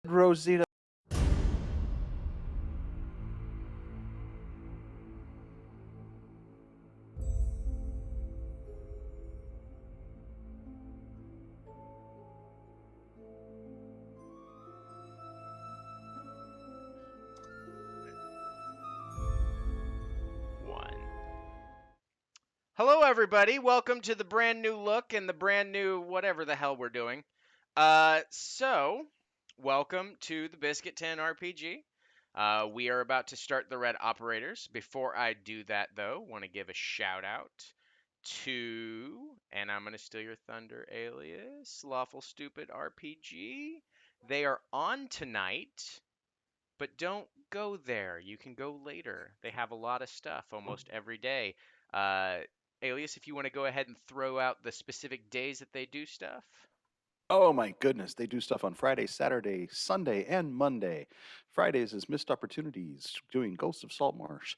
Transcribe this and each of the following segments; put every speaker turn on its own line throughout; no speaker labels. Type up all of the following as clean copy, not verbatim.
Rosita.
One. Hello, everybody. Welcome to the brand new look and the brand new whatever the hell we're doing. Welcome to the Biscuit Tin RPG. We are about to start the Red Operators. Before I do that, though, want to give a shout out to, and I'm going to steal your thunder, alias, Lawful Stupid RPG. They are on tonight. But don't go there. You can go later. They have a lot of stuff almost every day. Uh, Alias, if you want to go ahead and throw out the specific days that they do stuff.
Oh my goodness, they do stuff on Friday, Saturday, Sunday, and Monday. Fridays is Missed Opportunities, doing Ghosts of Saltmarsh.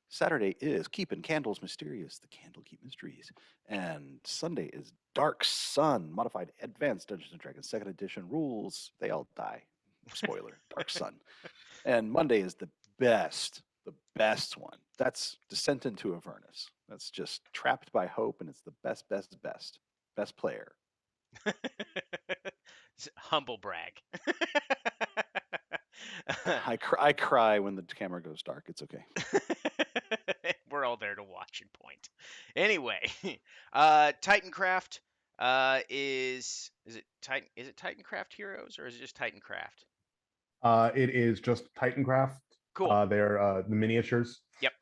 Saturday is Keeping Candles Mysterious, the Candlekeep Mysteries. And Sunday is Dark Sun, Modified Advanced Dungeons & Dragons 2nd Edition rules. They all die. Spoiler, Dark Sun. And Monday is the best one. That's Descent into Avernus. That's just Trapped by Hope, and it's the best player.
Humble brag.
I cry when the camera goes dark. It's okay.
We're all there to watch and point. Anyway, Titancraft is it Titancraft Heroes or is it just Titancraft?
It is just Titancraft.
Cool.
They're the miniatures.
Yep.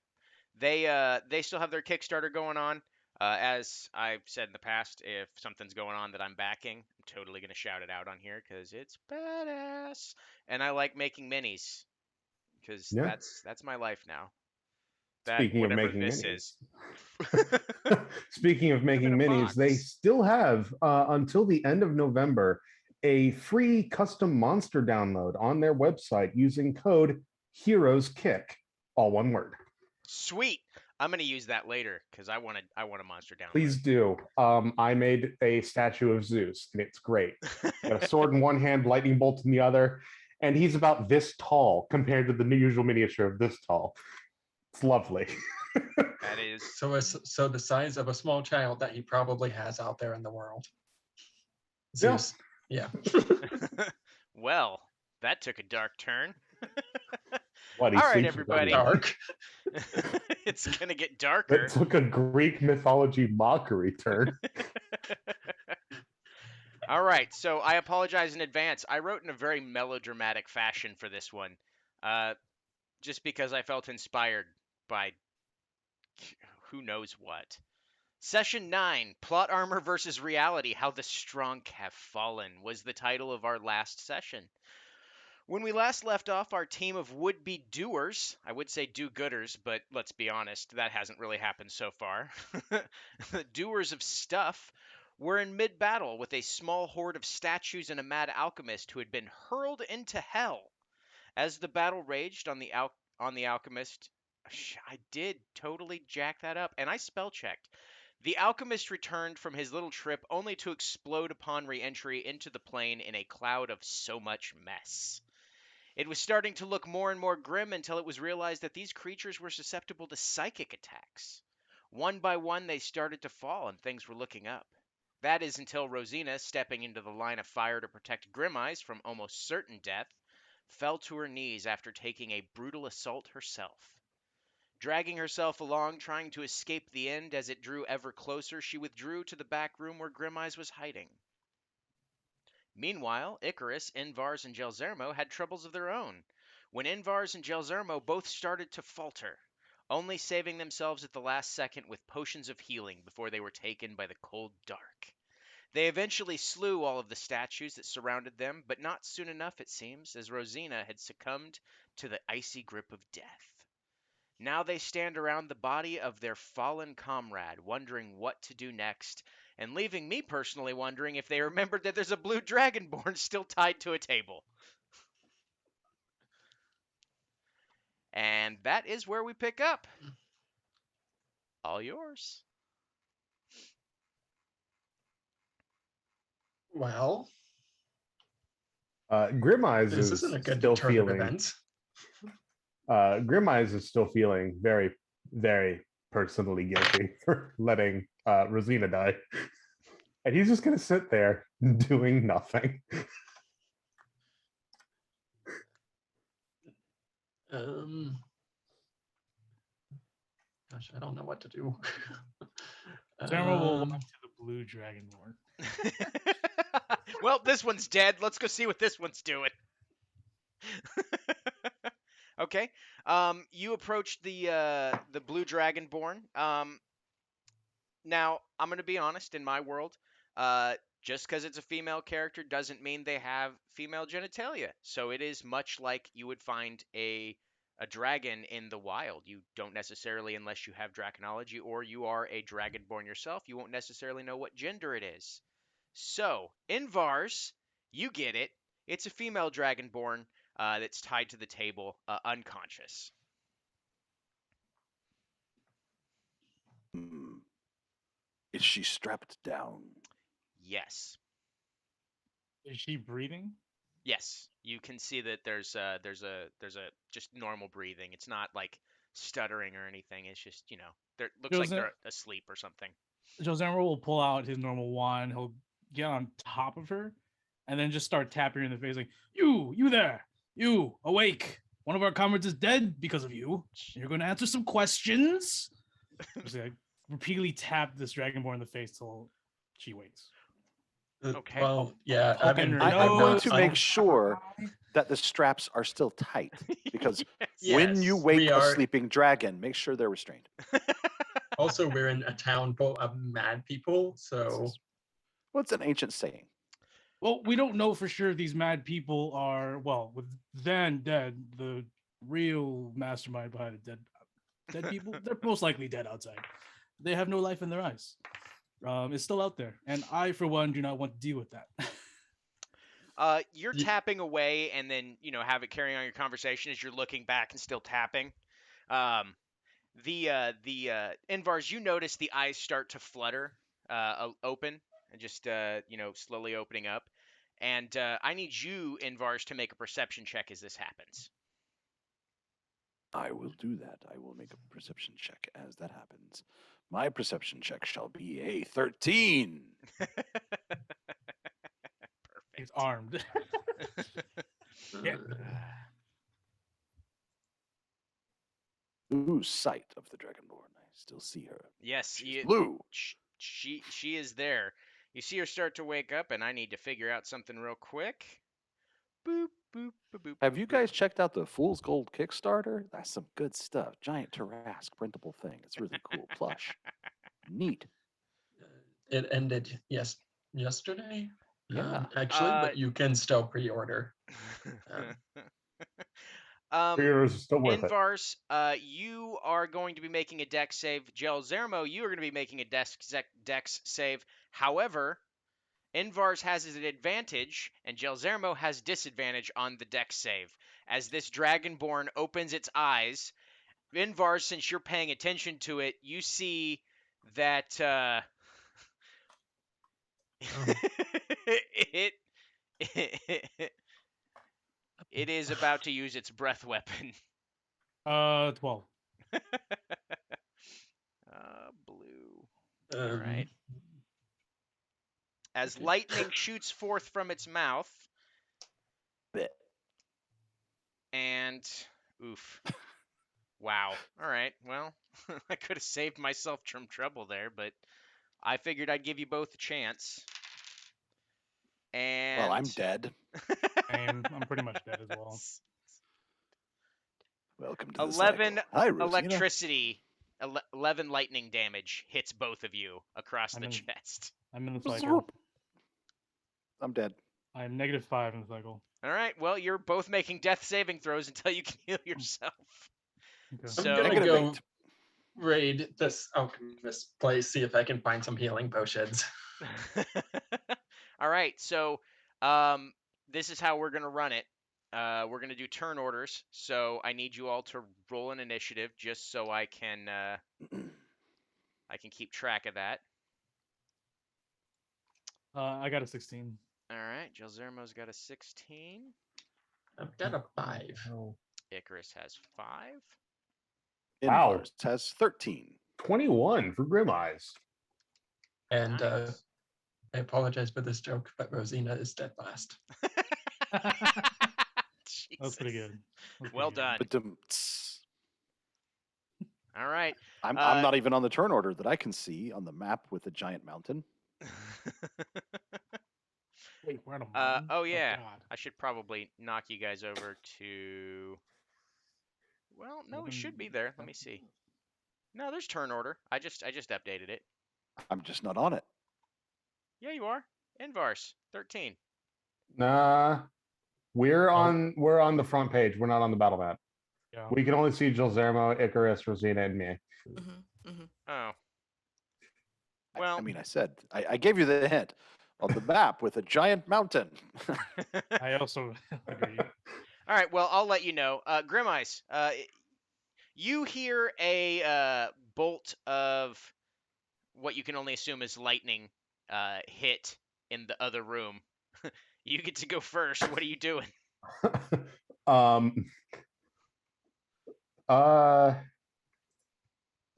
They still have their Kickstarter going on. As I've said in the past, if something's going on that I'm backing, I'm totally gonna shout it out on here because it's badass, and I like making minis because
Yeah.
that's my life now. That
Speaking of
whatever
making
this
minis.
is.
Speaking of making
in a
minis, they
box.
still have until the end of November a free custom monster download on their website using code HeroesKick, all one word.
Sweet. I'm gonna use that later because I want a monster download.
Please do. I made a statue of Zeus, and it's great. Got a sword in one hand, lightning bolt in the other, and he's about this tall compared to the usual miniature of this tall. It's lovely.
That is
So the size of a small child that he probably has out there in the world.
Zeus.
Yeah.
Well, that took a dark turn.
What,
all right, everybody.
Dark.
It's gonna get darker.
It took a Greek mythology mockery turn.
All right, so I apologize in advance. I wrote in a very melodramatic fashion for this one, just because I felt inspired by who knows what. Session 9, Plot Armor versus Reality, How the Strong Have Fallen, was the title of our last session. When we last left off, our team of would-be doers, I would say do-gooders, but let's be honest, that hasn't really happened so far. Doers of stuff were in mid-battle with a small horde of statues and a mad alchemist who had been hurled into hell. As the battle raged on the alchemist, I did totally jack that up, and I spell checked. The alchemist returned from his little trip only to explode upon re-entry into the plane in a cloud of so much mess. It was starting to look more and more grim until it was realized that these creatures were susceptible to psychic attacks. One by one, they started to fall, and things were looking up. That is until Rosina, stepping into the line of fire to protect Grim Eyes from almost certain death, fell to her knees after taking a brutal assault herself. Dragging herself along, trying to escape the end as it drew ever closer, she withdrew to the back room where Grim Eyes was hiding. Meanwhile, Icarus, Invars, and Gelzermo had troubles of their own, when Invars and Gelzermo both started to falter, only saving themselves at the last second with potions of healing before they were taken by the cold dark. They eventually slew all of the statues that surrounded them, but not soon enough, it seems, as Rosina had succumbed to the icy grip of death. Now they stand around the body of their fallen comrade, wondering what to do next, and leaving me personally wondering if they remembered that there's a blue dragonborn still tied to a table. And that is where we pick up. All yours.
Well,
Grim Eyes
This
is
isn't a good
still
turn of
feeling.
events.
Grim Eyes is still feeling very, very personally guilty for letting Rosina die, and he's just gonna sit there doing nothing.
Gosh, I don't know what to do.
Zerma will walk to the blue dragonborn.
Well, this one's dead. Let's go see what this one's doing. Okay. You approach the blue dragonborn. Now, I'm gonna be honest. In my world, just because it's a female character doesn't mean they have female genitalia. So it is much like you would find a dragon in the wild. You don't necessarily, unless you have draconology or you are a dragonborn yourself, you won't necessarily know what gender it is. So, Invars, you get it. It's a female dragonborn that's tied to the table, unconscious.
Hmm. Is she strapped down?
Yes.
Is she breathing?
Yes, you can see that there's a just normal breathing. It's not like stuttering or anything. It's just there looks like
Jose-
they're asleep or something.
Josemar will pull out his normal wand. He'll get on top of her, and then just start tapping her in the face, like, you there, you awake. One of our comrades is dead because of you. You're going to answer some questions. Just like repeatedly tap this dragonborn in the face till she wakes.
Okay.
Well, yeah, I
Poking
mean,
her
I'm going
nose,
to make sure that the straps are still tight because when you
Yes,
wake
we
a
are-
sleeping dragon, make sure they're restrained.
also we're in a town full of mad people, so
What's an ancient saying?
Well, we don't know for sure if these mad people are, well, with Van dead, the real mastermind behind the dead people, they're most likely dead outside. They have no life in their eyes. It's still out there, and I, for one, do not want to deal with that.
You're
Ye-
tapping away, and then have it carrying on your conversation as you're looking back and still tapping. The Invars, you notice the eyes start to flutter, open, and just slowly opening up. And I need you, Invars, to make a perception check as this happens.
I will do that. I will make a perception check as that happens. My perception check shall be a 13.
He's armed. Yeah.
Ooh, sight of the dragonborn. I still see her.
Yes,
She's blue.
she is there. You see her start to wake up, and I need to figure out something real quick. Boop boop boop boop.
Have
boop,
you
boop.
guys checked out the Fool's Gold Kickstarter? That's some good stuff. Giant Tarrasque printable thing. It's really cool. Plush. Neat.
it ended yesterday.
Yeah.
Actually, but you can still pre-order.
Pre-orders are still worth it.
Invars, you are going to be making a dex save. Gel Zermo, you are going to be making a dex save. However, Invars has an advantage, and Gel Zermo has disadvantage on the dex save. As this Dragonborn opens its eyes, Invars, since you're paying attention to it, you see that it it is about to use its breath weapon.
12.
Blue. All
Um,
right. As
okay.
lightning shoots forth from its mouth,
Bit.
and oof. Wow. All right. Well, I could have saved myself some trouble there, but I figured I'd give you both a chance. And
Well, I'm dead.
I'm pretty much dead as well.
Welcome to the
11
cycle. Hi, Rosina.
electricity, 11 lightning damage hits both of you across the chest.
I'm in the cycle.
I'm dead.
I'm -5 in the cycle.
All right. Well, you're both making death saving throws until you can heal yourself.
Okay.
So
I'm gonna
Negative
go
8.
raid this alchemist place, see if I can find some healing potions.
all right. So this is how we're gonna run it. We're gonna do turn orders. So I need you all to roll an initiative just so I can keep track of that.
I got a 16.
All right, Gelzermo's got a 16.
I've got a 5.
Hell.
Icarus has 5.
Wow.
Invars has 13.
21 for Grim Eyes.
And
Nice.
I apologize for this joke, but Rosina is dead last.
That's pretty
Jesus.
good. That's
Well
pretty good.
done. All right.
I'm not even on the turn order that I can see on the map with the giant mountain.
Wait, we're on a mountain?
Oh yeah.
God.
I should probably knock you guys over to. Well, no, it should be there. Let me see. No, there's turn order. I just updated it.
I'm just not on it.
Yeah, you are. Invars 13.
Nah. We're on the front page. We're not on the battle map.
Yeah.
We can only see Gilzermo, Icarus, Rosina, and me.
Oh.
I
Well,
mean, I said, I gave you the hint on the map with a giant mountain.
I also agree.
all right. Well, I'll let you know. Grim Eyes, you hear a bolt of what you can only assume is lightning hit in the other room. You get to go first. What are you doing?
um.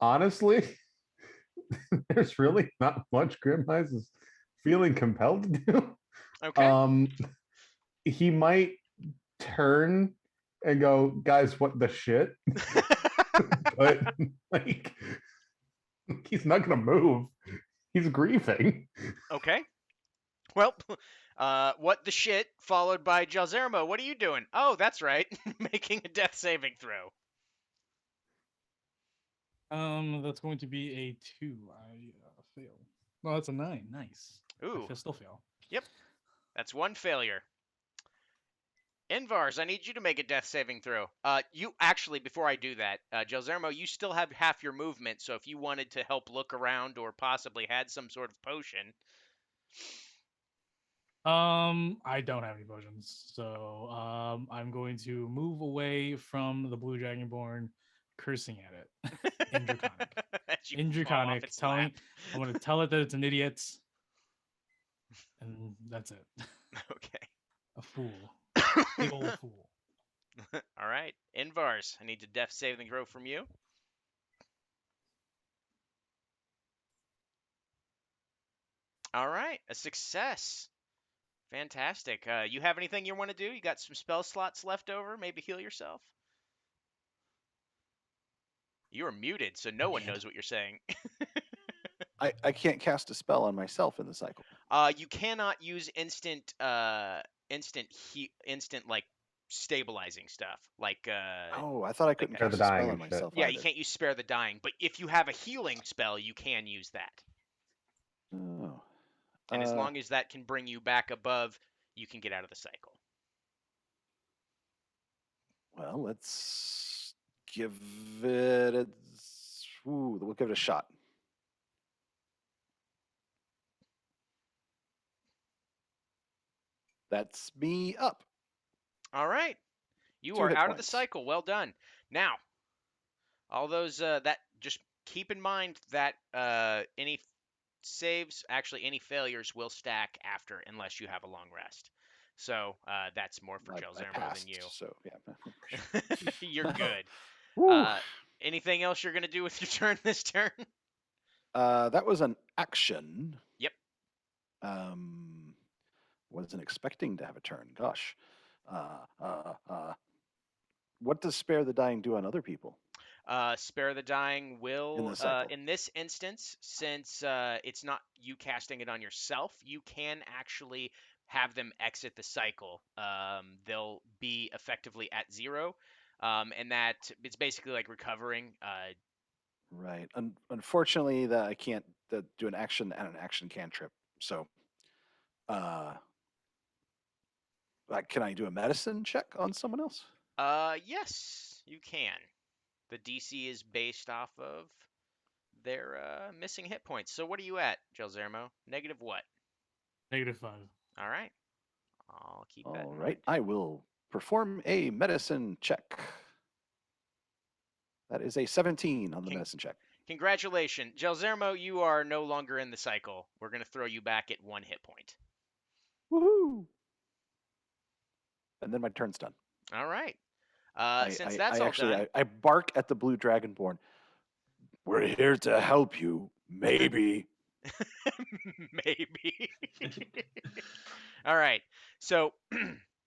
Honestly, there's really not much Grim Eyes is feeling compelled to do.
Okay.
He might turn and go, guys, what the shit? But like, he's not gonna move. He's grieving.
Okay. Well, what the shit followed by Gelzermo. What are you doing? Oh, that's right. Making a death saving throw.
That's going to be a 2. I fail. No, that's a 9. Nice.
Ooh.
I still fail.
Yep. That's one failure. Invars, I need you to make a death saving throw. You actually, before I do that, Gelzermo, you still have half your movement, so if you wanted to help look around or possibly had some sort of potion.
I don't have any potions, so I'm going to move away from the Blue Dragonborn, cursing at it in Draconic.
As you
In
fall off
Draconic,
its
telling
lap.
I'm going to tell it that it's an idiot, and that's it.
Okay.
A fool, big old fool.
All right, Invars, I need a death saving throw from you. All right, a success. Fantastic. You have anything you want to do? You got some spell slots left over? Maybe heal yourself? You are muted, so no one knows what you're saying.
I can't cast a spell on myself in the cycle.
You cannot use instant like stabilizing stuff. Like
Oh, I thought I couldn't
Spare the
cast a
dying
spell on
and shit.
myself.
yeah,
either.
you can't use spare the dying, but if you have a healing spell, you can use that.
Oh.
And as long as that can bring you back above, you can get out of the cycle.
Well, let's give it a. We'll give it a shot. That's me up.
All right. You
2
are
hit
out of the
points.
cycle. Well done. Now, all those that just keep in mind that any saves, actually any failures will stack after unless you have a long rest. So that's more for
I
Gelzermo
passed,
than you.
so yeah.
You're good.
Woo.
Anything else you're gonna do with your turn this turn?
That was an action.
Yep.
Wasn't expecting to have a turn. Gosh. What does spare the dying do on other people?
Spare the Dying will,
In the cycle.
in this instance, since it's not you casting it on yourself, you can actually have them exit the cycle. They'll be effectively at 0, and that it's basically like recovering.
Right. Unfortunately, that I can't do an action and an action cantrip. So, can I do a medicine check on someone else?
Yes, you can. The DC is based off of their missing hit points. So what are you at, Gelzermo? Negative what?
-5.
All right. I'll keep that
All
in
right.
mind.
I will perform a medicine check. That is a 17 on the medicine check.
Congratulations. Gelzermo, you are no longer in the cycle. We're going to throw you back at 1 hit point.
Woohoo! And then my turn's done.
All right. Since
I
that's all
actually
done,
I bark at the blue dragonborn. We're here to help you. Maybe.
maybe. All right. So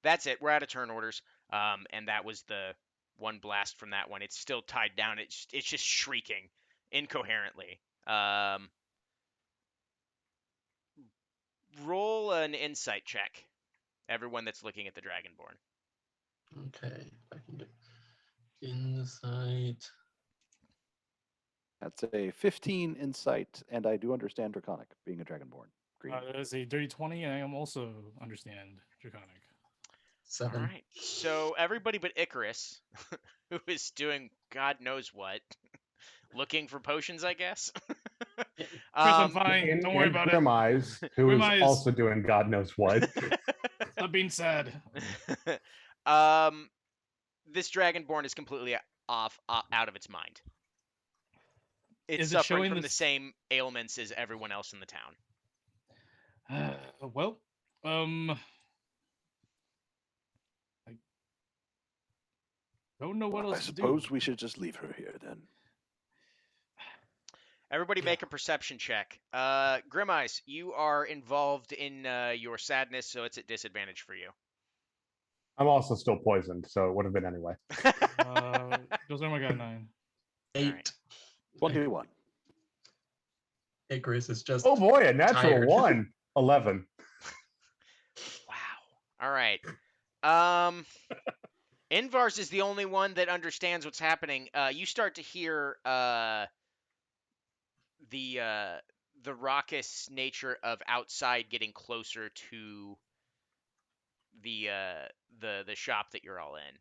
that's it. We're out of turn orders. And that was the one blast from that one. It's still tied down. It's just shrieking incoherently. Roll an insight check. Everyone that's looking at the dragonborn.
Okay, if I can get insight.
That's a 15 insight, and I do understand Draconic, being a dragonborn. Green.
That is a dirty 20, and I am also understand Draconic.
All
7.
right. So everybody but Icarus, who is doing God knows what, looking for potions, I guess.
Chris, I'm fine.
And,
Don't worry
and
about
Grim
it.
Eyes, who
Grim
is
Eyes.
also doing God knows what.
Stop being sad.
This dragonborn is completely out of its mind. It's
Is it
suffering
showing
from the
this-
same ailments as everyone else in the town.
Well, I don't know what
Well, I
else to do.
suppose we should just leave her here then.
Everybody
Yeah.
make a perception check. Grim Eyes, you are involved in your sadness, so it's at disadvantage for you.
I'm also still poisoned, so it would have been anyway.
Those are my got 9.
8.
right.
21.
Icarus is just.
Oh boy, a natural
Tired.
1. 11.
Wow. All right. Invars is the only one that understands what's happening. You start to hear the raucous nature of outside getting closer to the shop that you're all in.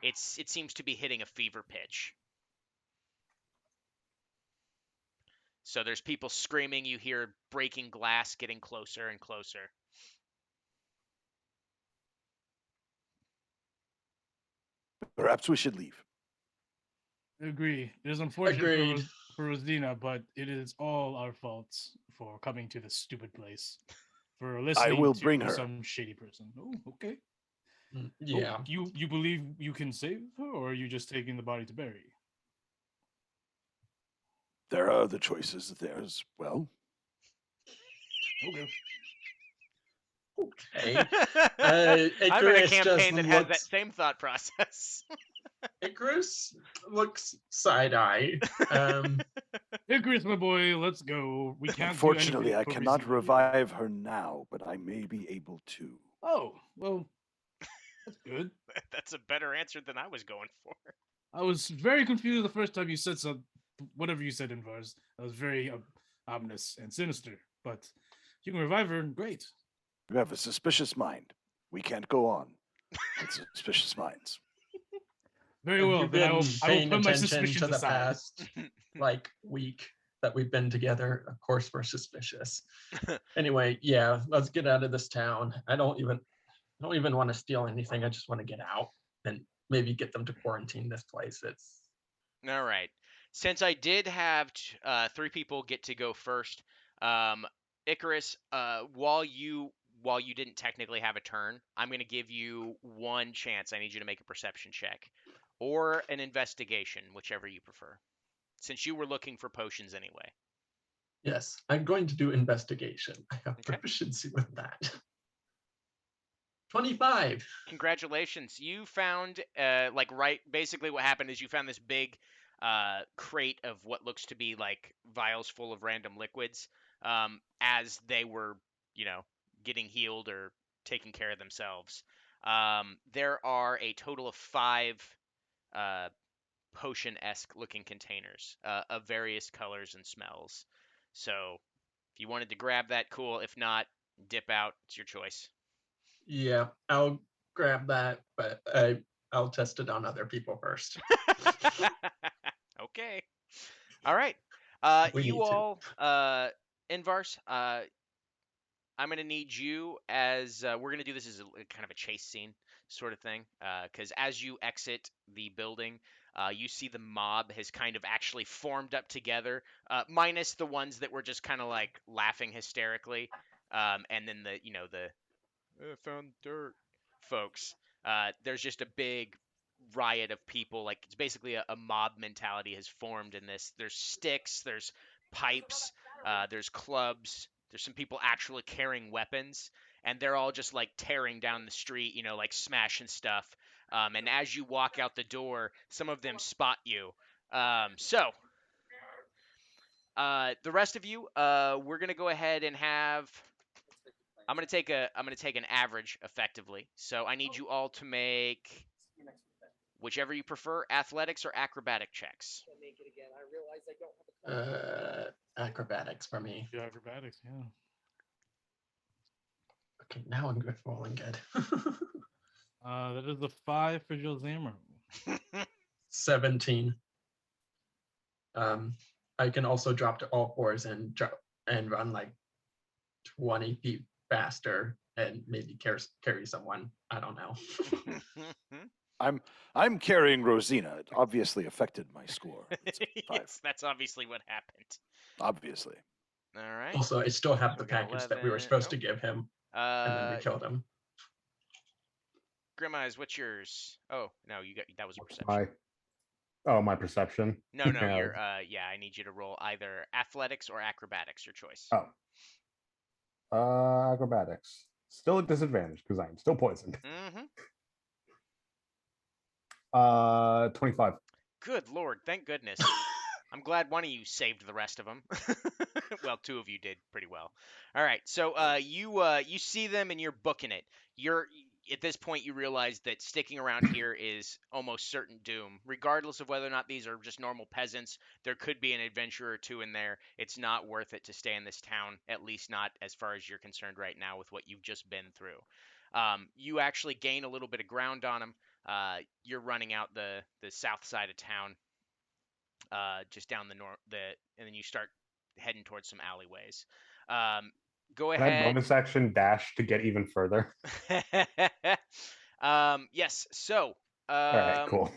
It seems to be hitting a fever pitch. So there's people screaming. You hear breaking glass getting closer and closer.
Perhaps we should leave.
I agree. It is unfortunate
Agreed.
for Rosina, but it is all our faults for coming to this stupid place. For listening
will
to
bring her.
some shady person. Oh, okay.
Yeah.
Oh, you believe you can save her, or are you just taking the body to bury?
There are other choices there as well.
Okay.
Okay.
I'm in a
Icarus
campaign
just
that has that
looks-
same thought process.
Icarus looks side eye.
Icarus, my boy, let's go. We can't.
Unfortunately,
do
I
anything for
cannot
Rosina.
revive her now, but I may be able to.
Oh, well, that's good.
That's a better answer than I was going for.
I was very confused the first time you said whatever you said in Vars. That was very ominous and sinister. But you can revive her, great.
You have a suspicious mind. We can't go on with suspicious minds.
Very
Have
well.
you
Then I
been
will
paying
put my
attention
suspicions
to the
aside.
past week that we've been together? Of course, we're suspicious. Anyway, yeah, let's get out of this town. I don't even want to steal anything. I just want to get out and maybe get them to quarantine this place. It's
All right. Since I did have 3 people get to go first, Icarus, while you didn't technically have a turn, I'm going to give you one chance. I need you to make a perception check or an investigation, whichever you prefer, since you were looking for potions anyway.
yes. I'm going to do investigation. I have
Okay.
proficiency with that. 25.
Congratulations. You found basically what happened is you found this big crate of what looks to be like vials full of random liquids as they were, getting healed or taking care of themselves. There are a total of 5 potion-esque looking containers of various colors and smells. So if you wanted to grab that, cool. If not, dip out. It's your choice.
Yeah, I'll grab that, but I'll test it on other people first.
Okay. All right.
We
You
need to.
all, Invars, I'm going to need you as we're going to do this as a kind of a chase scene sort of thing. Because as you exit the building, you see the mob has kind of actually formed up together, minus the ones that were just kind of like laughing hysterically. and then the found dirt folks. There's just a big riot of people. Like it's basically a mob mentality has formed in this. There's sticks, there's pipes, there's clubs. There's some people actually carrying weapons, and they're all just like tearing down the street, like smashing stuff. And as you walk out the door, some of them spot you. The rest of you, we're gonna go ahead and have. I'm gonna take an average effectively. So I need you all to make whichever you prefer, athletics or acrobatic checks.
Acrobatics for me.
Yeah, acrobatics. Yeah.
Okay, now I'm good. Rolling good.
That is a 5 for Josamo.
17. I can also drop to all fours and run like 20 feet faster and maybe carry someone. I don't know.
I'm carrying Rosina. It obviously affected my score. It's a 5,
Yes, that's obviously what happened.
obviously.
All right.
Also, I still have
So
the
we got
package that we were
11.
supposed to give him, and then we killed him.
Grim Eyes, what's yours? Oh no, you got that was a
What's
perception.
my perception?
No, you're yeah. I need you to roll either athletics or acrobatics. Your choice.
Acrobatics. Still at disadvantage because I'm still poisoned.
Mm-hmm.
25.
Good Lord, thank goodness. I'm glad one of you saved the rest of them. Well, two of you did pretty well. All right, so you see them and you're booking it. You're at this point you realize that sticking around here is almost certain doom. Regardless of whether or not these are just normal peasants, there could be an adventurer or two in there. It's not worth it to stay in this town, at least not as far as you're concerned right now with what you've just been through. You actually gain a little bit of ground on them. You're running out the south side of town, just down and then you start heading towards some alleyways. Go
Can I
ahead.
bonus action dash to get even further?
Yes. So.
All right, cool.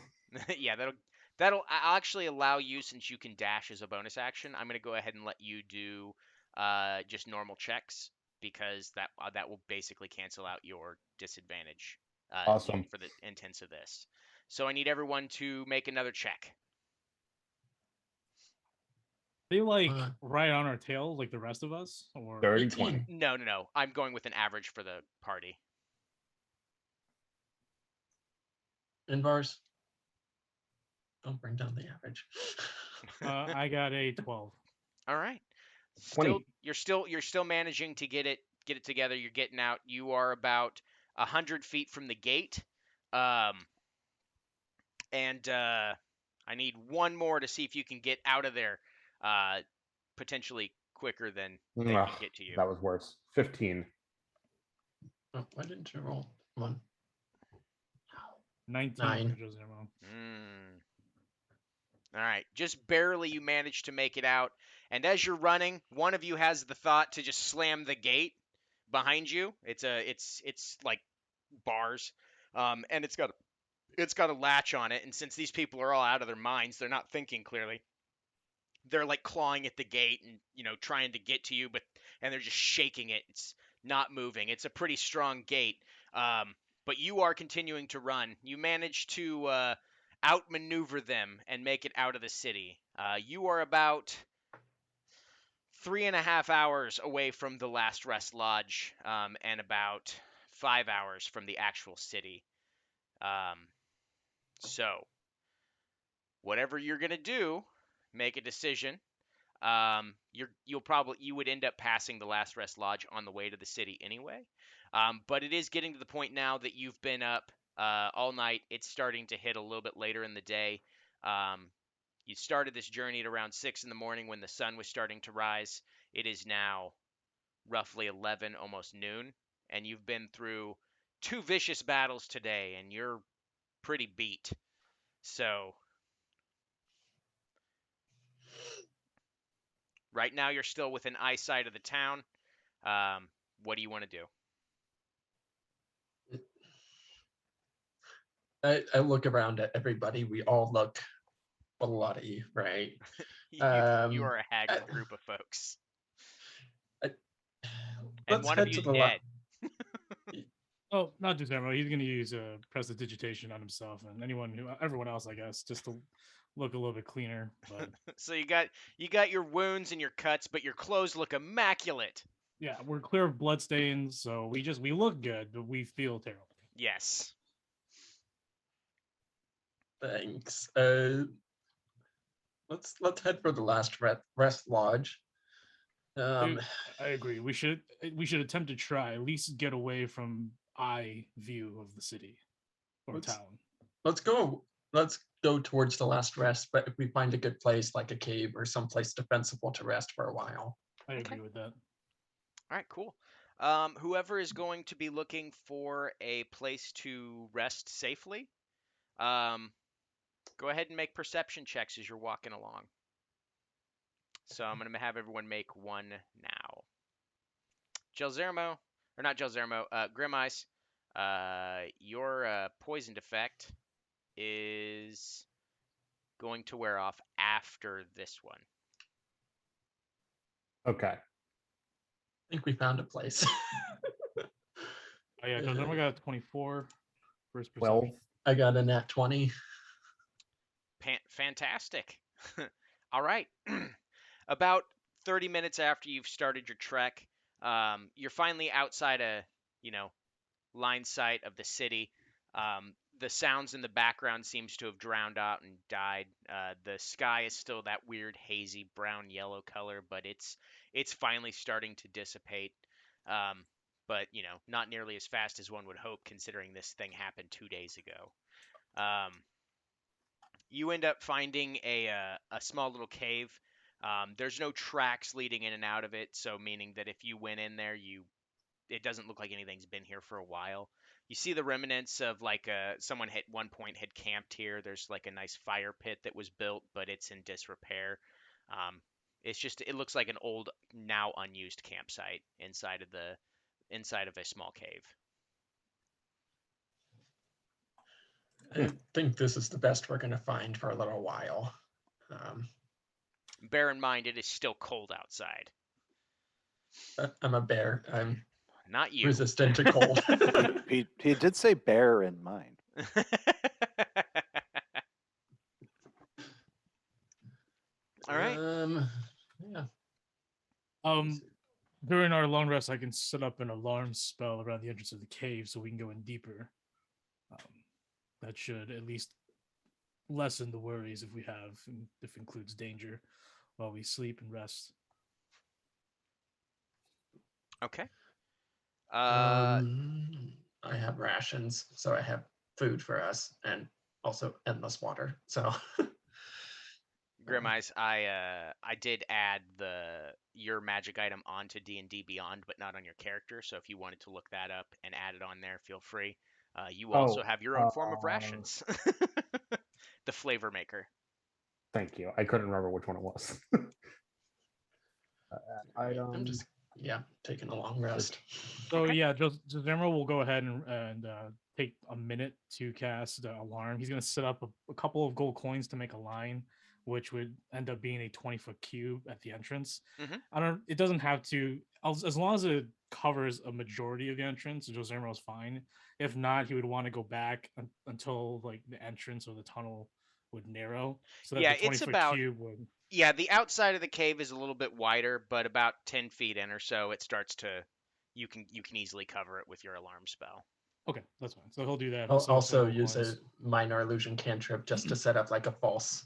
Yeah, I'll actually allow you, since you can dash as a bonus action. I'm gonna go ahead and let you do just normal checks, because that will basically cancel out your disadvantage.
Awesome.
For the intents of this. So I need everyone to make another check.
They like right on our tails, like the rest of us, or
30, 20.
No. I'm going with an average for the party.
Inbars. Don't bring down the average.
I got a 12.
All right.
20.
You're still managing to get it together. You're getting out. You are about 100 feet from the gate. And I need one more to see if you can get out of there, potentially quicker than they can get to you.
That was worse. 15.
Oh, why didn't you roll one?
19
9.
for Josamo.
All right, just barely you manage to make it out. And as you're running, one of you has the thought to just slam the gate behind you. It's like bars, and it's got a latch on it. And since these people are all out of their minds, they're not thinking clearly. They're like clawing at the gate and trying to get to you, and they're just shaking it. It's not moving. It's a pretty strong gate, but you are continuing to run. You manage to outmaneuver them and make it out of the city. You are about 3.5 hours away from the last rest lodge, and about 5 hours from the actual city. So, whatever you're gonna do, make a decision. You would end up passing the last rest lodge on the way to the city anyway. But it is getting to the point now that you've been up all night. It's starting to hit a little bit later in the day. You started this journey at around 6 in the morning when the sun was starting to rise. It is now roughly 11, almost noon, and you've been through 2 vicious battles today, and you're pretty beat. So right now you're still within eyesight of the town. What do you want to do?
I look around at everybody. We all look bloody, right?
You are a haggard group of folks. and
Let's
one of
head to
you's
the
dead.
Oh, not just Emerald. He's going to use prestidigitation on himself and everyone else, I guess, just to look a little bit cleaner. But
So you got your wounds and your cuts, but your clothes look immaculate.
yeah, we're clear of bloodstains, so we look good, but we feel terrible.
Yes.
Thanks. Let's head for the last rest lodge.
Dude, I agree. We should attempt to try at least get away from eye view of the city or
Let's-
town.
Let's go towards the last rest, but if we find a good place like a cave or someplace defensible to rest for a while.
I
Okay.
agree with that.
All right, cool. Whoever is going to be looking for a place to rest safely, go ahead and make perception checks as you're walking along. So I'm going to have everyone make one now. Gelzermo, or not Gelzermo, Grim Eyes, your poisoned effect is going to wear off after this one.
Okay.
I think we found a place.
Oh yeah, because then we got a 24 first perception.
12.
I got a nat 20.
Fantastic. All right. About 30 minutes after you've started your trek, you're finally outside a, line sight of the city. The sounds in the background seems to have drowned out and died. The sky is still that weird hazy brown yellow color, but it's finally starting to dissipate. But not nearly as fast as one would hope, considering this thing happened 2 days ago. You end up finding a small little cave. There's no tracks leading in and out of it, so meaning that if you went in there, it doesn't look like anything's been here for a while. You see the remnants of someone at one point had camped here. There's like a nice fire pit that was built, but it's in disrepair. It looks like an old, now unused campsite inside of a small cave.
I think this is the best we're going to find for a little while.
Bear in mind, it is still cold outside.
I'm a bear. I'm
Not you.
resistant to cold.
He did say bear in mind.
All right.
Yeah.
During our long rest, I can set up an alarm spell around the entrance of the cave so we can go in deeper. That should at least lessen the worries if if includes danger while we sleep and rest.
Okay.
I have rations, so I have food for us and also endless water. So
Grim Eyes, I did add your magic item onto D&D Beyond, but not on your character. So if you wanted to look that up and add it on there, feel free. You also have your own form of rations, the flavor maker.
Thank you. I couldn't remember which one it was.
I'm just taking a long rest.
So
Okay.
yeah, Emerald will go ahead and take a minute to cast the alarm. He's going to set up a couple of gold coins to make a line, which would end up being a 20-foot cube at the entrance.
Mhm.
It doesn't have to, as long as it covers a majority of the entrance, Jose Emerald's fine. If not, he would want to go back until like the entrance or the tunnel would narrow, so that
Yeah,
the 20-foot cube would.
Yeah, the outside of the cave is a little bit wider, but about 10 feet in or so, it starts to. You can easily cover it with your alarm spell.
Okay, that's fine. So he'll do that.
I'll
He'll set up some
also
gold
use
coins.
a minor illusion cantrip just to set up like a false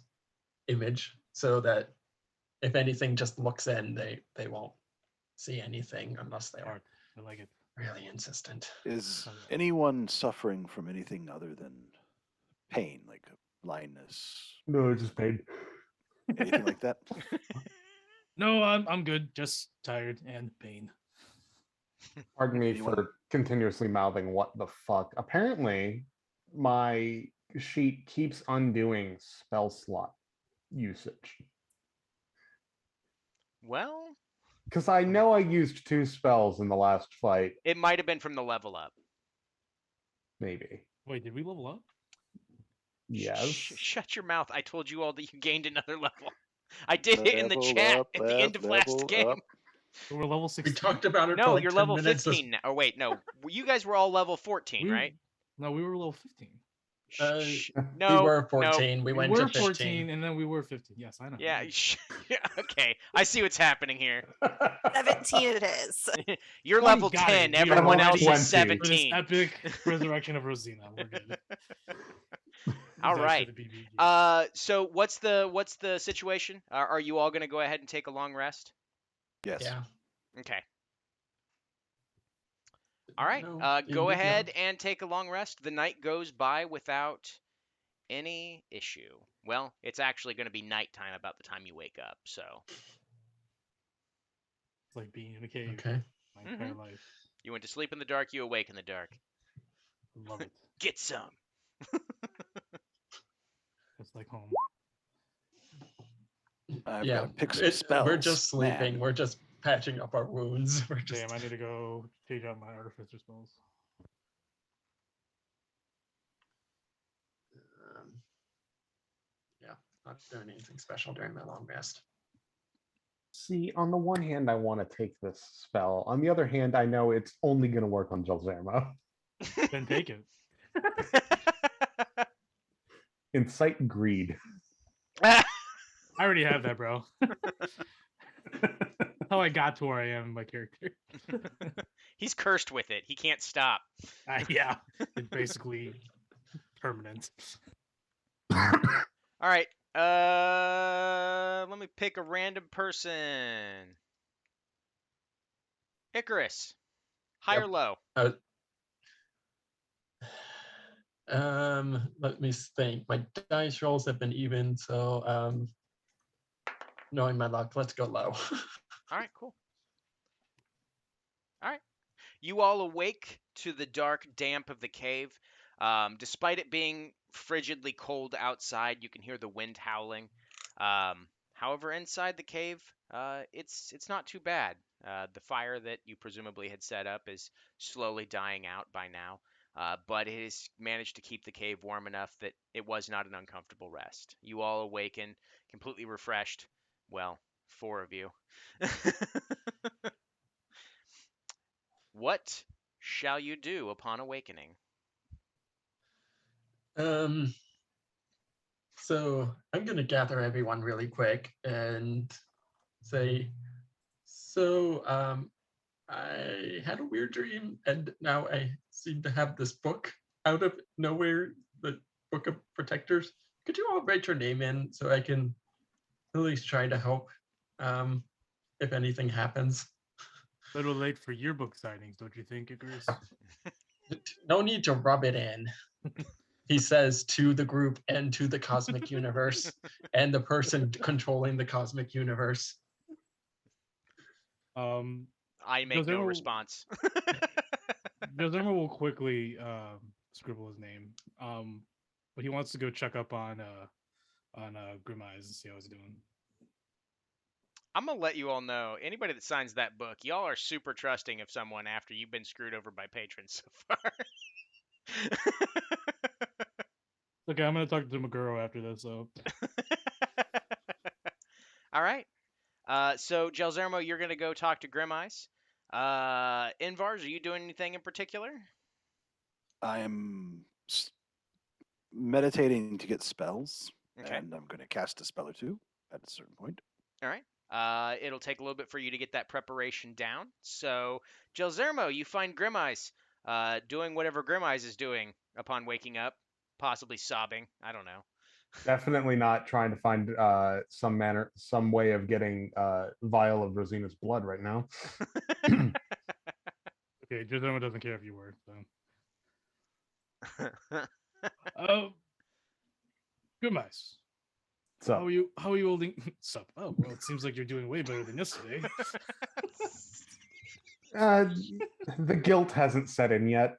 image so that if anything just looks in, they won't see anything unless they are
Art. I like it.
really insistent.
Is
Okay.
anyone suffering from anything other than pain, like blindness,
No, it's just pain.
anything like that?
No, I'm good. Just tired and pain.
Pardon me
Anyone?
for continuously mouthing what the fuck. Apparently, my sheet keeps undoing spell slot usage.
Well,
Because I know I used 2 spells in the last fight.
it might have been from the level up.
Maybe.
Wait, did we level up?
Yes.
Shut your mouth. I told you all that you gained another level. I did it in the
Level
chat
up,
at the end of last
level
game.
up.
We're level
We
16.
talked about it for
No,
like
you're
10
level
minutes.
15 now. Oh wait, no. You guys were all level 14, right?
No, we were level 15.
No,
we were
no.
14. We
We
went
were
to 15.
14, and then we were 15. Yes, I know.
Yeah, yeah, okay. I see what's happening here.
17 it is.
You're
20,
level
got it.
10.
We are
Everyone
level
else
20.
is
For this
17.
epic resurrection of Rosina. We're good.
All
It's actually
right.
the BBG.
So what's the situation? Are you all going to go ahead and take a long rest?
Yes.
Yeah.
Okay. All right.
No,
Go
indeed,
ahead
no.
and take a long rest. The night goes by without any issue. Well, it's actually going to be nighttime about the time you wake up. So
It's like being in a cave
Okay.
my entire life.
you went to sleep in the dark. You awake in the dark.
Love it.
Get some.
It's like home.
I've
Yeah,
got to pick some spells.
we're just sleeping.
Man.
We're just patching up our wounds. We're just.
Damn, I need to go change out my artificer spells.
Yeah, not doing anything special during my long rest.
See, on the one hand, I want to take this spell. On the other hand, I know it's only going to work on Gelzermo.
Then take it.
Incite greed.
I already have that, bro. How I got to where I am in my character.
He's cursed with it. He can't stop.
Yeah, it's basically permanent.
All right. Let me pick a random person. Icarus. High
Yep.
or low?
Let me think. My dice rolls have been even, so knowing my luck, let's go low.
All right, cool. All right. You all awake to the dark damp of the cave. Despite it being frigidly cold outside, you can hear the wind howling. However, inside the cave, it's not too bad. The fire that you presumably had set up is slowly dying out by now, but it has managed to keep the cave warm enough that it was not an uncomfortable rest. You all awaken, completely refreshed. Well, 4 of you. What shall you do upon awakening?
So I'm gonna gather everyone really quick and say, so I had a weird dream, and now I seem to have this book out of nowhere, the Book of Protectors. Could you all write your name in so I can at least try to help if anything happens?
A little late for yearbook signings, don't you think, Icarus?
No need to rub it in. He says to the group and to the cosmic universe and the person controlling the cosmic universe.
I make no response.
Gelzermo will quickly scribble his name, but he wants to go check up on Grimeyes and see how he's doing.
I'm gonna let you all know. Anybody that signs that book, y'all are super trusting of someone after you've been screwed over by patrons so far.
Okay, I'm gonna talk to Maguro after this. So.
All right. So Gelzermo, you're gonna go talk to Grimeyes. Invars, are you doing anything in particular?
I am meditating to get spells,
Okay.
and I'm going to cast a spell or two at a certain point.
All right. It'll take a little bit for you to get that preparation down. So, Gelzermo, you find Grimeyes doing whatever Grimeyes is doing upon waking up, possibly sobbing. I don't know.
Definitely not trying to find some way of getting vial of Rosina's blood right now.
Okay, Gelzermo doesn't care if you were. So. Grimeyes.
So
How are you holding? Sup? Oh, well, it seems like you're doing way better than yesterday.
the guilt hasn't set in yet.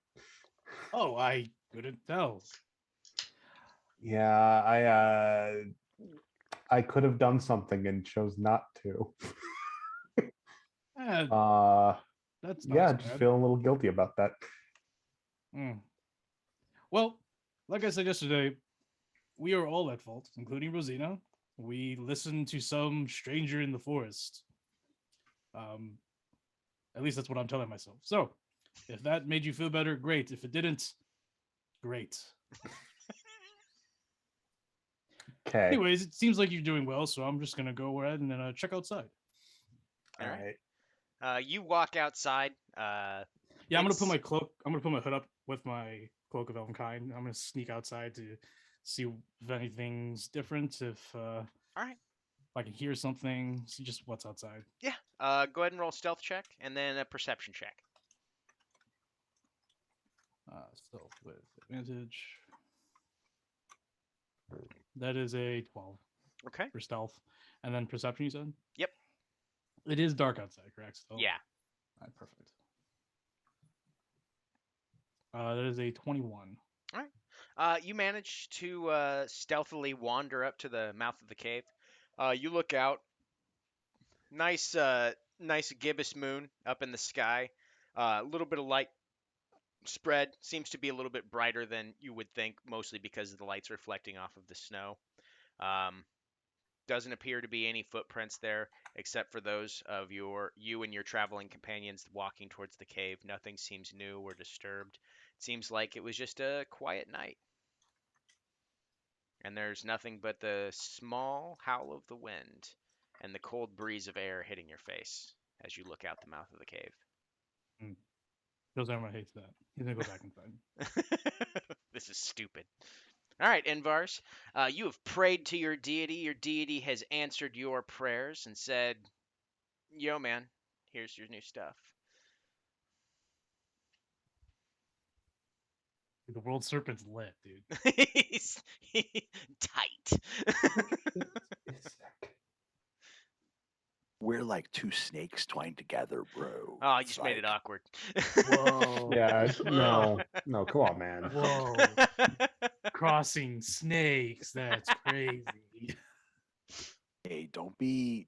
Oh, I couldn't tell.
Yeah, I could have done something and chose not to.
That's
yeah,
not
just
bad.
feeling a little guilty about that.
Well, like I said yesterday, we are all at fault, including Rosina. We listened to some stranger in the forest. At least that's what I'm telling myself. So, if that made you feel better, great. If it didn't, great.
Okay.
Anyways, it seems like you're doing well, so I'm just gonna go ahead and check outside.
All
All
right.
right.
You walk outside.
Yeah, I'm gonna put
It's-
my cloak. I'm gonna put my hood up with my cloak of Elvenkind. I'm gonna sneak outside to see if anything's different. If
All right.
I can hear something, see just what's outside.
Yeah. Go ahead and roll stealth check and then a perception check.
Stealth with advantage. That is a 12
Okay.
for stealth, and then perception. You said.
Yep.
It is dark outside, correct? Still.
Yeah.
All right, perfect. That is a 21.
All right. You manage to stealthily wander up to the mouth of the cave. You look out. Nice, nice gibbous moon up in the sky. A little bit of light spread. Seems to be a little bit brighter than you would think, mostly because of the lights reflecting off of the snow. Um, doesn't appear to be any footprints there, except for those of you and your traveling companions walking towards the cave. Nothing seems new or disturbed. It seems like it was just a quiet night. And there's nothing but the small howl of the wind and the cold breeze of air hitting your face as you look out the mouth of the cave.
Goes everyone hates that. He's gonna go back inside.
This is stupid. All right, Envars, you have prayed to your deity. Your deity has answered your prayers and said, "Yo, man, here's your new stuff."
The world serpent's lit, dude.
He's tight.
We're like two snakes twined together, bro.
Oh, you
It's
just made it
like-
awkward.
Whoa.
Yeah. No. Come on, man.
Whoa. Crossing snakes. That's crazy.
Hey, don't be.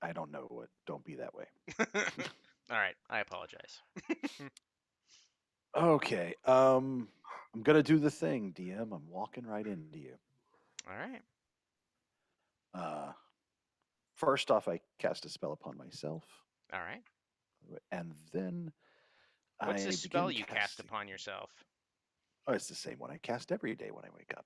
I don't know what. Don't be that way.
All right, I apologize.
Okay. I'm gonna do the thing, DM. I'm walking right into you.
All right.
First off, I cast a spell upon myself,
All right.
and then
What's
I
the spell
begin
you cast
casting-
upon yourself?
Oh, it's the same one I cast every day when I wake up.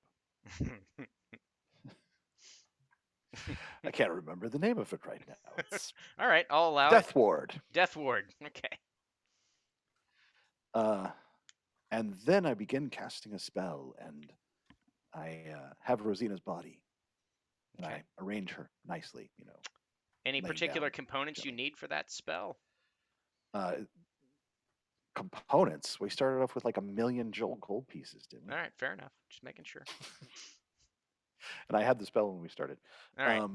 I can't remember the name of it right now. It's
All right, I'll allow
Death
it.
Ward.
Death Ward. Okay.
And then I begin casting a spell, and I have Rosina's body, and
Okay.
I arrange her nicely.
Any
laying
particular
down,
components you
chilling.
need for that spell?
Components. We started off with like 1,000,000 gold pieces, didn't we?
All right, fair enough. Just making sure.
And I had the spell when we started.
All right.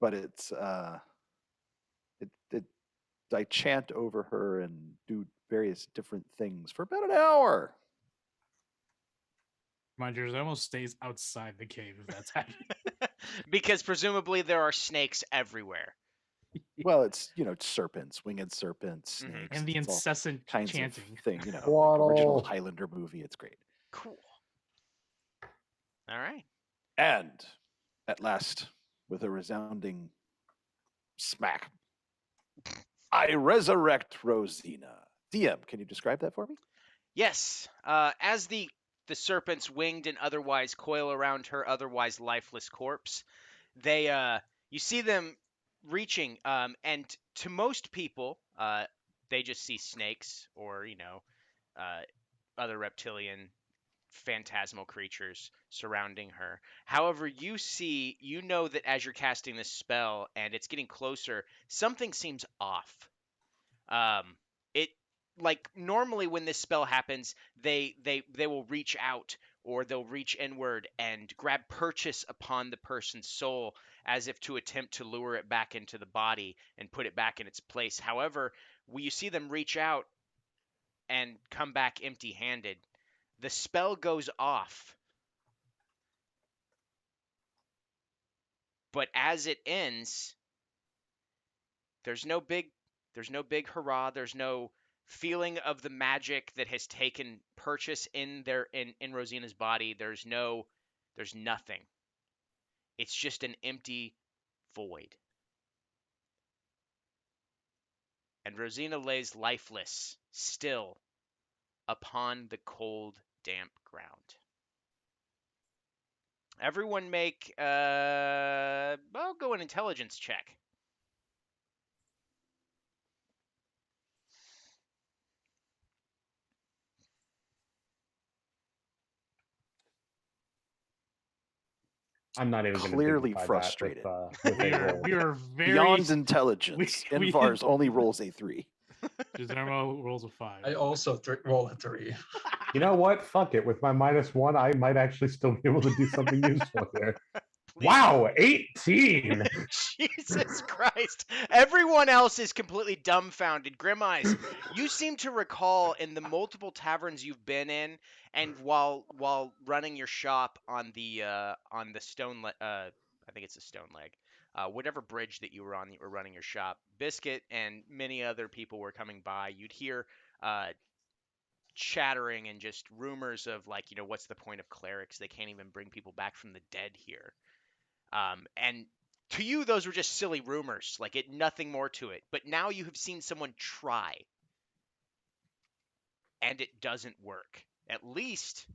But it's it I chant over her and do various different things for about an hour.
Mind you, it almost stays outside the cave if that's happening.
Because presumably there are snakes everywhere.
Well, it's serpents, winged serpents,
Mhm.
snakes,
And the
it's all
incessant
kinds
chanting.
of thing. Like
Waddle.
original Highlander movie. It's great.
Cool. All right.
And at last, with a resounding smack, I resurrect Rosina. DM, can you describe that for me?
Yes. As the serpents, winged and otherwise, coil around her otherwise lifeless corpse, they you see them reaching, and to most people, they just see snakes or other reptilian phantasmal creatures surrounding her. However, you know that as you're casting this spell and it's getting closer, something seems off. It like normally when this spell happens, they will reach out or they'll reach inward and grab purchase upon the person's soul as if to attempt to lure it back into the body and put it back in its place. However, when you see them reach out and come back empty-handed, the spell goes off. But as it ends, there's no big hurrah, there's no feeling of the magic that has taken purchase in Rosina's body. There's nothing. It's just an empty void. and Rosina lays lifeless, still, upon the cold, damp ground. Everyone make, I'll go an intelligence check.
I'm not even going to
Clearly
dignify
frustrated.
that with
We
a
are
roll.
we are very
Beyond intelligence,
we-
Invar's only rolls a 3.
Guillermo rolls a 5.
I also roll a 3.
You know what? Fuck it. With my -1, I might actually still be able to do something useful here.
Please.
Wow, 18.
Jesus Christ. Everyone else is completely dumbfounded. Grim Eyes, you seem to recall in the multiple taverns you've been in, and while running your shop on the stone I think it's a stone leg. Whatever bridge that you were on, that you were running your shop, Biscuit and many other people were coming by. You'd hear chattering and just rumors of, like, what's the point of clerics? They can't even bring people back from the dead here. And to you, those were just silly rumors, like nothing more to it. But now you have seen someone try, and it doesn't work. At least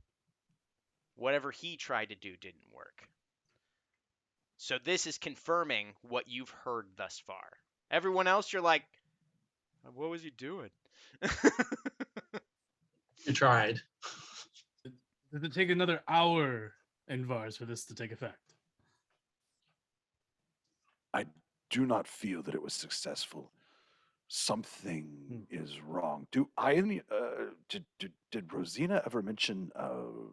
whatever he tried to do didn't work. So this is confirming what you've heard thus far. Everyone else, you're like, what was he doing?
You tried.
Does it take another hour in Vars for this to take effect?
I do not feel that it was successful. Something is wrong. Did Rosina ever mention a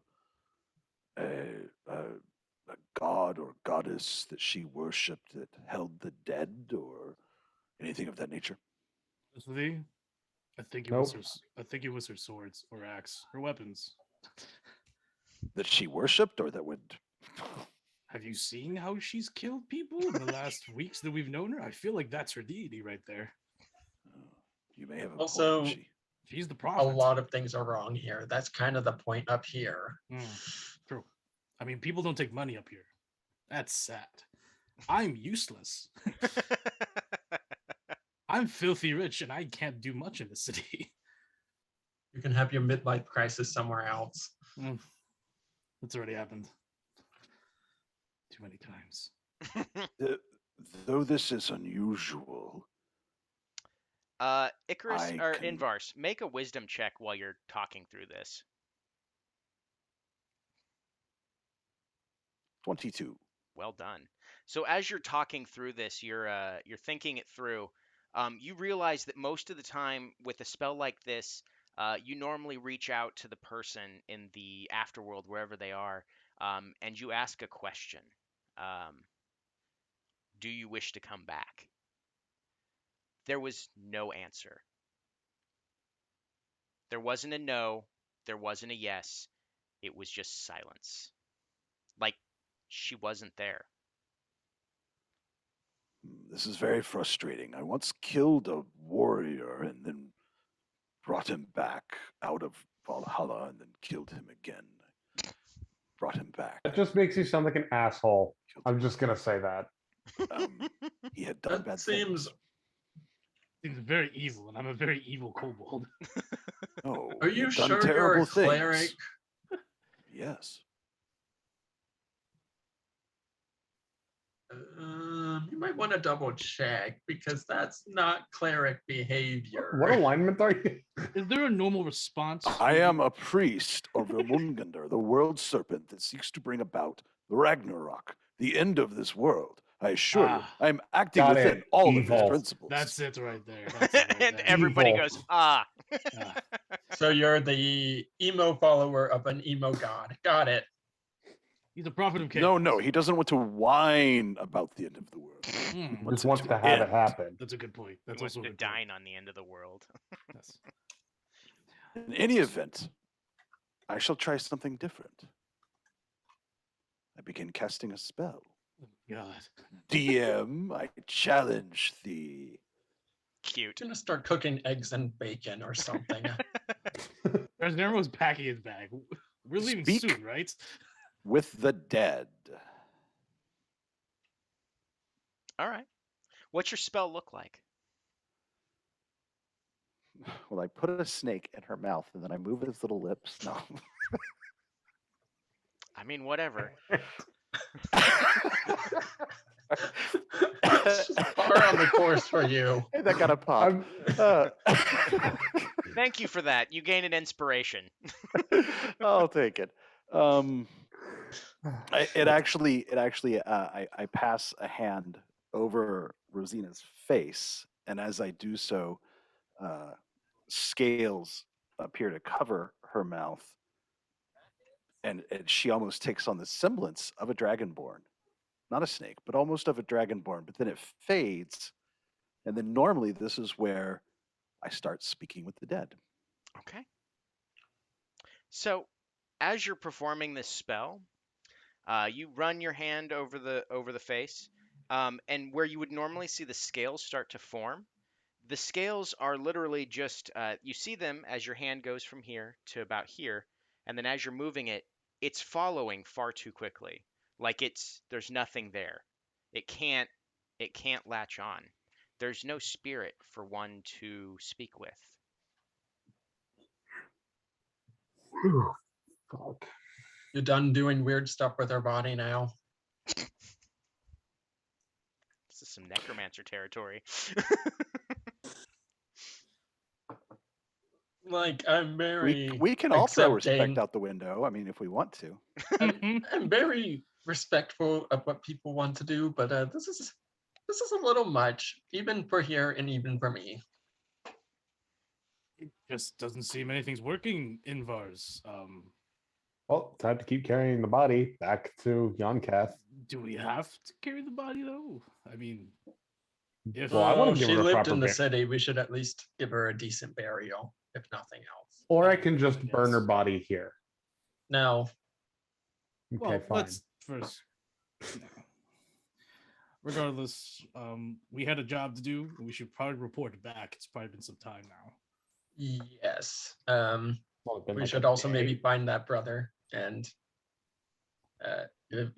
god or goddess that she worshipped that held the dead or anything of that nature?
Honestly, I think it
Nope.
was her. I think it was her swords or axe, her weapons.
That she worshipped or that would.
Have you seen how she's killed people in the last weeks that we've known her? I feel like that's her deity right there.
You may have a
Also,
point.
She's the
A
prophet.
lot of things are wrong here. That's kind of the point up here.
True. I mean, people don't take money up here. That's sad. I'm useless. I'm filthy rich, and I can't do much in the city.
You can have your midlife crisis somewhere else.
That's already happened. Too many times.
Though this is unusual.
Icarus
I
or
can-
Invars, make a wisdom check while you're talking through this.
22.
Well done. So as you're talking through this, you're thinking it through. You realize that most of the time with a spell like this, you normally reach out to the person in the afterworld, wherever they are, and you ask a question. Do you wish to come back? There was no answer. There wasn't a no. There wasn't a yes. It was just silence. Like she wasn't there.
This is very frustrating. I once killed a warrior and then brought him back out of Valhalla and then killed him again. Brought him back.
That just makes you sound like an asshole.
Killed
I'm
him.
just going to say that.
He had done
That
bad
seems.
things.
Seems very evil, and I'm a very evil kobold.
No,
Are
he
you
had done
sure you're
terrible
a cleric?
things. Yes.
You might want to double check because that's not cleric behavior.
What alignment are you?
Is there a normal response?
I am a priest of Vermungandr, the world serpent that seeks to bring about the Ragnarok, the end of this world. I assure you, I am acting
Got
within
it.
all of
Evil.
his principles.
That's it right there. That's it right
And
there.
everybody
Evil.
goes, ah.
Ah,
So you're the emo follower of an emo god. Got it.
he's a prophet of chaos.
No, he doesn't want to whine about the end of the world.
Mm,
Just
it
wants
to
to have
end.
it happen.
that's a good point. That's
He wants
also a
to
good point.
dine on the end of the world.
Yes.
In any event, I shall try something different. I begin casting a spell.
Oh, God.
DM, I challenge thee.
Cute.
I'm gonna start cooking eggs and bacon or something.
Rasnero packing his bag. We're leaving
Speak.
soon, right?
With the dead.
All right. What's your spell look like?
Well, I put a snake in her mouth and then I move his little lips. No.
I mean, whatever.
It's just par on the course for you.
Hey, that got a pop.
I'm-
Uh,
Thank you for that. You gain an inspiration.
I'll take it. It actually, I pass a hand over Rosina's face, and as I do so, uh, scales appear to cover her mouth, and she almost takes on the semblance of a dragonborn, not a snake, but almost of a dragonborn. But then it fades, and then normally this is where I start speaking with the dead.
Okay. So, as you're performing this spell, you run your hand over the face, and where you would normally see the scales start to form, the scales are literally just you see them as your hand goes from here to about here, and then as you're moving it, it's following far too quickly. Like there's nothing there. It can't it can't latch on. There's no spirit for one to speak with.
Fuck.
You're done doing weird stuff with her body now.
This is some necromancer territory.
Like, I'm very
We can all throw respect
accepting.
out the window. I mean, if we want to.
I'm very respectful of what people want to do, but this is a little much, even for here and even for me.
It just doesn't seem anything's working in Vars.
Well, time to keep carrying the body back to Yonkath.
Do we have to carry the body though? I mean, if
Well, I wanna
Well,
give
she
her a
lived
proper
in the
burial.
city. We should at least give her a decent burial, if nothing else.
Or I can just burn her
Yes.
body here.
No,
Okay,
well,
fine.
let's first. Regardless, we had a job to do. And we should probably report it back. It's probably been some time now.
yes.
Well, it's been
We
like
should
a
also maybe
day.
find that brother and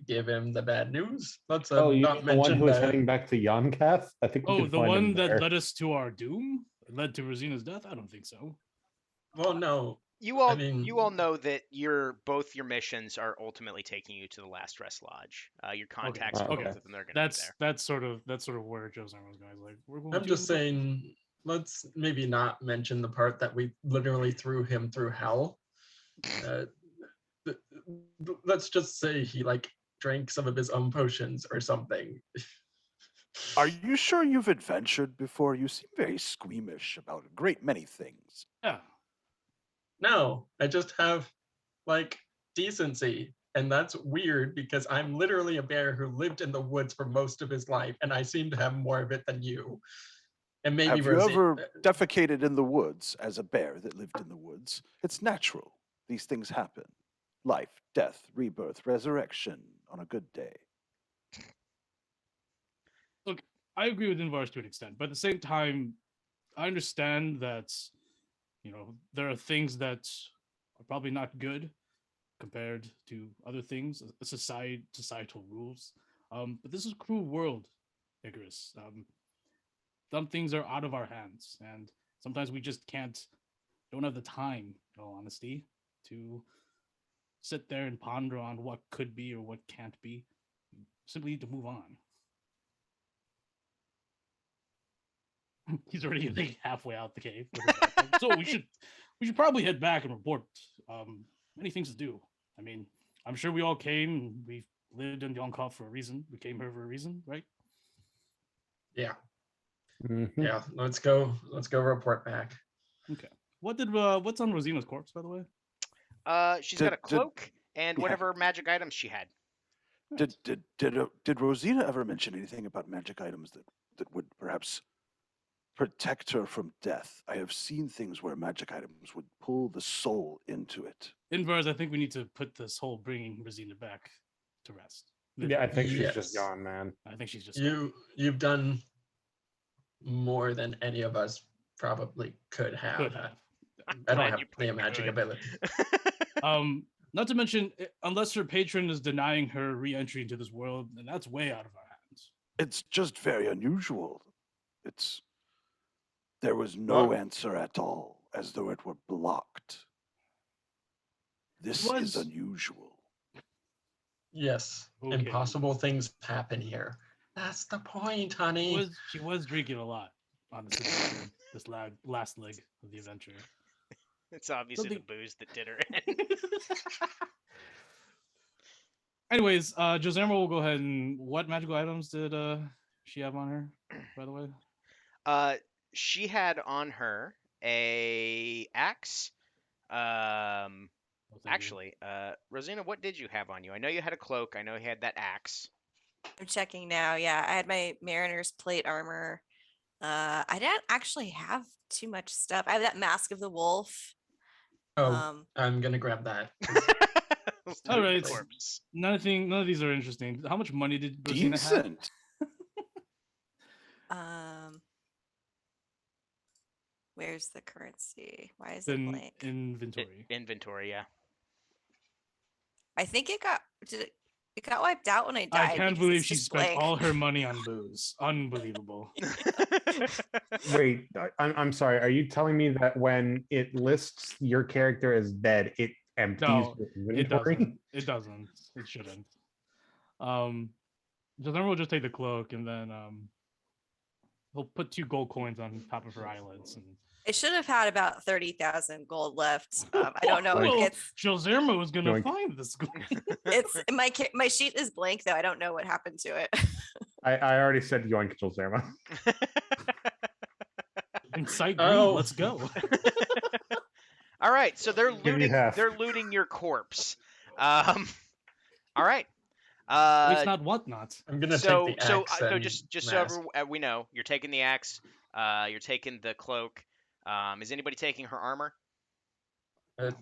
give him the bad news. Let's
Oh, you
not
mean the one
mention
who is
the.
heading back to Yonkath? I think we
Oh,
can
the
find him
one that
there.
led us to our doom? Led to Rosina's death? I don't think so.
Well, no.
You all
I mean,
you all know that both your missions are ultimately taking you to the Last Rest Lodge. Your contacts for
Okay.
both of them, they're going to be there.
That's sort of where Joe's was going. Like, we're going
I'm
to
just saying, let's maybe not mention the part that we literally threw him through hell. Let's just say he like drank some of his own potions or something.
Are you sure you've adventured before? You seem very squeamish about a great many things.
Yeah.
No, I just have like decency. And that's weird because I'm literally a bear who lived in the woods for most of his life, and I seem to have more of it than you. And maybe
Have you
Rosie.
ever defecated in the woods as a bear that lived in the woods? It's natural. These things happen. Life, death, rebirth, resurrection on a good day.
Look, I agree with Invar's to an extent, but at the same time, I understand that, there are things that are probably not good compared to other things, societal rules. But this is a cruel world, Icarus. Some things are out of our hands, and sometimes we just don't have the time, in all honesty, to sit there and ponder on what could be or what can't be. We simply need to move on. He's already like halfway out the cave. So we should probably head back and report. Many things to do. I mean, I'm sure we all came. We lived in Yonkav for a reason. We came here for a reason, right?
Yeah.
Mhm.
Yeah. Let's go report back.
Okay. What's on Rosina's corpse, by the way?
She's got a
Did-
cloak and
yeah.
whatever magic items she had.
Did Rosina ever mention anything about magic items that would perhaps protect her from death? I have seen things where magic items would pull the soul into it.
Inverse, I think we need to put this whole bringing Rosina back to rest.
Yeah, I think she's
Yes.
just gone, man.
I think she's just
You've done more than any of us probably could have.
could have.
I don't
Glad
have
you
the
put
magic
could.
ability.
Not to mention, unless her patron is denying her re-entry into this world, then that's way out of our hands.
It's just very unusual. There was no
What?
answer at all, as though it were blocked. This is
was-
unusual.
Yes,
Okay.
impossible things happen here. That's the point, honey.
She was drinking a lot on this adventure, this last leg of the adventure.
It's obviously the
Something-
booze that did her in.
Anyways, Joserma will go ahead and what magical items did she have on her, by the way?
She had on her a axe.
Oh, thank you.
Actually, Rosina, what did you have on you? I know you had a cloak. I know you had that axe.
I'm checking now. Yeah, I had my mariner's plate armor. I didn't actually have too much stuff. I have that mask of the wolf.
Oh, I'm gonna grab that.
All right.
Corpse.
None of these are interesting. How much money did Rosina have?
Decent.
Where's the currency? Why is it
In
blank?
inventory.
Inventory, yeah.
I think it got wiped out when I died.
I can't
because
believe
it's
she
just
spent
blank.
all her money on booze. Unbelievable.
Wait, I'm sorry. Are you telling me that when it lists your character as dead, it empties
No,
your
it
inventory?
doesn't. It doesn't. It shouldn't. Joserma will just take the cloak and then he'll put 2 gold coins on top of her eyelids and
I should have had about 30,000 gold left. I don't know.
Well,
It's
Joserma was gonna
Yoink.
find this gold.
my sheet is blank though. I don't know what happened to it.
I already said yoink, Zerma.
Incite greed.
Oh.
Let's go.
All right, so they're
Give you
looting.
half.
They're looting your corpse. All right.
It's not whatnot.
I'm gonna
So
take the
so
axe.
so
and
just
mask.
so we know, you're taking the axe. You're taking the cloak. Is anybody taking her armor?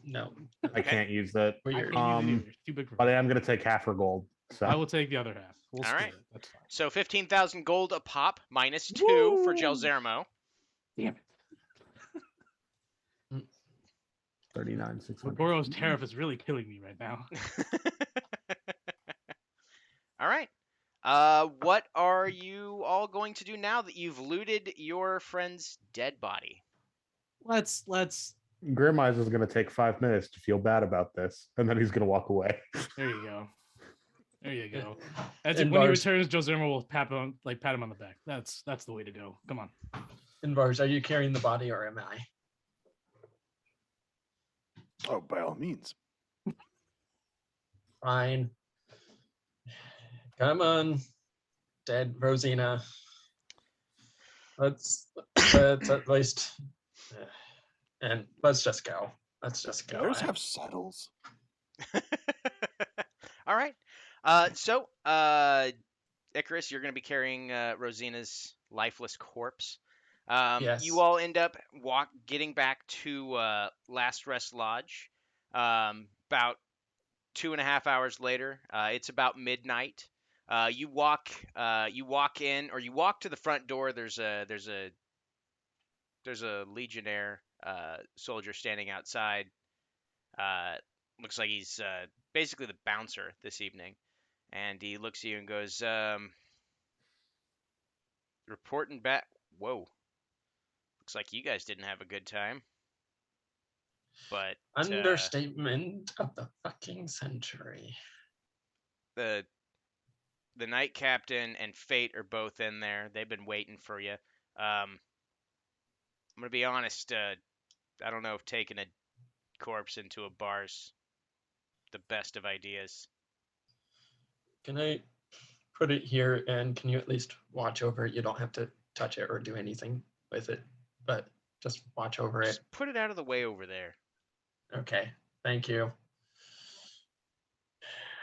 No.
I can't use that.
I
Weird.
can't use it either. It's too big for
But I
me.
am going to take half her gold. So
I will take the other half. We'll
All
split
right.
it. That's fine.
So 15,000 gold a pop, minus 2 for
Woo!
Gelzermo.
Damn it.
39,600.
Goro's tariff is really killing me right now.
All right. What are you all going to do now that you've looted your friend's dead body?
Let's
Grim Eyes is going to take 5 minutes to feel bad about this, and then he's going to walk away.
there you go. There you go. As
And
when he
Bars-
returns, Joserma will pat him on the back. That's the way to go. Come on.
Invar's, are you carrying the body or am I?
Oh, by all means.
Fine. Come on, dead Rosina. Let's at least, and let's just go. Let's just go.
Bears have saddles.
All right. So, Icarus, you're going to be carrying Rosina's lifeless corpse.
Yes.
You all end up getting back to Last Rest Lodge. About 2.5 hours later, it's about midnight. You walk in, or you walk to the front door. There's a Legionnaire soldier standing outside. Looks like he's basically the bouncer this evening, and he looks at you and goes, "Reporting back. Whoa. Looks like you guys didn't have a good time." But
Understatement of the fucking century.
the night captain and Fate are both in there. They've been waiting for you. I'm gonna be honest. I don't know if taking a corpse into a bar's the best of ideas.
Can I put it here and can you at least watch over it? You don't have to touch it or do anything with it, but just watch over it.
Just put it out of the way over there.
Okay, thank you.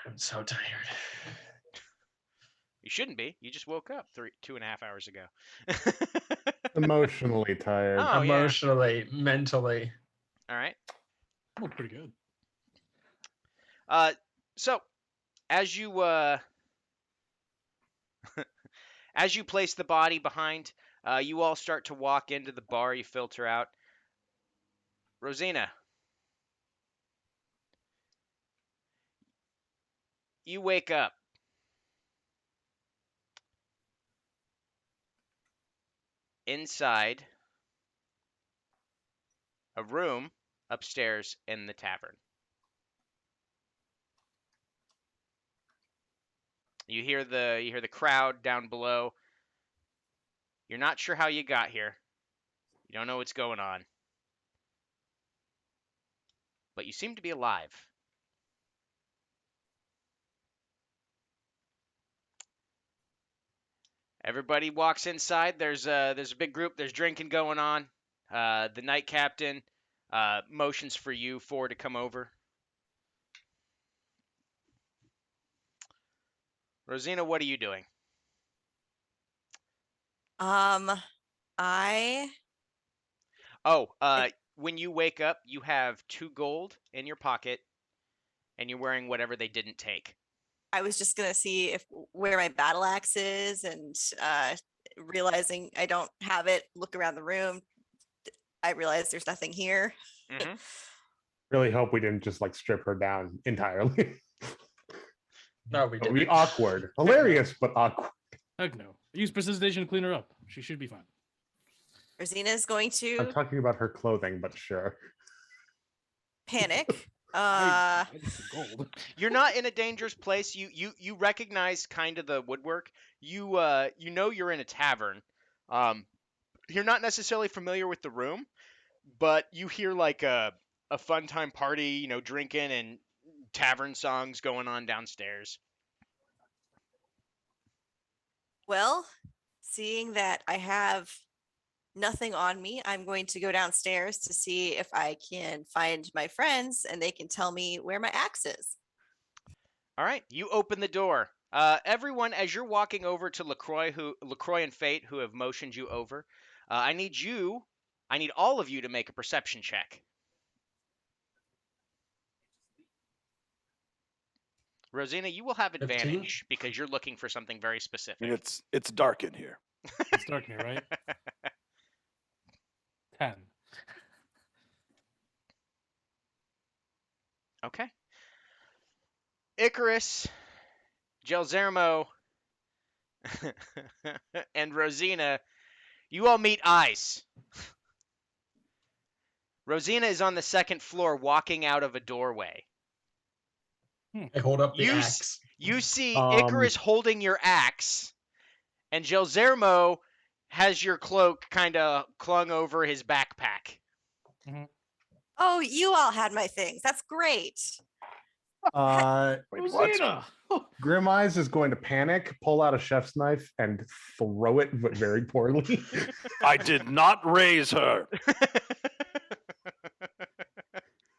I'm so tired.
You shouldn't be. You just woke up 2.5 hours ago.
Emotionally tired.
Oh, yeah.
Emotionally, mentally.
All right.
Oh, pretty good.
So as you as you place the body behind, you all start to walk into the bar. You filter out. Rosina, you wake up. Inside a room upstairs in the tavern. You hear the crowd down below. You're not sure how you got here. You don't know what's going on. But you seem to be alive. Everybody walks inside. There's a big group. There's drinking going on. The night captain motions for you four to come over. Rosina, what are you doing?
I
When you wake up, you have 2 gold in your pocket, and you're wearing whatever they didn't take.
I was just gonna see if where my battle axe is, and realizing I don't have it, look around the room. I realize there's nothing here.
Mm-hmm.
Really hope we didn't just like strip her down entirely.
No, we
It would be
didn't.
awkward. Hilarious, but awkward.
Heck no. Use precipitation to clean her up. She should be fine.
Rosina is going
I'm
to
talking about her clothing, but sure.
panic.
I get the gold.
You're not in a dangerous place. You recognize kind of the woodwork. You know you're in a tavern. You're not necessarily familiar with the room, but you hear like a fun time party, you know, drinking and tavern songs going on downstairs.
Well, seeing that I have nothing on me, I'm going to go downstairs to see if I can find my friends and they can tell me where my axe is.
All right, you open the door. Everyone, as you're walking over to LaCroix and Fate, who have motioned you over, I need all of you to make a perception check. Rosina, you will have
15?
advantage because you're looking for something very specific.
I mean, it's dark in here.
It's dark here, right? 10.
Okay. Icarus, Gelzermo, and Rosina, you all meet eyes. Rosina is on the second floor walking out of a doorway.
I hold up the
You
axe.
You see Icarus holding your axe, and Gelzermo has your cloak kind of clung over his backpack.
Oh, you all had my things. That's great.
Wait, what?
Rosina!
Grim Eyes is going to panic, pull out a chef's knife, and throw it, but very poorly.
I did not raise her.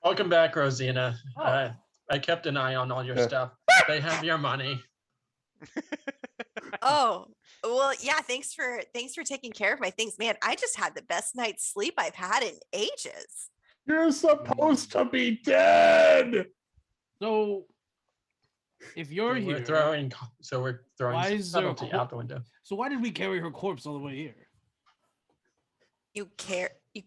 Welcome back, Rosina.
Oh.
I kept an eye on all your stuff. They have your money.
Oh, well, yeah, thanks for taking care of my things. Man, I just had the best night's sleep I've had in ages.
You're supposed to be dead.
So, if you're here,
We're throwing
Why is there a
subtlety out the window.
so why did we carry her corpse all the way here?
You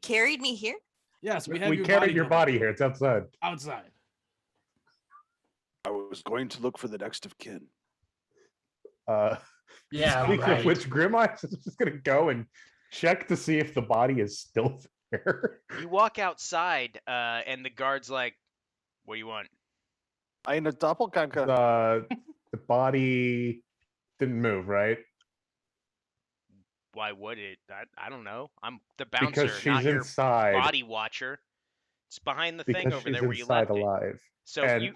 carried me here?
Yes, we have
We
your
carried
body
your
covered
body here. It's outside.
outside.
I was going to look for the next of kin.
Yeah,
Speaking
right.
of which, Grim Eyes is just going to go and check to see if the body is still there.
You walk outside, and the guard's like, "What do you want?"
Eine Doppelganger.
The body didn't move, right?
Why would it? I don't know. I'm the bouncer,
Because she's
not your
inside.
body watcher. It's behind the thing
Because
over
she's
there where you
inside
left it.
alive.
So
And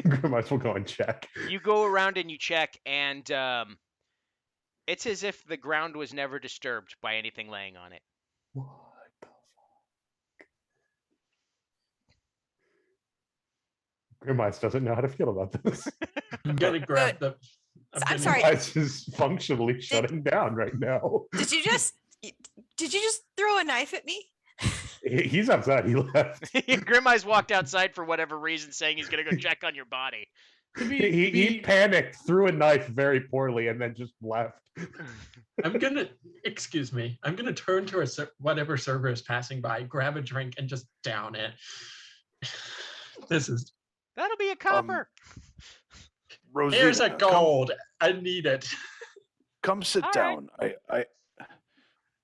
Grim Eyes will go and check.
you go around and you check, and it's as if the ground was never disturbed by anything laying on it.
What the fuck? Grim Eyes doesn't know how to feel about this.
I'm gonna grab the.
I'm sorry.
Grim Eyes is functionally shutting down right now.
Did you just throw a knife at me?
He's outside. He left.
Grim Eyes walked outside for whatever reason, saying he's gonna go check on your body.
He panicked, threw a knife very poorly, and then just left.
I'm gonna turn to whatever server is passing by, grab a drink, and just down it.
That'll be a copper.
Rosina,
Here's a gold. I need it.
Come sit
All right.
down.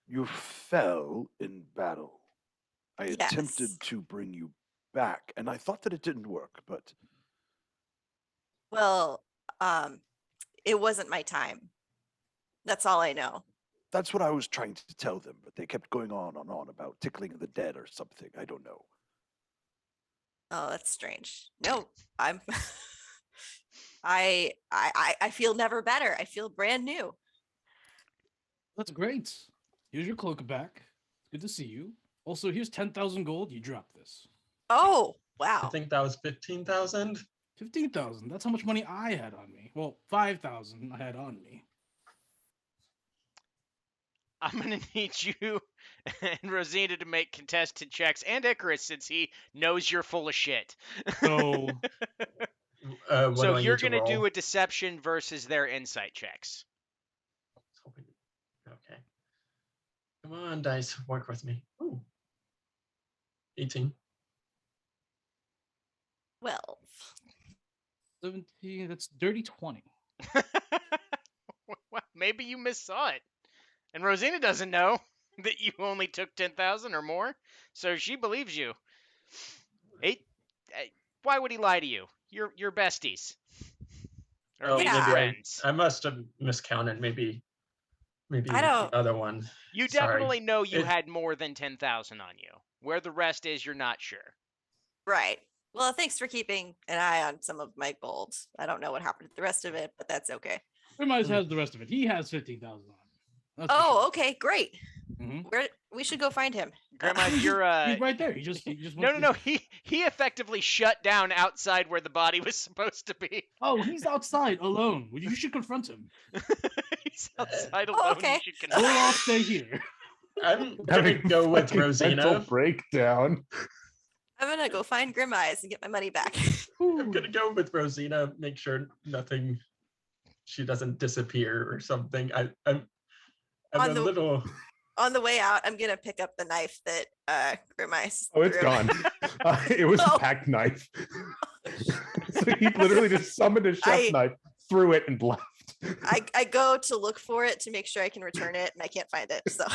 You fell in battle. I
Yes.
attempted to bring you back, and I thought that it didn't work, but
Well, it wasn't my time. That's all I know.
that's what I was trying to tell them, but they kept going on and on about tickling the dead or something. I don't know.
Oh, that's strange. No, I'm I feel never better. I feel brand new.
That's great. Here's your cloak back. It's good to see you. Also, here's 10,000 gold. You drop this.
Oh,
I
wow.
think that was 15,000.
15,000. That's how much money I had on me. Well, 5,000 I had on me.
I'm gonna need you and Rosina to make contested checks, and Icarus, since he knows you're full of shit.
So
What
So
do I
you're
need to
gonna do
roll?
a deception versus their insight checks.
Okay. Come on, dice, work with me. Ooh. 18.
12.
17, that's dirty 20.
Well, maybe you missaw it, and Rosina doesn't know that you only took 10,000 or more, so she believes you. Why would he lie to you? You're besties, or at
Oh,
least
Yeah.
maybe
friends.
I must have miscounted. Maybe
I don't
the other one.
You
Sorry.
definitely know you
It-
had more than 10,000 on you. Where the rest is, you're not sure.
right. Well, thanks for keeping an eye on some of my gold. I don't know what happened to the rest of it, but that's okay.
Grimeyes
Hmm.
has the rest of it. He has 15,000 on him. That's for
Oh,
sure.
okay, great.
Mhm.
We should go find him.
Grandma, you're
He's right there. He just
No,
went
no, no.
through-
He effectively shut down outside where the body was supposed to be.
Oh, he's outside alone. Well, you should confront him.
He's outside
Oh,
alone.
okay.
You should
We'll
confront
all
him.
stay here.
I'm gonna
Having a
go with
fucking mental
Rosina.
breakdown.
I'm gonna go find Grim Eyes and get my money back.
I'm gonna go with Rosina. Make sure she doesn't disappear or something. I'm
On
a
the-
little.
On the way out, I'm gonna pick up the knife that Grim Eyes
Oh, it's
threw.
gone. It was
Oh.
a packed knife. So he literally just summoned a chef
I-
knife, threw it, and left.
I go to look for it to make sure I can return it, and I can't find it. So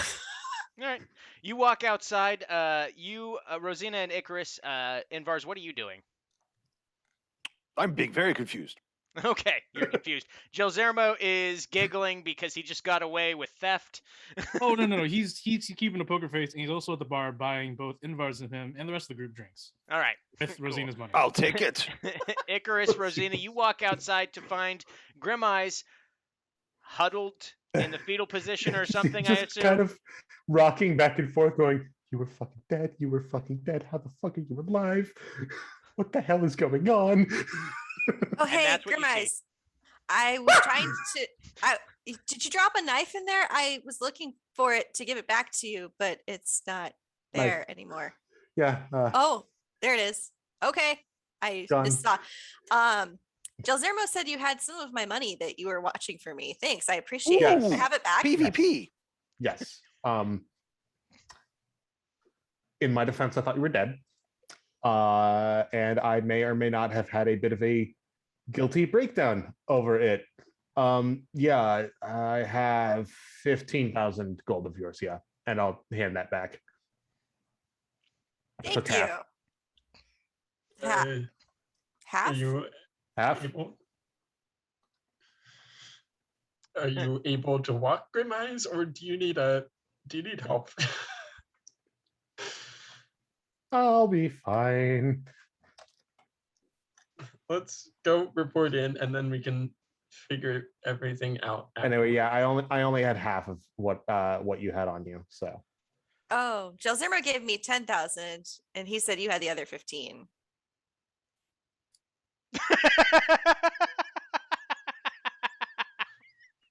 All right. You walk outside. Rosina and Icarus, Invar's, what are you doing?
I'm being very confused.
Okay, you're confused. Gelzermo is giggling because he just got away with theft.
Oh no. He's keeping a poker face, and he's also at the bar buying both Invar's and him and the rest of the group drinks
All right.
with
Cool.
Rosina's money.
I'll take it.
Icarus, Rosina, you walk outside to find Grim Eyes huddled in the fetal position or something, I
Just
assume.
kind of rocking back and forth, going, "You were fucking dead. You were fucking dead. How the fuck are you alive? What the hell is going on?"
oh hey,
that's what
Grim
you see.
Eyes. I was trying to. Did you drop a knife in there? I was looking for it to give it back to you, but it's not
Knife.
there anymore.
Yeah.
Oh, there it is. Okay, I
Done.
saw. Gelzermo said you had some of my money that you were watching for me. Thanks, I appreciate it.
Yes.
I have it back.
PvP.
Yes. In my defense, I thought you were dead. And I may or may not have had a bit of a guilty breakdown over it. Yeah, I have 15,000 gold of yours, yeah. And I'll hand that back. I
Thank
took
you.
half.
Ha-
Are
half?
you
Half?
able? Are you able to walk, Grim Eyes, or do you need help?
I'll be fine.
Let's go report in, and then we can figure everything out.
Anyway, yeah, I only had half of what you had on you, so.
Oh, Gelzermo gave me 10,000 and he said you had the other 15.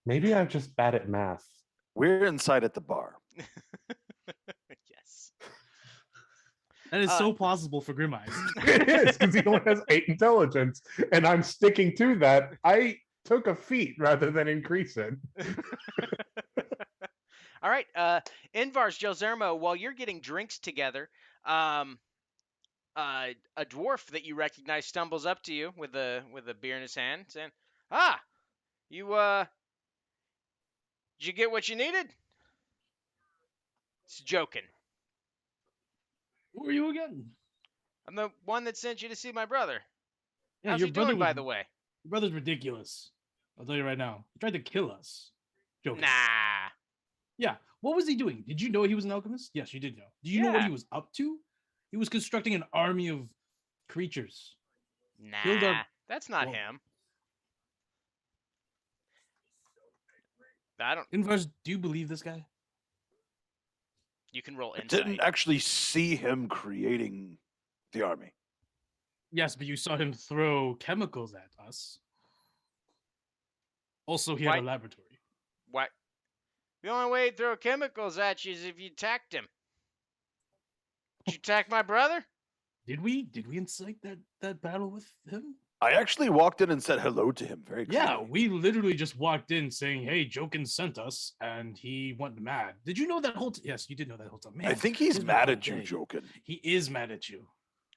Maybe I'm just bad at math.
We're inside at the bar.
Yes.
That is so plausible for Grim Eyes.
It is, because he only has 8 intelligence, and I'm sticking to that. I took a feat rather than increase it.
All right. Invar's, Gelzermo, while you're getting drinks together, a dwarf that you recognize stumbles up to you with a beer in his hand, saying, "Ah, you did you get what you needed?" It's joking.
Who are you again?
I'm the one that sent you to see my brother.
Yeah,
How's
your
he
brother
doing,
was,
by the way?
your brother's ridiculous. I'll tell you right now. He tried to kill us. Joking.
Nah.
Yeah. What was he doing? Did you know he was an alchemist? Yes, you did know. Do you know what
Yeah.
he was up to? He was constructing an army of creatures. Killed
Nah.
our.
That's not
Well,
him. I don't.
Inverse, do you believe this guy?
You can roll
I
insight.
didn't actually see him creating the army.
Yes, but you saw him throw chemicals at us. Also, he
Why-
had a laboratory.
What? The only way he'd throw chemicals at you is if you attacked him. Did you attack my brother?
Did we? Did we incite that battle with him?
I actually walked in and said hello to him very
Yeah,
clearly.
we literally just walked in saying, "Hey, Jokin sent us," and he went mad. Did you know that whole? Yes, you did know that whole time. Man,
I think he's
it's been
mad
all
at you,
day.
Jokin.
He is mad at you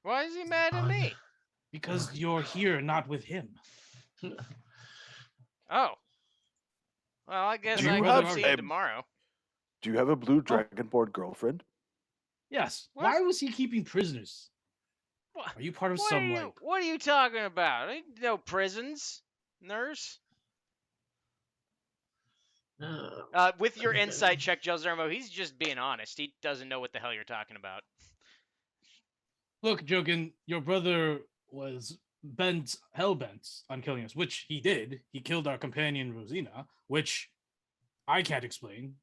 Why is he mad at me?
because you're here, not with him.
Oh. Well, I guess
Do
I
you
can
have
see
a-
him tomorrow.
Do you have a blue dragonborn girlfriend?
Yes.
What?
Why was he keeping prisoners?
What?
Are you part of
What
some
are you,
like?
what are you talking about? Ain't no prisons, nurse. With your insight check, Jelzermo, he's just being honest. He doesn't know what the hell you're talking about.
Look, Jokin, your brother was hell bent on killing us, which he did. He killed our companion Rosina, which I can't explain.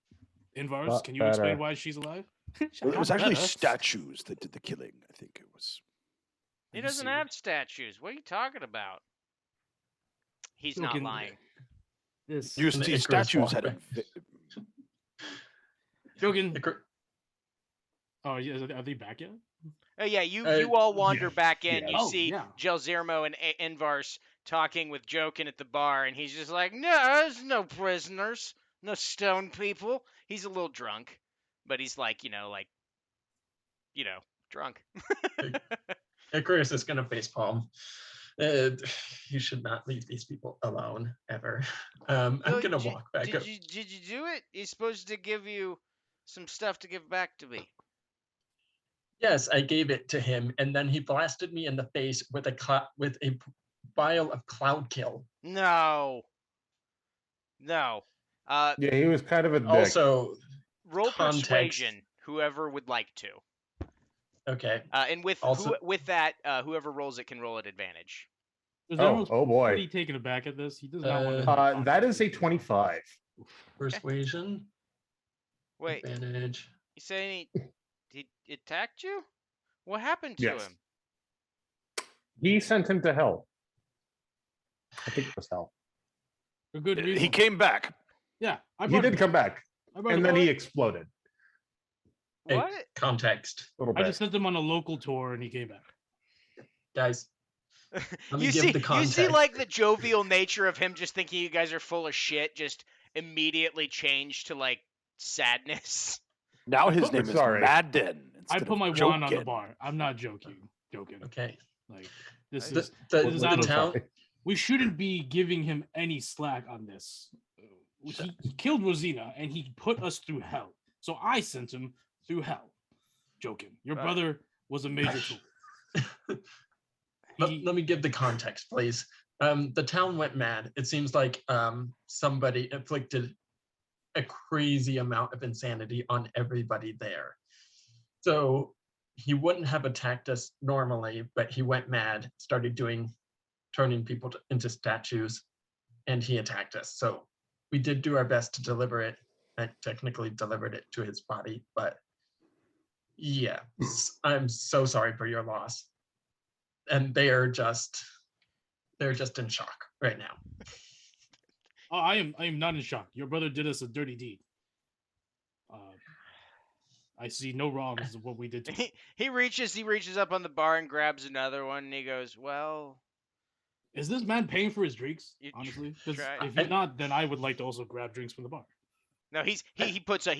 Invars,
Not
can you explain
better.
why she's alive?
Well, it was actually
Better.
statues that did the killing. I think it was.
He
Are you
doesn't
serious?
have statues. What are you talking about? He's not
Jokin,
lying.
This
You
And
see,
Icarus
statues
walked
had.
back.
Jokin.
Icar-
Oh, yeah, are they back yet?
Oh yeah, you
Uh,
all wander
yeah,
back in.
yeah.
You
Oh,
see
yeah.
Jelzermo and Invars talking with Jokin at the bar, and he's just like, "No, there's no prisoners, no stone people." He's a little drunk, but he's like, drunk.
Icarus is gonna facepalm. Uh, you should not leave these people alone ever. I'm
So,
gonna walk back up.
Did you do it? He's supposed to give you some stuff to give back to me.
Yes, I gave it to him, and then he blasted me in the face with a vial of cloud kill.
No. No.
Yeah, he was kind of a dick.
Also,
Roll
context.
persuasion, whoever would like to.
okay,
And with
Also-
with that, whoever rolls it can roll at advantage.
Oh boy.
Pretty taken aback at this. He does not want to.
That is a 25.
persuasion,
Wait,
advantage.
you saying he attacked you? What happened to
Yes.
him?
He sent him to hell. I think it was hell.
For good reason.
He came back.
Yeah, I
He
brought
did
him
come back,
I brought
and
him
then
back.
he exploded
Hey,
What?
context,
a little
I
bit.
just sent him on a local tour, and he came back.
guys. Let me
You
give
see,
the
you see,
context.
like the jovial nature of him just thinking you guys are full of shit, just immediately changed to like sadness.
Now his
put-
name is
Sorry.
Madden.
I
instead
put
of
my wand on the
Jokin.
bar. I'm not joking.
Okay,
Like this
the
is
the,
this is
the
out of-
town.
we shouldn't be giving him any slack on this. He killed Rosina and he put us through hell. So I sent him through hell. Joking. Your
Right.
brother was a major tool.
Let me give the context, please. The town went mad. It seems like somebody inflicted a crazy amount of insanity on everybody there. So he wouldn't have attacked us normally, but he went mad, started turning people into statues, and he attacked us. So we did do our best to deliver it. I technically delivered it to his body, but yeah, I'm so sorry for your loss. And they're just in shock right now.
Oh, I am not in shock. Your brother did us a dirty deed. I see no wrongs of what we did to him.
He reaches up on the bar and grabs another one, and he goes, "Well,
Is this man paying for his drinks?
You
Honestly, because
try-
if he's not, then I would like to also grab drinks from the bar.
no." He puts up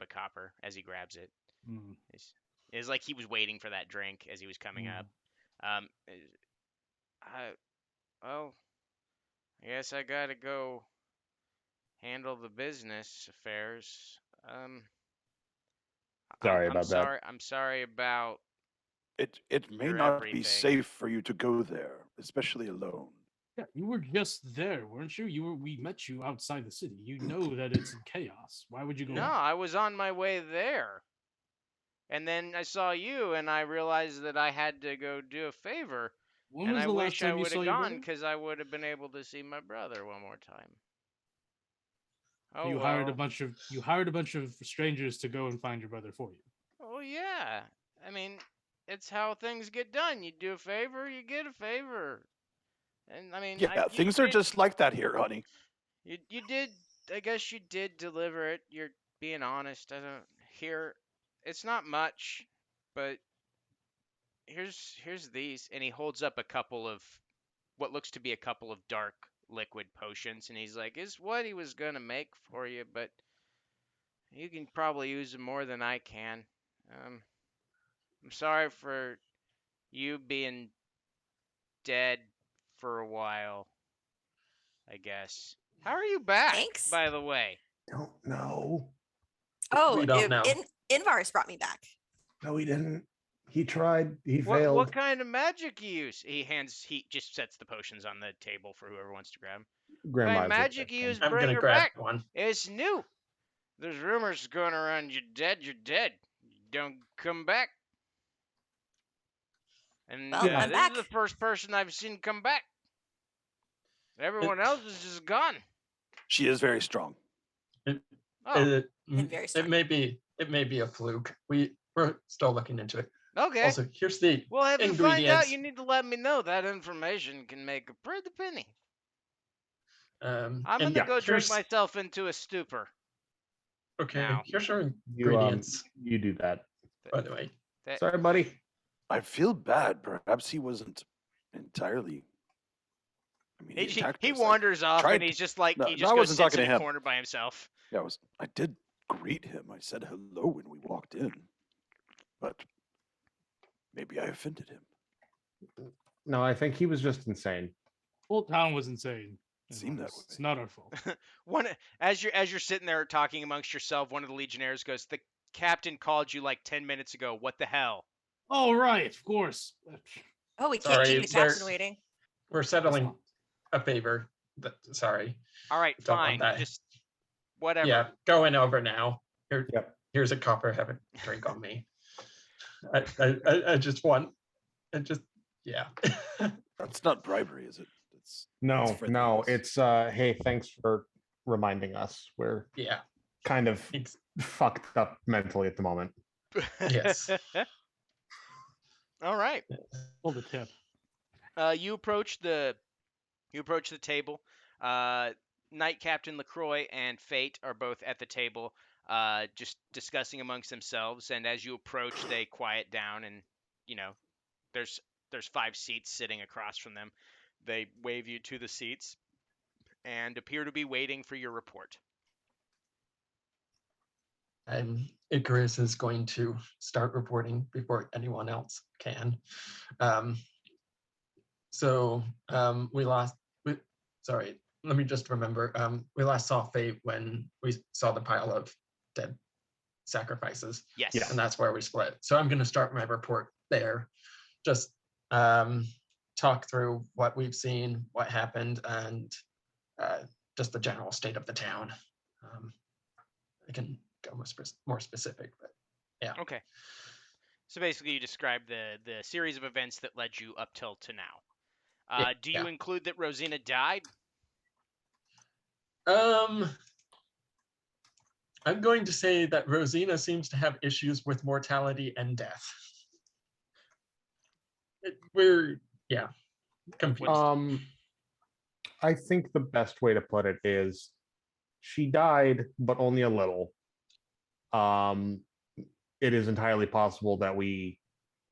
a copper as he grabs it.
Mm.
It's like he was waiting for that drink as he was coming up. I guess I gotta go handle the business affairs.
Sorry
I'm
about that.
sorry. I'm sorry about.
It may
Your
not be
everything.
safe for you to go there, especially alone.
Yeah, you were just there, weren't you? We met you outside the city. You know that it's in chaos. Why would you go?
No,
in?
I was on my way there. And then I saw you, and I realized that I had to go do a favor.
When
And
was
I
the last
wish I
time you
would
saw
have
your
gone,
brother?
because I would have been able to see my brother one more time. Oh
You
well.
hired a bunch of strangers to go and find your brother for you.
Oh yeah. I mean, it's how things get done. You do a favor, you get a favor. And I mean,
Yeah,
you
things are
did,
just like that here, honey.
you did. I guess you did deliver it. You're being honest. I don't hear. It's not much, but here's these, and he holds up a couple of what looks to be a couple of dark liquid potions, and he's like, "Is what he was gonna make for you, but you can probably use them more than I can. I'm sorry for you being dead for a while, I guess. How are you back,
Thanks.
by the way?"
Don't know.
Oh,
We don't know.
Invar's brought me back.
No, he didn't. He tried. He
What
failed.
kind of magic you use? He just sets the potions on the table for whoever wants to grab 'em. What kind
Grandma's
of magic you use?
I'm
Bring
gonna
her
grab
back.
one.
It's new. There's rumors going around you're dead. You're dead. You don't come back. And
Well,
Yeah.
I'm
this
back.
is the first person I've seen come back. Everyone else is just gone.
She is very strong.
Oh,
It,
And very strong.
it may be a fluke. We're still looking into it.
okay.
Also, here's the
Well, if you find out,
ingredients.
you need to let me know. That information can make a pretty penny. I'm gonna
and
go drink
here's
myself into a stupor.
okay.
now.
Here's our
You
ingredients.
you do that.
By the way,
That-
Sorry, buddy.
I feel bad. Perhaps he wasn't entirely. I mean, he attacked
he
us. I
wanders off,
tried
and he's just like
No,
he
no,
just
I
goes
wasn't
sits
talking
in
to
a
him.
corner by himself.
Yeah, I did greet him. I said hello when we walked in, but maybe I offended him.
No, I think he was just insane.
Whole town was insane.
Seemed that
It's
way.
not our fault.
As you're sitting there talking amongst yourself, one of the legionnaires goes, "The captain called you like 10 minutes ago. What the hell?"
Oh right, of course.
Oh, we can't
Sorry,
keep the captain
there's-
waiting.
we're settling a favor. Sorry.
All right,
Don't want
fine.
that.
Just whatever.
Yeah, going over now.
Yep.
Here's a copper. Have a drink on me. I just want. I just yeah.
That's not bribery, is it? It's
No,
friendliness.
it's hey, thanks for reminding us. We're
yeah.
kind of
It's,
fucked up mentally at the moment.
Yes.
All right.
Hold the tip.
You approach the table. Knight Captain Lacroix and Fate are both at the table, just discussing amongst themselves. And as you approach, they quiet down, and there's 5 seats sitting across from them. They wave you to the seats and appear to be waiting for your report.
Icarus is going to start reporting before anyone else can. Sorry, let me just remember. We last saw Fate when we saw the pile of dead sacrifices.
Yes.
Yeah.
And that's where we split. So I'm going to start my report there. Just talk through what we've seen, what happened, and just the general state of the town. I can go more specific, but yeah.
Okay. So basically, you describe the series of events that led you up till to now. Do you include that Rosina died?
I'm going to say that Rosina seems to have issues with mortality and death. We're confused.
I think the best way to put it is she died, but only a little. It is entirely possible that we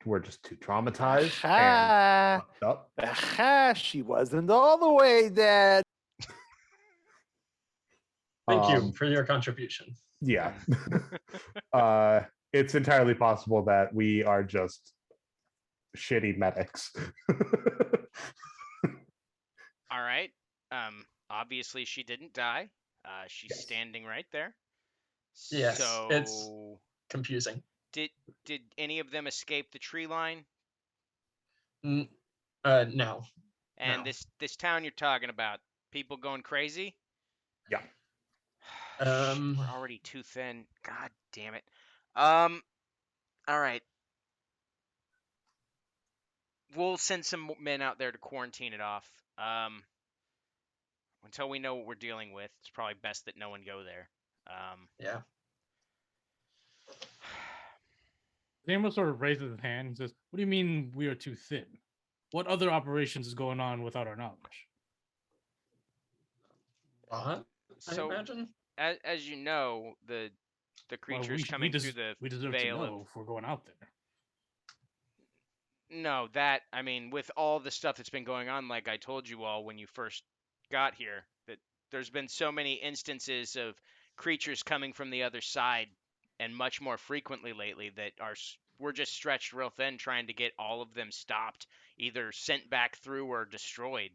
were just too traumatized and fucked up.
Aha, she wasn't all the way dead.
Thank you for your contribution.
Yeah. It's entirely possible that we are just shitty medics.
All right. Obviously, she didn't die. She's
Yes.
standing right there.
Yes,
So
it's confusing.
Did any of them escape the tree line?
No.
And
No.
this town you're talking about, people going crazy?
Yeah.
Shit, we're already too thin. God damn it. All right. We'll send some men out there to quarantine it off. Until we know what we're dealing with, it's probably best that no one go there.
Yeah.
Zamo sort of raises his hand. He says, "What do you mean we are too thin? What other operations is going on without our knowledge?"
What? I
So,
imagine.
as you know, the
Well,
creatures coming through the
we deserve to
veil
know
of
if we're going out there.
no, that I mean, with all the stuff that's been going on, like I told you all when you first got here, that there's been so many instances of creatures coming from the other side, and much more frequently lately that we're just stretched real thin trying to get all of them stopped, either sent back through or destroyed.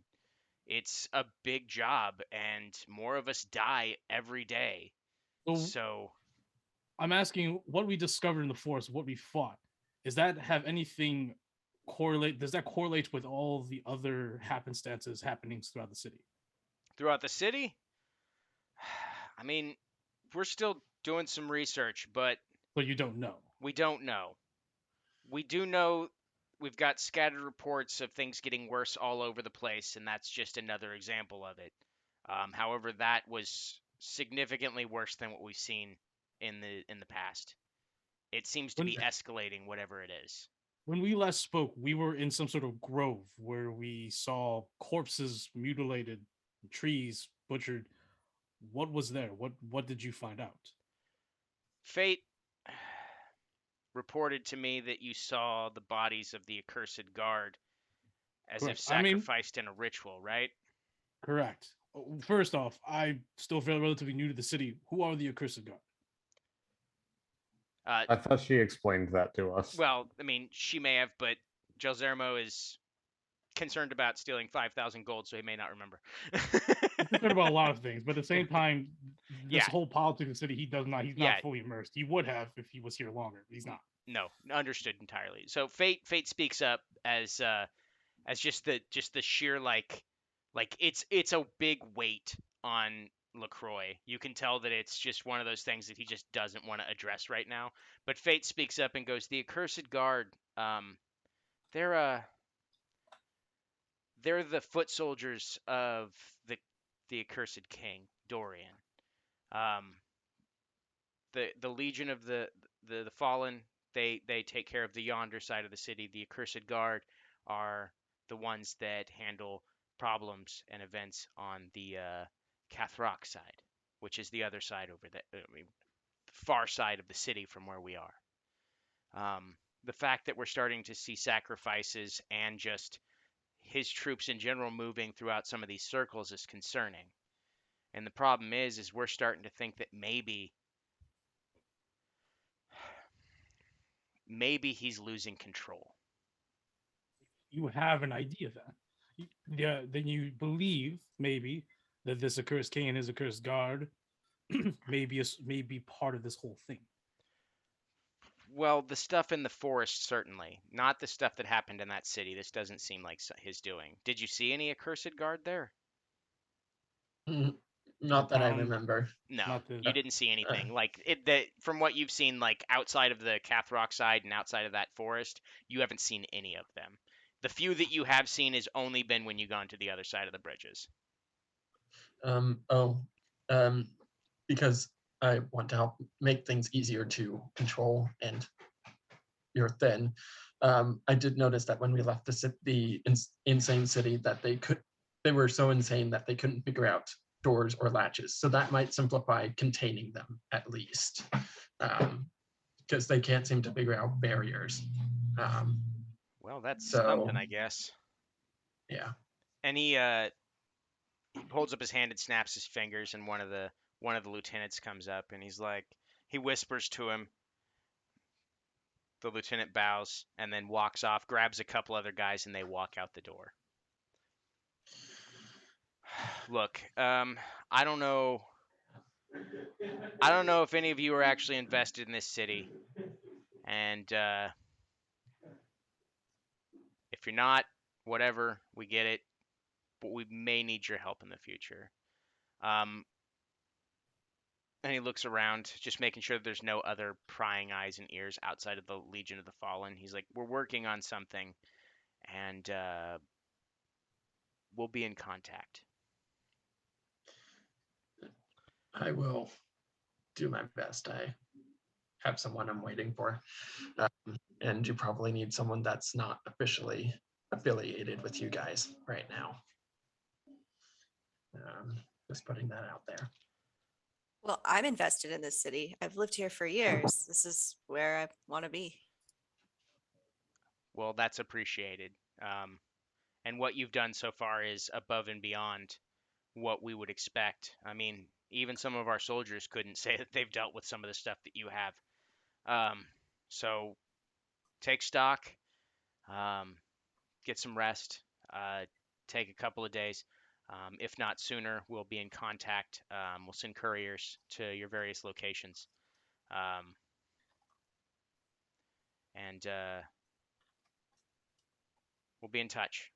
It's a big job, and more of us die every day.
So
So
I'm asking, what we discovered in the forest, what we fought, does that have anything correlate? Does that correlate with all the other happenstances happenings throughout the city?
throughout the city, I mean, we're still doing some research, but
But you don't know.
we don't know. We do know we've got scattered reports of things getting worse all over the place, and that's just another example of it. However, that was significantly worse than what we've seen in the past. It seems to
When
be escalating, whatever it is.
when we last spoke, we were in some sort of grove where we saw corpses mutilated, trees butchered. What was there? What did you find out?
Fate reported to me that you saw the bodies of the accursed guard as if
Correct. I mean,
sacrificed in a ritual, right?
correct. First off, I still feel relatively new to the city. Who are the accursed god?
I thought she explained that to us.
Well, I mean, she may have, but Gelzermo is concerned about stealing 5,000 gold, so he may not remember.
He's concerned about a lot of things, but at the same time, this
Yeah.
whole politics of the city, he does not. He's
Yeah.
not fully immersed. He would have if he was here longer. He's not.
No, understood entirely. So Fate speaks up as just the sheer like it's a big weight on LaCroix. You can tell that it's just one of those things that he just doesn't want to address right now. But Fate speaks up and goes, "The accursed guard, they're they're the foot soldiers of the accursed king, Dorian. Um, the Legion of the Fallen, they take care of the yonder side of the city. The accursed guard are the ones that handle problems and events on the Cathrock side, which is the other side over the far side of the city from where we are. The fact that we're starting to see sacrifices and just his troops in general moving throughout some of these circles is concerning. And the problem is we're starting to think that maybe he's losing control.
You have an idea then. Yeah, then you believe maybe that this accursed king and his accursed guard may be part of this whole thing.
Well, the stuff in the forest certainly, not the stuff that happened in that city. This doesn't seem like his doing. Did you see any accursed guard there?
Not that I remember.
No, you didn't see anything. Like from what you've seen, like outside of the Cathrock side and outside of that forest, you haven't seen any of them. The few that you have seen has only been when you've gone to the other side of the bridges.
Because I want to help make things easier to control, and you're thin. I did notice that when we left the insane city, that they were so insane that they couldn't figure out doors or latches. So that might simplify containing them at least, because they can't seem to figure out barriers.
Well, that's something, I guess.
Yeah.
And he holds up his hand and snaps his fingers, and one of the lieutenants comes up, and he whispers to him. The lieutenant bows and then walks off, grabs a couple other guys, and they walk out the door. Look, I don't know if any of you are actually invested in this city, And if you're not, whatever, we get it. But we may need your help in the future. And he looks around, just making sure that there's no other prying eyes and ears outside of the Legion of the Fallen. He's like, we're working on something, and we'll be in contact.
I will do my best. I have someone I'm waiting for. And you probably need someone that's not officially affiliated with you guys right now. Just putting that out there.
Well, I'm invested in this city. I've lived here for years. This is where I want to be.
Well, that's appreciated. And what you've done so far is above and beyond what we would expect. I mean, even some of our soldiers couldn't say that they've dealt with some of the stuff that you have. So take stock, get some rest, take a couple of days. If not sooner, we'll be in contact. We'll send couriers to your various locations. And we'll be in touch.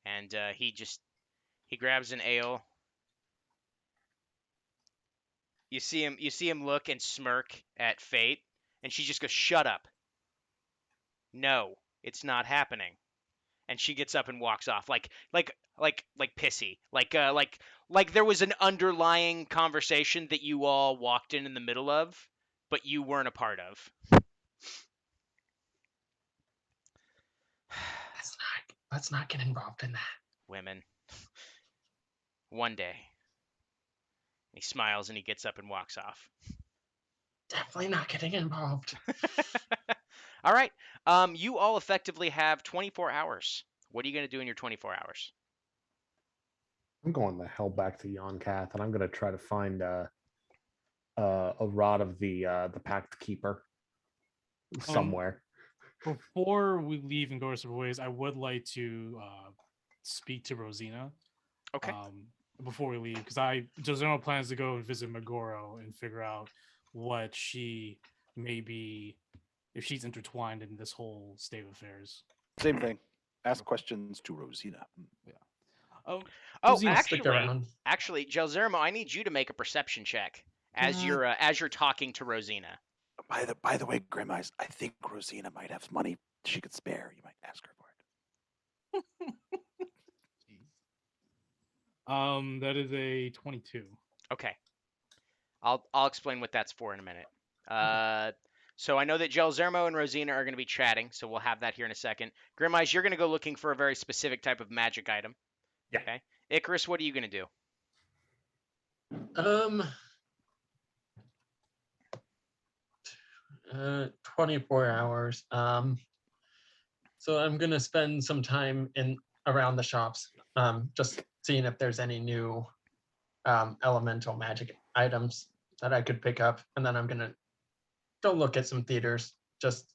And he grabs an ale. You see him look and smirk at Fate, and she just goes, "Shut up. No, it's not happening." And she gets up and walks off, like pissy, like there was an underlying conversation that you all walked in the middle of, but you weren't a part of.
Let's not get involved in that.
Women. One day. He smiles and he gets up and walks off.
Definitely not getting involved.
All right. You all effectively have 24 hours. What are you going to do in your 24 hours?
I'm going the hell back to Yonkath, and I'm going to try to find a rod of the Pact Keeper somewhere.
Before we leave and go our separate ways, I would like to speak to Rosina.
Okay.
Before we leave, because Joseno plans to go and visit Megoro and figure out what she may be, if she's intertwined in this whole state of affairs.
Same thing. Ask questions to Rosina.
Yeah.
Oh,
Rosina,
actually, Gelzermo, I need you to make a perception check as you're talking to Rosina.
By the way, Grim Eyes, I think Rosina might have money she could spare. You might ask her for it.
That is a 22.
Okay. I'll explain what that's for in a minute. So I know that Gelzermo and Rosina are going to be chatting, so we'll have that here in a second. Grim Eyes, you're going to go looking for a very specific type of magic item.
Yeah.
Okay. Icarus, what are you going to
do? 24 hours. So I'm gonna spend some time around the shops, just seeing if there's any new elemental magic items that I could pick up, and then I'm gonna go look at some theaters, just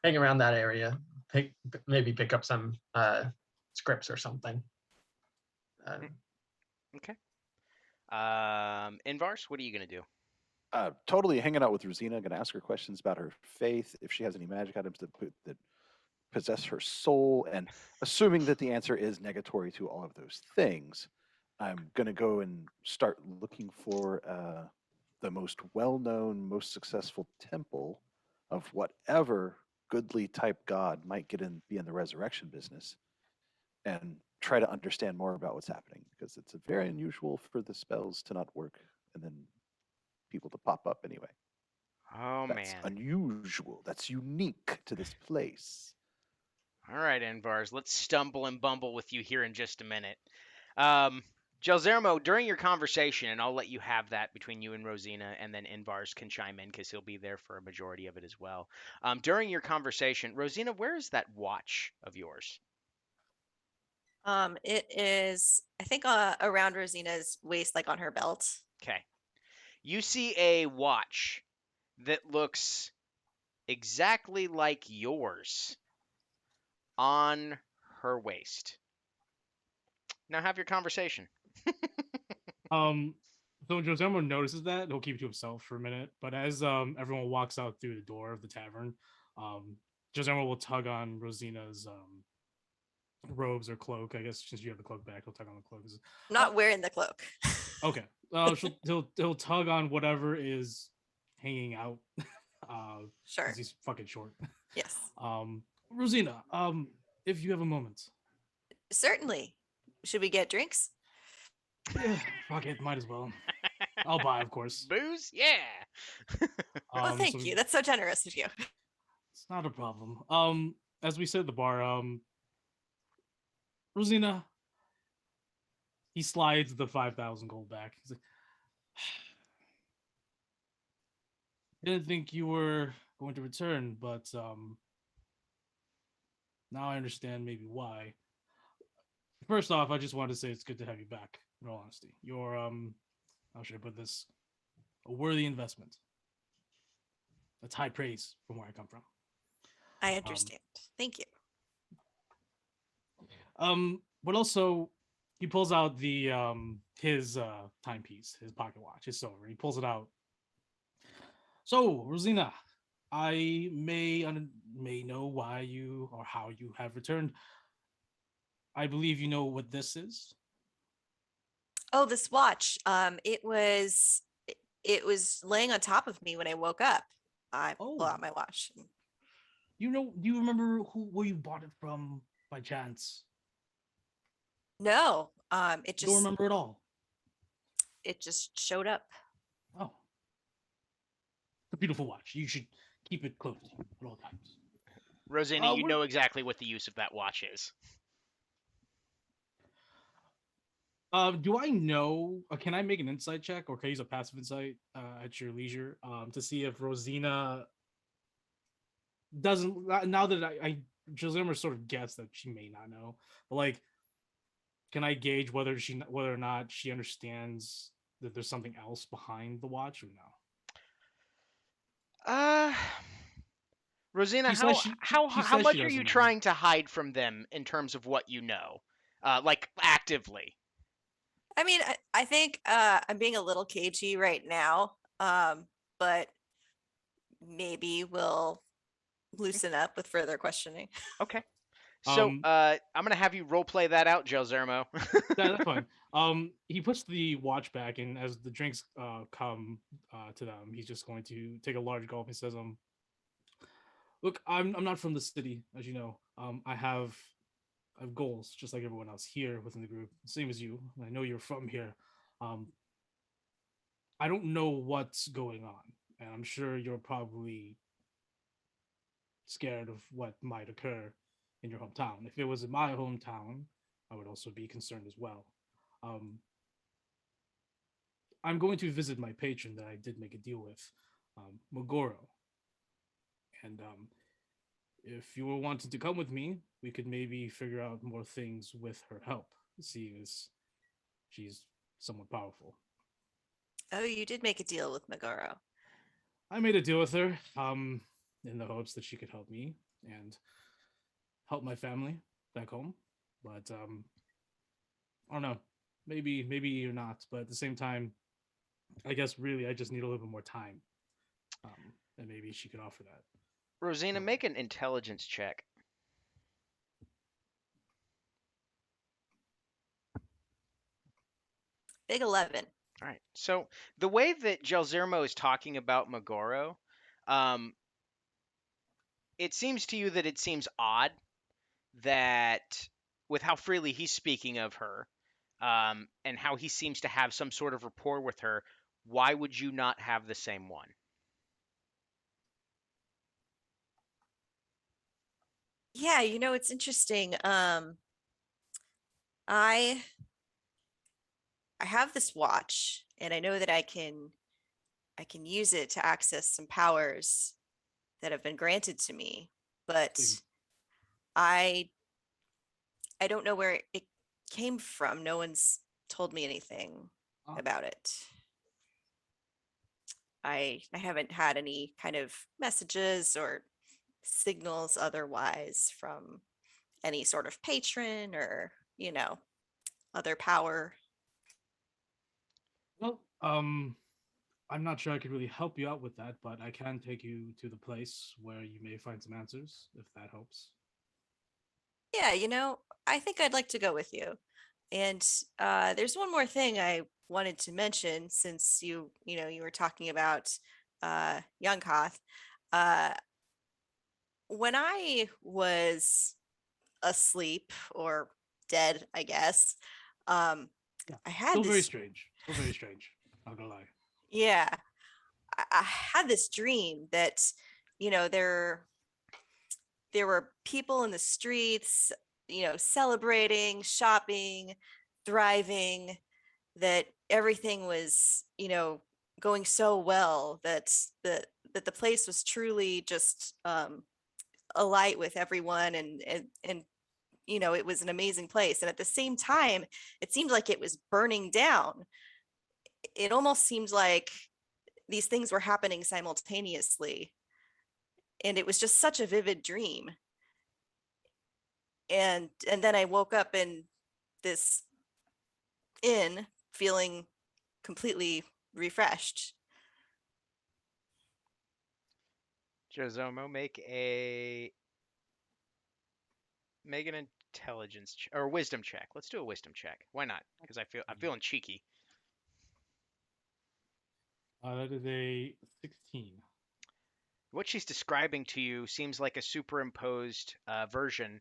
hang around that area, maybe pick up some scripts or something.
Okay. Invar's, what are you gonna do?
Totally hanging out with Rosina. Going to ask her questions about her faith, if she has any magic items that possess her soul, and assuming that the answer is negatory to all of those things, I'm going to go and start looking for the most well-known, most successful temple of whatever goodly type god might be in the resurrection business, and try to understand more about what's happening, because it's very unusual for the spells to not work and then people to pop up anyway.
Oh,
That's
man.
unusual. That's unique to this place.
All right, Envars, let's stumble and bumble with you here in just a minute. Gelzermo, during your conversation, and I'll let you have that between you and Rosina, and then Envars can chime in because he'll be there for a majority of it as well. During your conversation, Rosina, where is that watch of yours?
It is, I think, around Rosina's waist, like on her belt.
Okay. You see a watch that looks exactly like yours on her waist. Now have your conversation.
So Josemo notices that he'll keep it to himself for a minute, but as everyone walks out through the door of the tavern, Josemo will tug on Rosina's robes or cloak. I guess since you have the cloak back, he'll tug on the cloak.
I'm not wearing the cloak.
Okay. He'll tug on whatever is hanging out.
Sure.
Because he's fucking short.
Yes.
Rosina, if you have a moment.
Certainly. Should we get drinks?
Yeah, fuck it, might as well. I'll buy, of course.
Booze? Yeah.
Oh, thank
so
you. That's so generous of you.
It's not a problem. As we said at the bar, Rosina, he slides the 5,000 gold back. He's like, didn't think you were going to return, but now I understand maybe why. First off, I just wanted to say it's good to have you back. In all honesty, you're how should I put this? A worthy investment. That's high praise from where I come from.
I understand. Thank you.
But also he pulls out the his timepiece, his pocket watch, his silver. He pulls it out. So, Rosina, I may know why you or how you have returned. I believe you know what this is.
Oh, this watch. It was laying on top of me when I woke up. I pull out my watch.
Do you remember where you bought it from by chance?
No. It
Don't
just
remember at all.
it just showed up.
Oh. It's a beautiful watch. You should keep it close to you at all times.
Rosina, you know exactly what the use of that watch is.
Do I know? Can I make an insight check, or can I use a passive insight at your leisure to see if Rosina doesn't? Now that I Josema sort of guessed that she may not know, but like, can I gauge whether or not she understands that there's something else behind the watch or no?
Rosina, how much are you trying to hide from them in terms of what you know, like actively?
I mean, I think I'm being a little cagey right now, but maybe we'll loosen up with further questioning.
Okay. So I'm gonna have you role play that out, Joe Zermo.
That's fine. He puts the watch back, and as the drinks come to them, he's just going to take a large gulp. He says, look, I'm not from the city, as you know. I have goals, just like everyone else here within the group, same as you. I know you're from here. I don't know what's going on, and I'm sure you're probably scared of what might occur in your hometown. If it was in my hometown, I would also be concerned as well. I'm going to visit my patron that I did make a deal with, Mogoro. And if you were wanting to come with me, we could maybe figure out more things with her help, seeing as she's somewhat powerful.
Oh, you did make a deal with Megoro.
I made a deal with her, in the hopes that she could help me and help my family back home. But I don't know. Maybe you're not. But at the same time, I guess really I just need a little bit more time. And maybe she could offer that.
Rosina, make an intelligence check.
Big 11.
All right. So the way that Gelzermo is talking about Megoro, it seems to you that it seems odd that with how freely he's speaking of her, and how he seems to have some sort of rapport with her, why would you not have the same one?
Yeah, it's interesting. I have this watch, and I know that I can use it to access some powers that have been granted to me, but I don't know where it came from. No one's told me anything about it. I haven't had any kind of messages or signals otherwise from any sort of patron or, other power.
Well, Um, I'm not sure I could really help you out with that, but I can take you to the place where you may find some answers, if that helps.
Yeah, I think I'd like to go with you. And there's one more thing I wanted to mention since you were talking about young Koth. Uh, when I was asleep or dead, I guess, um,
Yeah,
I had
still very
this,
strange. Still very strange. Not gonna lie.
yeah, I had this dream that, there were people in the streets, celebrating, shopping, thriving, that everything was, going so well that the place was truly just alight with everyone and it was an amazing place. And at the same time, it seemed like it was burning down. It almost seemed like these things were happening simultaneously. And it was just such a vivid dream. And then I woke up in this inn feeling completely refreshed.
Jozomo, make an intelligence or wisdom check. Let's do a wisdom check. Why not? Because I'm feeling cheeky.
That is a 16.
What she's describing to you seems like a superimposed version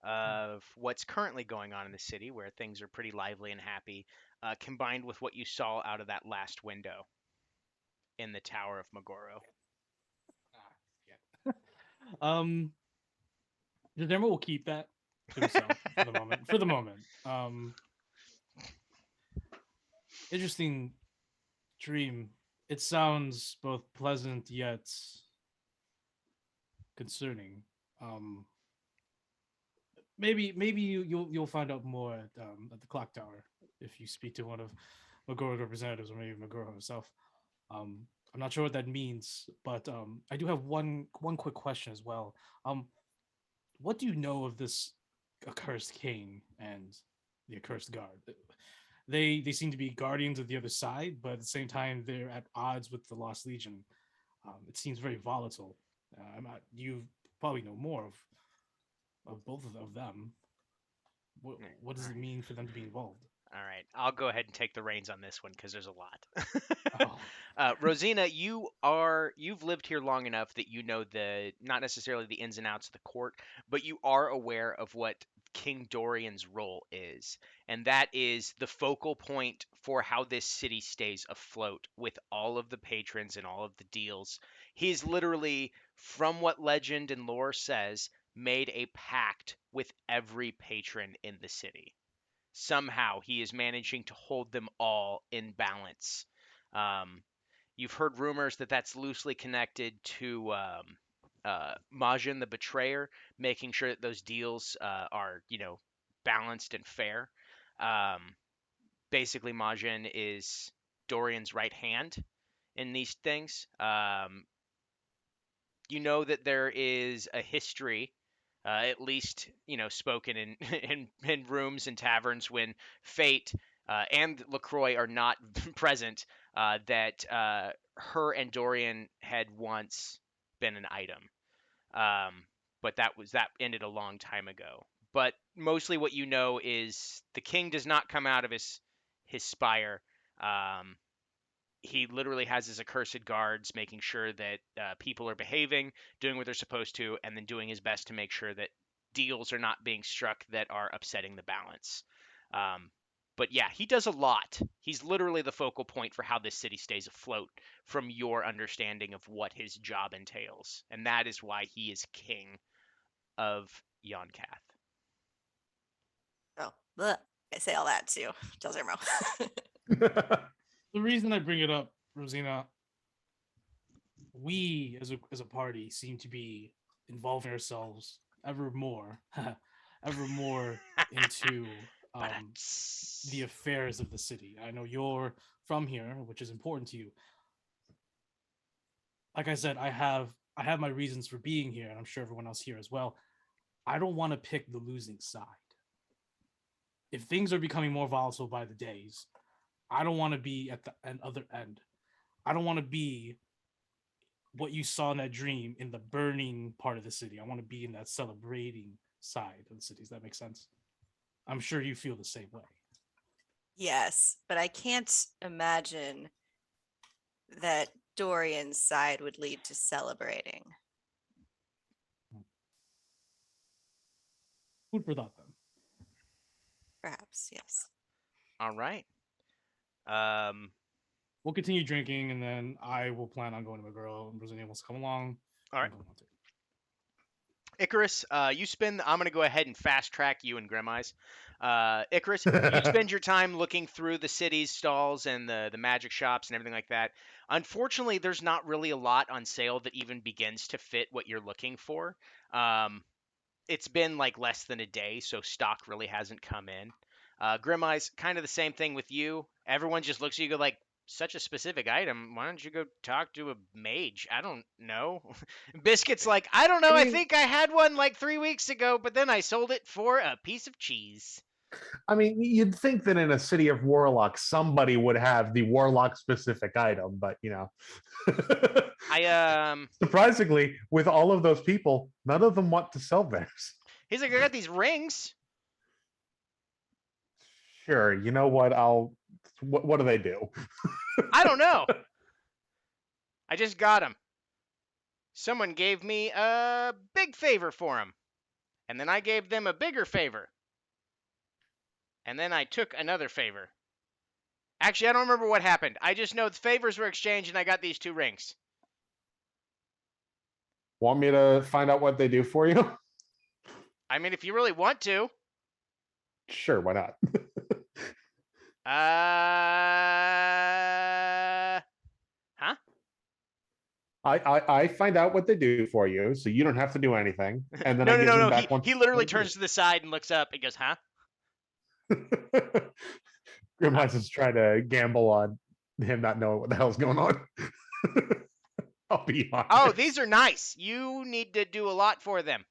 of what's currently going on in the city, where things are pretty lively and happy, combined with what you saw out of that last window in the Tower of Magoro.
Ah, yeah. December will keep that to himself for the moment. For the moment. Interesting dream. It sounds both pleasant yet concerning. Um, maybe you'll find out more at the clock tower if you speak to one of Magoro's representatives or maybe Magoro himself. Um, I'm not sure what that means, but I do have one quick question as well. What do you know of this accursed king and the accursed guard? They seem to be guardians of the other side, but at the same time they're at odds with the Lost Legion. It seems very volatile. You probably know more of both of them. What does
All
it
right.
mean for them to be involved?
All right, I'll go ahead and take the reins on this one because there's a lot.
Oh,
Rosina, you've lived here long enough that you know the not necessarily the ins and outs of the court, but you are aware of what King Dorian's role is, and that is the focal point for how this city stays afloat with all of the patrons and all of the deals. He's literally, from what legend and lore says, made a pact with every patron in the city. Somehow he is managing to hold them all in balance. Um, you've heard rumors that that's loosely connected to Majin the Betrayer, making sure that those deals are, balanced and fair. Um, Basically, Majin is Dorian's right hand in these things. You know that there is a history, at least spoken in, in rooms and taverns when Fate and Lacroix are not present. That her and Dorian had once been an item, um, but that ended a long time ago. But mostly, what you know is the king does not come out of his spire. Um, he literally has his accursed guards making sure that people are behaving, doing what they're supposed to, and then doing his best to make sure that deals are not being struck that are upsetting the balance. Um, but yeah, he does a lot. He's literally the focal point for how this city stays afloat from your understanding of what his job entails. And that is why he is king of Yonkath.
Oh, bleh. I say all that too. Tells her mouth.
the reason I bring it up, Rosina, we as a party seem to be involving ourselves ever more, ever more into
But
the affairs of the city. I know you're from here, which is important to you. Like I said, I have my reasons for being here, and I'm sure everyone else here as well. I don't want to pick the losing side. If things are becoming more volatile by the days, I don't want to be at the other end. I don't want to be what you saw in that dream in the burning part of the city. I want to be in that celebrating side of the city. Does that make sense? I'm sure you feel the same way.
Yes, but I can't imagine that Dorian's side would lead to celebrating.
Food for thought, then.
Perhaps, yes.
All right.
We'll continue drinking, and then I will plan on going to my girl, and Brazilian wants to come along.
All right.
I'm going to.
Icarus, you spend. I'm going to go ahead and fast track you and Grimeyes. Icarus, you spend your time looking through the city's stalls and the magic shops and everything like that. Unfortunately, there's not really a lot on sale that even begins to fit what you're looking for. It's been like less than a day, so stock really hasn't come in. Grimeyes, kind of the same thing with you. Everyone just looks at you, go like, such a specific item. Why don't you go talk to a mage? I don't know. Biscuit's like, I don't know. I
mean-
think I had one like 3 weeks ago, but then I sold it for a piece of cheese.
I mean, you'd think that in a city of warlocks, somebody would have the warlock specific item, but
I
surprisingly, with all of those people, none of them want to sell theirs.
He's like, I got these rings.
Sure, you know what? What do they do?
I don't know. I just got them. Someone gave me a big favor for them, and then I gave them a bigger favor. And then I took another favor. Actually, I don't remember what happened. I just know the favors were exchanged and I got these 2 rings.
Want me to find out what they do for you?
I mean, if you really want to.
Sure, why not?
Huh?
I find out what they do for you, so you don't have to do anything. And then I give them
No.
back once
He literally
they do.
turns to the side and looks up and goes, huh?
Grimwise is trying to gamble on him not knowing what the hell's going on. I'll be honest.
Oh, these are nice. You need to do a lot for them,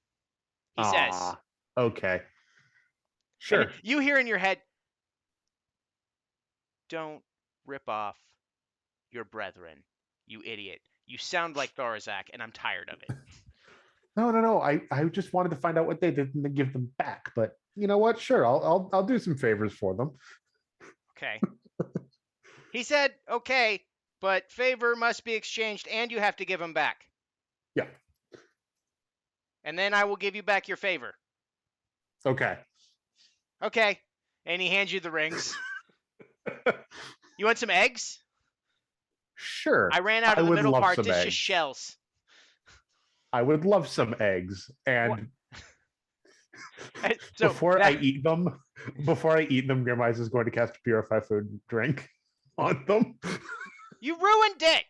he says.
Aw, okay.
And
Sure.
you hear in your head, don't rip off your brethren, you idiot. You sound like Thorazak, and I'm tired of it.
No. I just wanted to find out what they did and then give them back. But you know what? Sure, I'll do some favors for them.
Okay. He said, okay, but favor must be exchanged and you have to give them back.
Yeah.
And then I will give you back your favor.
Okay.
Okay. And he hands you the rings. You want some eggs?
Sure.
I ran out of
I
the
would
middle
love
part.
some
It's
eggs.
just shells.
I would love some eggs. And
So
before I eat them, Grimwise is going to cast a Purify Food drink on them.
you ruined it.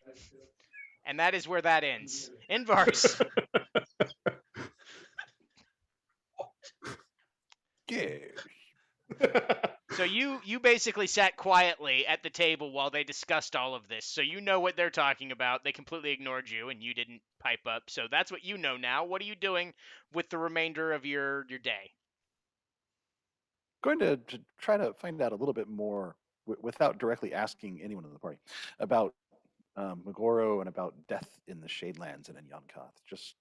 And that is where that ends. Inverse.
Yeah.
So you basically sat quietly at the table while they discussed all of this. So you know what they're talking about. They completely ignored you and you didn't pipe up. So that's what you know now. What are you doing with the remainder of your day?
Going to try to find out a little bit more without directly asking anyone in the party about Megoro and about death in the Shadelands and in Yonkath. Just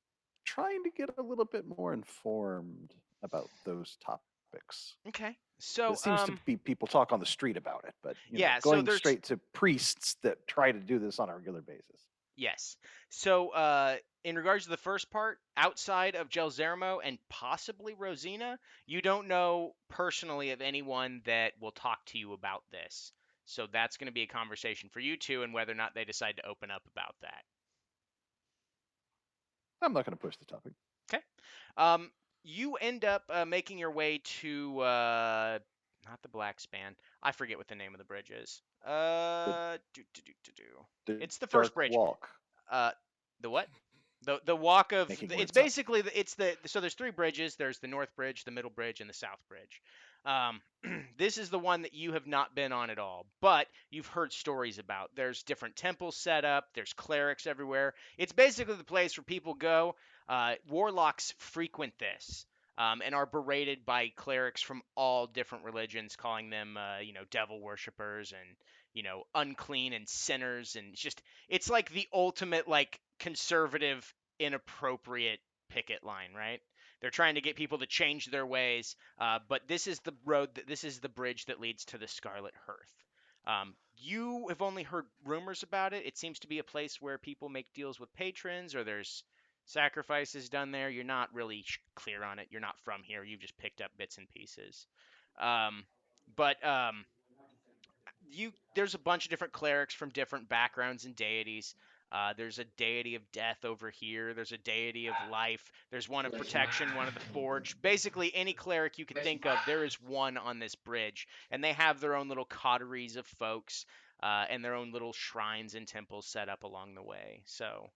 trying to get a little bit more informed about those topics.
Okay. So
It seems to be people talk on the street about it, but
Yeah, so
going
there's-
straight to priests that try to do this on a regular basis.
yes. So in regards to the first part, outside of Gelzermo and possibly Rosina, you don't know personally of anyone that will talk to you about this. So that's going to be a conversation for you two and whether or not they decide to open up about that.
I'm not going to push the topic.
You end up making your way to not the Black Span. I forget what the name of the bridge is.
The
It's the first
Dark
bridge.
Walk.
The what? The walk of
Making
it's
words up.
basically so there's 3 bridges. There's the North Bridge, the Middle Bridge, and the South Bridge. This is the one that you have not been on at all, but you've heard stories about. There's different temples set up. There's clerics everywhere. It's basically the place where people go. Warlocks frequent this. and are berated by clerics from all different religions, calling them, devil worshippers and, unclean and sinners. And it's like the ultimate, like, conservative, inappropriate picket line, right? They're trying to get people to change their ways, but this is the this is the bridge that leads to the Scarlet Hearth. You have only heard rumors about it. It seems to be a place where people make deals with patrons, or there's sacrifices done there. You're not really clear on it. You're not from here. You've just picked up bits and pieces. But there's a bunch of different clerics from different backgrounds and deities. There's a deity of death over here. There's a deity of life. There's one of protection, one of the forge. Basically, any cleric you could think of, there is one on this bridge. And they have their own little coteries of folks and their own little shrines and temples set up along the way. So,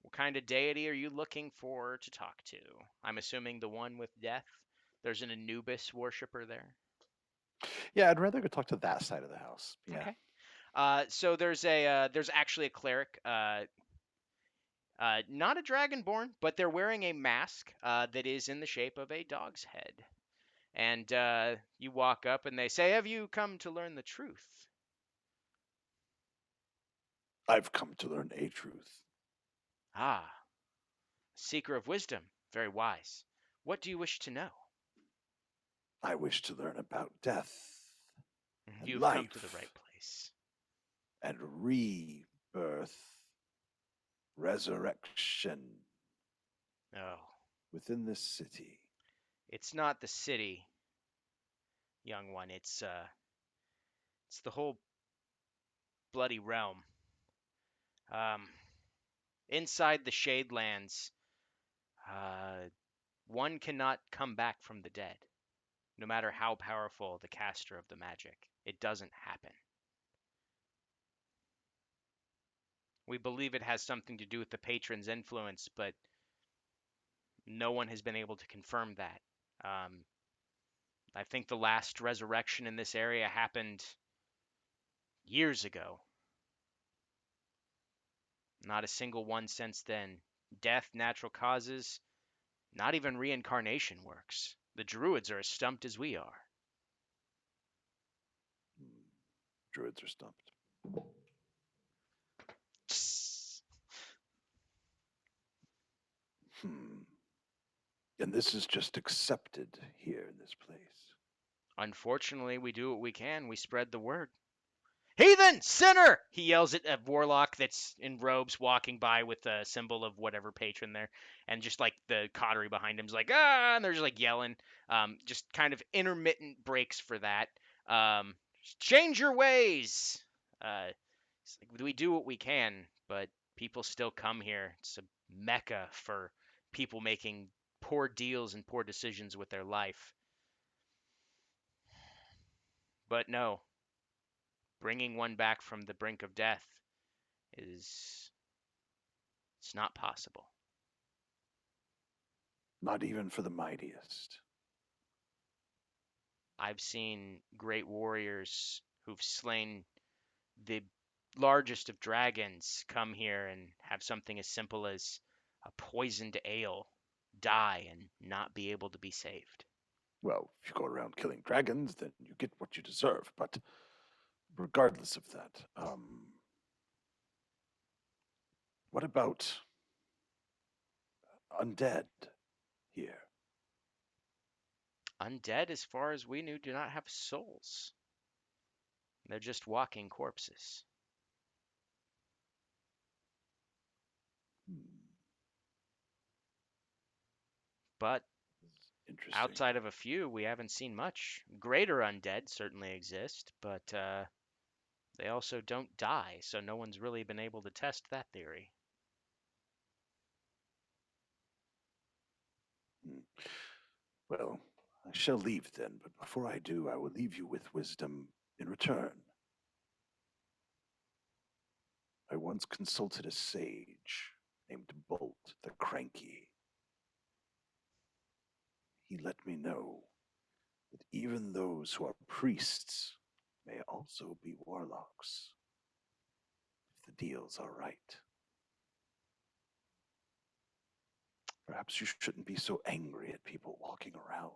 what kind of deity are you looking for to talk to? I'm assuming the one with death. There's an Anubis worshiper there.
Yeah, I'd rather go talk to that side of the house. Yeah.
Okay. So there's actually a cleric, not a dragonborn, but they're wearing a mask that is in the shape of a dog's head. And you walk up and they say, "Have you come to learn the truth?"
I've come to learn a truth.
Ah, seeker of wisdom, very wise. What do you wish to know?
I wish to learn about death and
You've
life
come to the right place.
and rebirth, resurrection
Oh,
within this city.
it's not the city, young one. It's the whole bloody realm. Um, inside the Shadelands, one cannot come back from the dead, no matter how powerful the caster of the magic. It doesn't happen. We believe it has something to do with the patron's influence, but no one has been able to confirm that. I think the last resurrection in this area happened years ago. Not a single one since then. Death, natural causes, not even reincarnation works. The druids are as stumped as we are.
Druids are stumped. Hmm. And this is just accepted here in this place.
Unfortunately, we do what we can. We spread the word. Heathen! Sinner! He yells at a warlock that's in robes walking by with a symbol of whatever patron there. And just like the coterie behind him's like, ah! And they're just like yelling. Just kind of intermittent breaks for that. Change your ways! It's like, we do what we can, but people still come here. It's a mecca for people making poor deals and poor decisions with their life. But no, bringing one back from the brink of death it's not possible.
Not even for the mightiest.
I've seen great warriors who've slain the largest of dragons come here and have something as simple as a poisoned ale die and not be able to be saved.
Well, if you go around killing dragons, then you get what you deserve. But regardless of that, what about undead here?
Undead, as far as we knew, do not have souls. They're just walking corpses. But
Interesting.
outside of a few, we haven't seen much. Greater undead certainly exist, but they also don't die, so no one's really been able to test that theory.
Well, I shall leave then, but before I do, I will leave you with wisdom in return. I once consulted a sage named Bolt the Cranky. He let me know that even those who are priests may also be warlocks, if the deals are right. Perhaps you shouldn't be so angry at people walking around.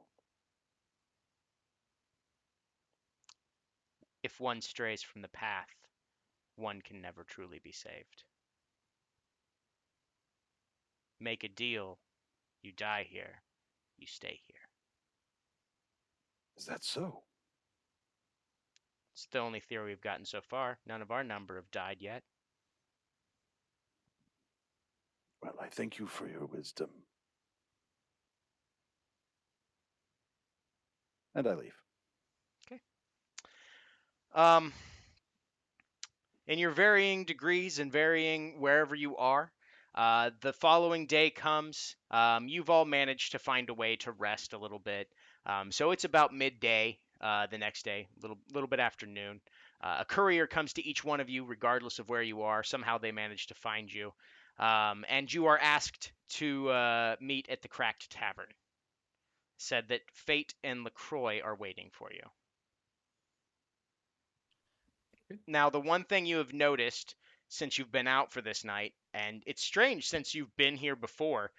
If one strays from the path, one can never truly be saved. Make a deal, you die here, you stay here.
Is that so?
It's the only theory we've gotten so far. None of our number have died yet.
Well, I thank you for your wisdom. And I leave.
Um, in your varying degrees and varying wherever you are, the following day comes. You've all managed to find a way to rest a little bit. So it's about midday the next day, little bit after noon. A courier comes to each one of you, regardless of where you are. Somehow they manage to find you, and you are asked to meet at the Cracked Tavern. Said that Fate and LaCroix are waiting for you. Now, the one thing you have noticed since you've been out for this night, and it's strange since you've been here before,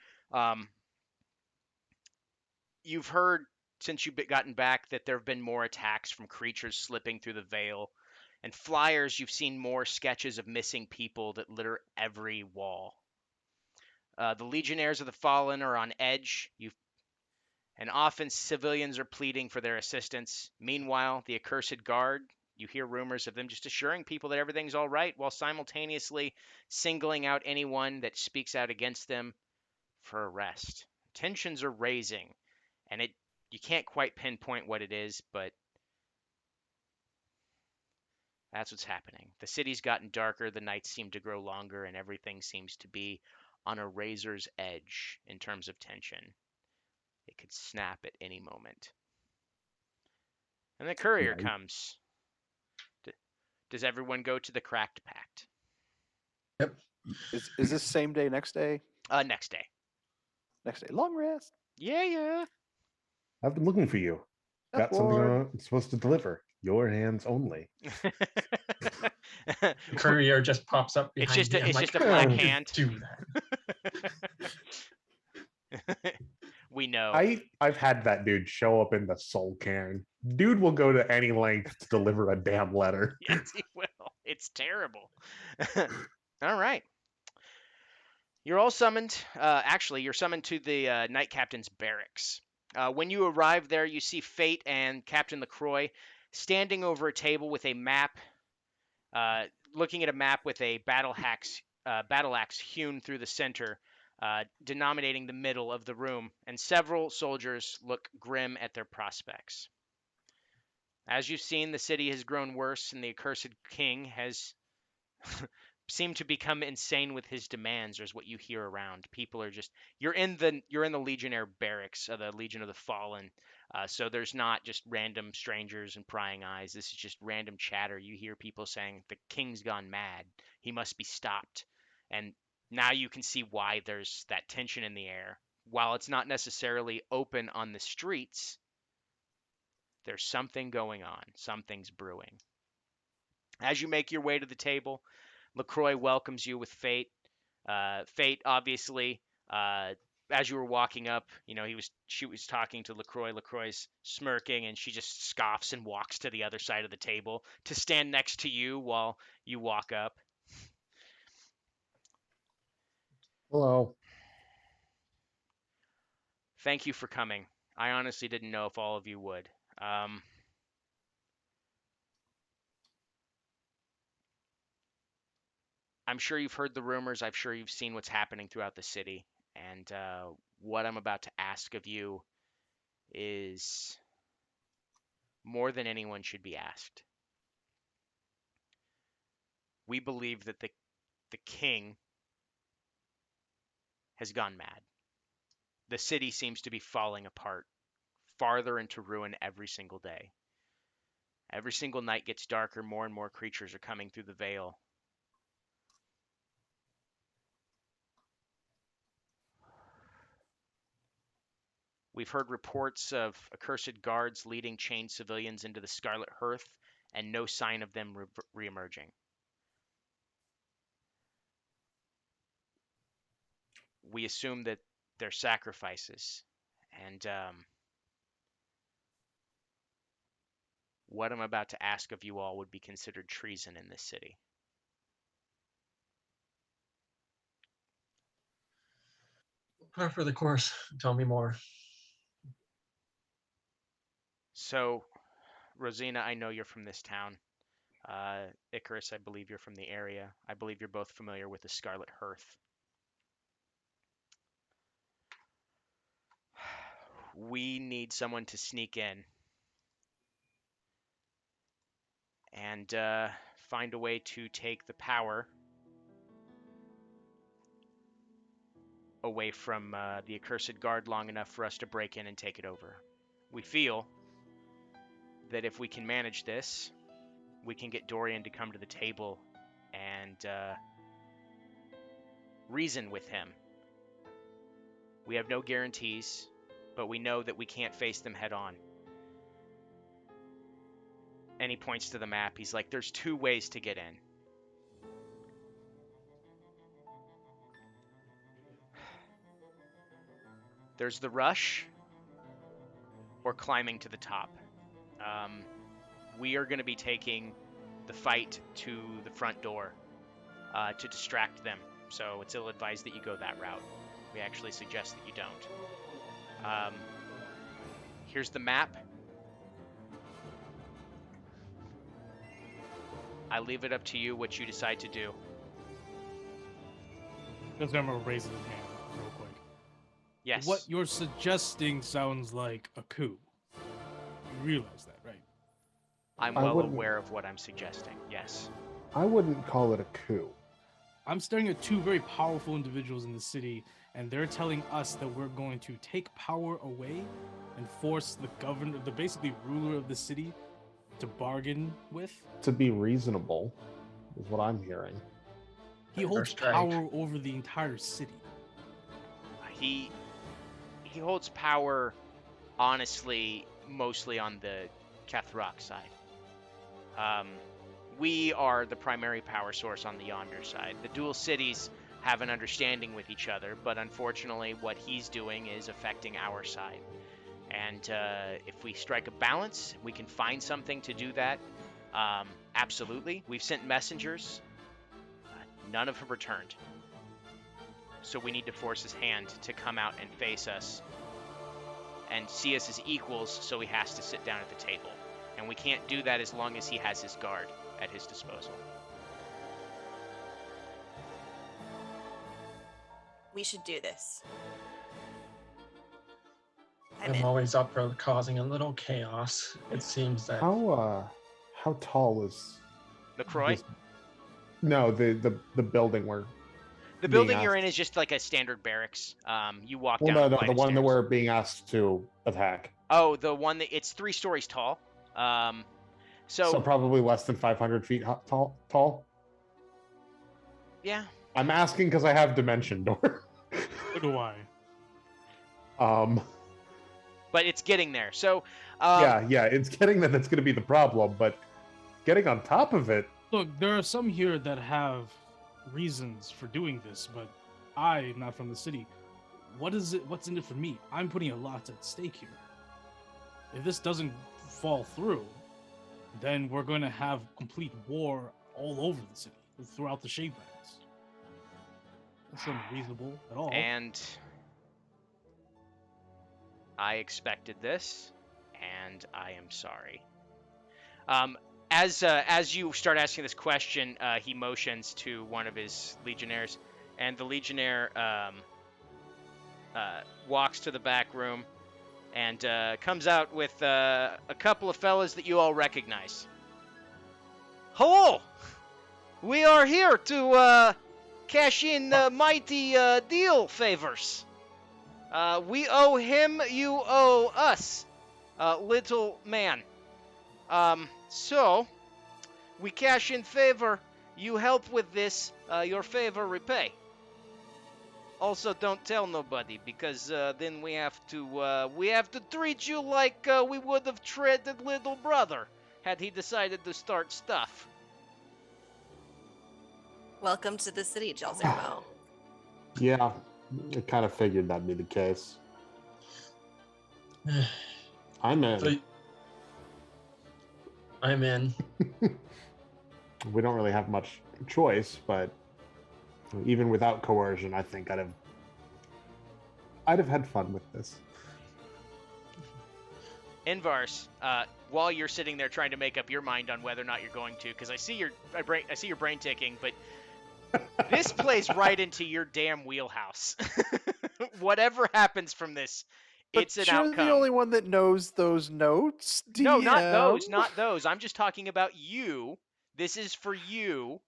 you've heard since you've gotten back that there have been more attacks from creatures slipping through the veil. And flyers, you've seen more sketches of missing people that litter every wall. The Legionnaires of the Fallen are on edge. And often civilians are pleading for their assistance. Meanwhile, the Accursed Guard, you hear rumors of them just assuring people that everything's all right while simultaneously singling out anyone that speaks out against them for arrest. Tensions are raising, and you can't quite pinpoint what it is, but that's what's happening. The city's gotten darker, the nights seem to grow longer, and everything seems to be on a razor's edge in terms of tension. It could snap at any moment. And the courier comes. Does everyone go to the Cracked Pact?
Yep.
Is this same day, next day?
Next day.
Next day. Long rest.
Yeah.
I've been looking for you.
Death
Got something
Ward.
I'm supposed to deliver. Your hands only.
The courier just pops up
It's
behind
just
you.
a,
I'm
it's
like,
just a black
"Oh,
hand.
do that."
We know.
I've had that dude show up in the soul cairn. Dude will go to any length to deliver a damn letter.
Yes, he will. It's terrible. All right. You're all summoned. Actually, you're summoned to the Knight Captain's barracks. When you arrive there, you see Fate and Captain LaCroix standing over a table with a map, looking at a map with a battle axe hewn through the center, denominating the middle of the room, and several soldiers look grim at their prospects. As you've seen, the city has grown worse, and the accursed king has seemed to become insane with his demands, or is what you hear around. People are just you're in the Legionnaire barracks of the Legion of the Fallen, so there's not just random strangers and prying eyes. This is just random chatter. You hear people saying the king's gone mad. He must be stopped, and now you can see why there's that tension in the air. While it's not necessarily open on the streets, there's something going on. Something's brewing. As you make your way to the table, LaCroix welcomes you with Fate. Fate, obviously, as you were walking up, she was talking to LaCroix. LaCroix's smirking, and she just scoffs and walks to the other side of the table to stand next to you while you walk up.
Hello.
Thank you for coming. I honestly didn't know if all of you would. I'm sure you've heard the rumors. I'm sure you've seen what's happening throughout the city. And what I'm about to ask of you is more than anyone should be asked. We believe that the king has gone mad. The city seems to be falling apart, farther into ruin every single day. Every single night gets darker, more and more creatures are coming through the veil. We've heard reports of accursed guards leading chained civilians into the Scarlet Hearth, and no sign of them reemerging. We assume that their sacrifices. And what I'm about to ask of you all would be considered treason in this city.
Par for the course. Tell me more.
So, Rosina, I know you're from this town. Icarus, I believe you're from the area. I believe you're both familiar with the Scarlet Hearth. We need someone to sneak in and find a way to take the power away from the accursed guard long enough for us to break in and take it over. We feel that if we can manage this, we can get Dorian to come to the table and reason with him. We have no guarantees, but we know that we can't face them head on. And he points to the map. He's like, there's 2 ways to get in. There's the rush or climbing to the top. We are going to be taking the fight to the front door to distract them. So it's ill-advised that you go that route. We actually suggest that you don't. Here's the map. I leave it up to you what you decide to do.
Just remember raising his hand real quick.
Yes.
What you're suggesting sounds like a coup. You realize that, right?
I'm
I
well
wouldn't-
aware of what I'm suggesting. Yes.
I wouldn't call it a coup.
I'm staring at 2 very powerful individuals in the city, and they're telling us that we're going to take power away and force the governor, the basically ruler of the city, to bargain with.
To be reasonable, is what I'm hearing.
He
Hunger
holds
strike.
power over the entire city.
He holds power, honestly, mostly on the Kathrak side. We are the primary power source on the Yonder side. The dual cities have an understanding with each other, but unfortunately what he's doing is affecting our side. And if we strike a balance, we can find something to do that. Absolutely. We've sent messengers. None of them returned. So we need to force his hand to come out and face us and see us as equals, so he has to sit down at the table. And we can't do that as long as he has his guard at his disposal.
We should do this.
I'm
in.
always up for causing a little chaos. It seems that
How tall is
LaCroix?
this- No, the building where.
The
being
building you're
asked-
in is just like a standard barracks. You walk
Well,
down
no,
a
no,
flight
the
of
one that
stairs.
we're being asked to attack.
Oh, the one that it's 3 stories tall.
So probably less than 500 feet tall.
Yeah.
I'm asking because I have dimension door.
So do I.
But it's getting there. So
yeah, it's getting that that's going to be the problem, but getting on top of it.
Look, there are some here that have reasons for doing this, but I'm not from the city. What is it? What's in it for me? I'm putting a lot at stake here. If this doesn't fall through, then we're going to have complete war all over the city, throughout the Shadelands. That's not reasonable at all.
And I expected this, and I am sorry. As you start asking this question, he motions to one of his legionnaires, and the legionnaire walks to the back room and comes out with a couple of fellas that you all recognize. Hello! We are here to cash in the mighty deal favors. We owe him, you owe us, little man. So, we cash in favor, you help with this, your favor repay. Also, don't tell nobody, because then we have to treat you like we would have treated little brother, had he decided to start stuff.
Welcome to the city, Jalzermo.
Yeah, I kind of figured that'd be the case. I'm in.
So I'm in.
We don't really have much choice, but even without coercion, I think I'd have had fun with this.
Invar's, while you're sitting there trying to make up your mind on whether or not you're going to, because I see your brain ticking, but this plays right into your damn wheelhouse. Whatever happens from this,
But
it's an
you're
outcome.
the only one that knows those notes. DM.
No, not those, not those. I'm just talking about you. This is for you.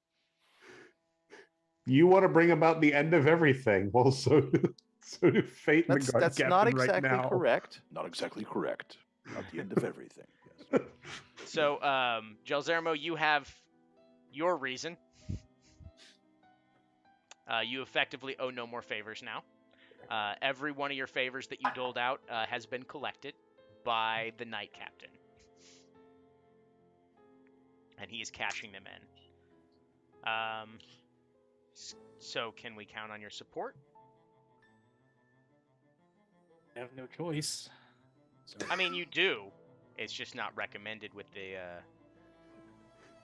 You want to bring about the end of everything. Well, so do Fate and the Guard
That's
Captain
not
right
exactly
now.
correct. Not exactly correct. Not the end of everything. Yes.
So, Gelzermo, you have your reason. You effectively owe no more favors now. Every one of your favors that you doled out has been collected by the Knight Captain. And he is cashing them in. So can we count on your support?
I have no choice. So
I mean, you do. It's just not recommended with the...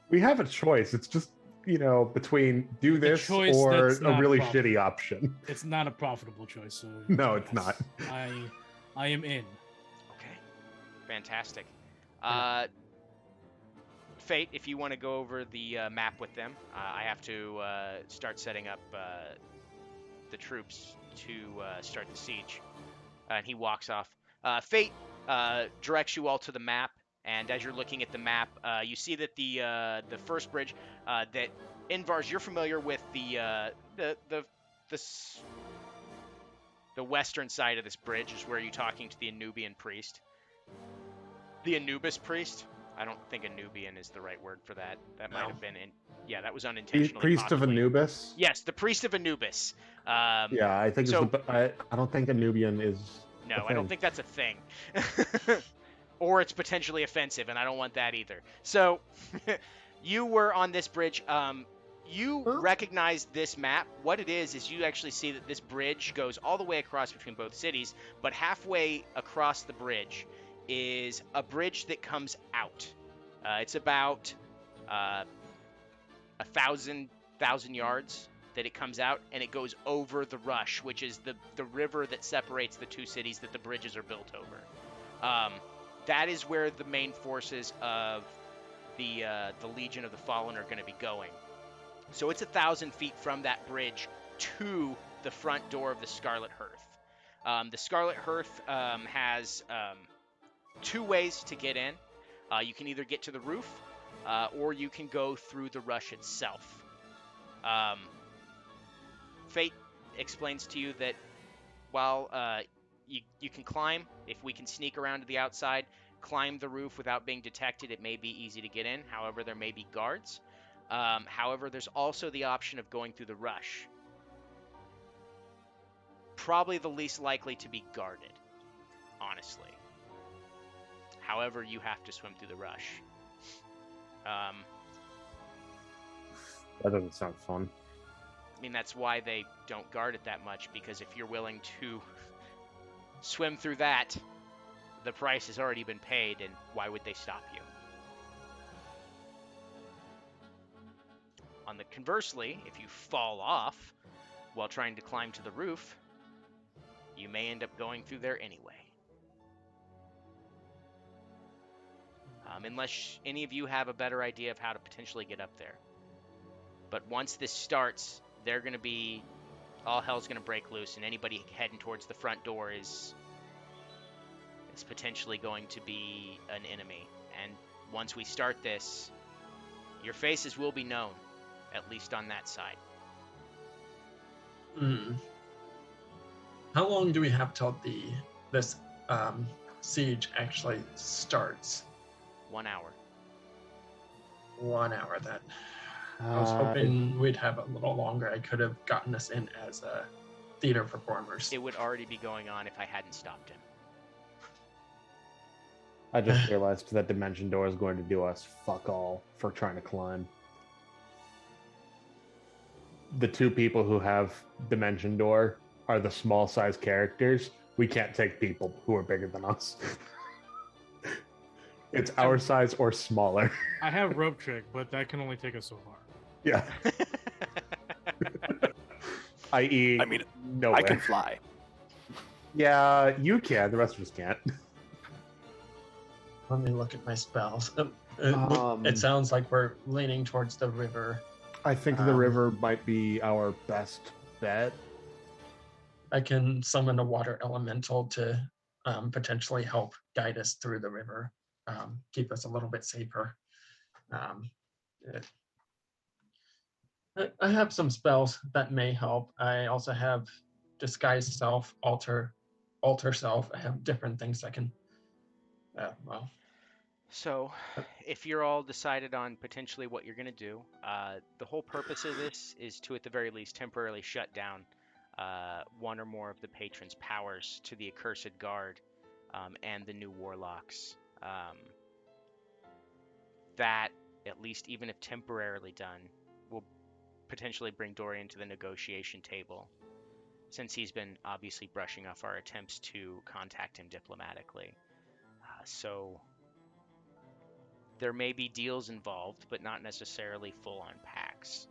We have a choice. It's just, between do this
choice
or
that's
a
not
really
profitable.
shitty option.
it's not a profitable choice. So
No, it's not.
I am in.
Okay. Fantastic. Fate, if you want to go over the map with them, I have to start setting up the troops to start the siege. And he walks off. Fate directs you all to the map, and as you're looking at the map, you see that the first bridge that Invar's, you're familiar with the western side of this bridge is where you're talking to the Anubian priest. The Anubis priest? I don't think Anubian is the right word for that. That might
No.
have been yeah, that was unintentionally.
Priest of
possibly.
Anubis?
Yes, the priest of Anubis.
Yeah, I think
so-
I don't think Anubian is.
No,
a
I don't
thing.
think that's a thing. Or it's potentially offensive, and I don't want that either. So, you were on this bridge. You recognize this map. What it is you actually see that this bridge goes all the way across between both cities, but halfway across the bridge is a bridge that comes out. It's about 1,000 yards that it comes out, and it goes over the Rush, which is the river that separates the two cities that the bridges are built over. That is where the main forces of the Legion of the Fallen are going to be going. So it's 1,000 feet from that bridge to the front door of the Scarlet Hearth. The Scarlet Hearth has 2 ways to get in. You can either get to the roof, or you can go through the Rush itself. Fate explains to you that while you can climb, if we can sneak around to the outside, climb the roof without being detected, it may be easy to get in. However, there may be guards. However, there's also the option of going through the Rush. Probably the least likely to be guarded, honestly. However, you have to swim through the Rush.
That doesn't sound fun.
I mean, that's why they don't guard it that much, because if you're willing to swim through that, the price has already been paid, and why would they stop you? On the conversely, if you fall off while trying to climb to the roof, you may end up going through there anyway. Unless any of you have a better idea of how to potentially get up there. But once this starts, they're going to be... all hell's going to break loose, and anybody heading towards the front door is potentially going to be an enemy. And once we start this, your faces will be known, at least on that side.
How long do we have till this siege actually starts?
1 hour.
1 hour then. I was hoping we'd have a little longer. I could have gotten us in as theater performers.
It would already be going on if I hadn't stopped him.
I just realized that Dimension Door is going to do us fuck all for trying to climb. The 2 people who have Dimension Door are the small size characters. We can't take people who are bigger than us. It's our size or smaller.
I have rope trick, but that can only take us so far.
Yeah. I.e.,
I mean,
nowhere.
I can fly.
Yeah, you can. The rest of us can't.
Let me look at my spells.
Um,
It sounds like we're leaning towards the river.
I think the
Um,
river might be our best bet.
I can summon a water elemental to potentially help guide us through the river, keep us a little bit safer. I have some spells that may help. I also have disguise self, alter self. I have different things I can. Well,
So, if you're all decided on potentially what you're going to do, the whole purpose of this is to, at the very least, temporarily shut down one or more of the patrons' powers to the Accursed Guard and the new warlocks. That, at least even if temporarily done, will potentially bring Dorian to the negotiation table, since he's been obviously brushing off our attempts to contact him diplomatically. So there may be deals involved, but not necessarily full-on pacts.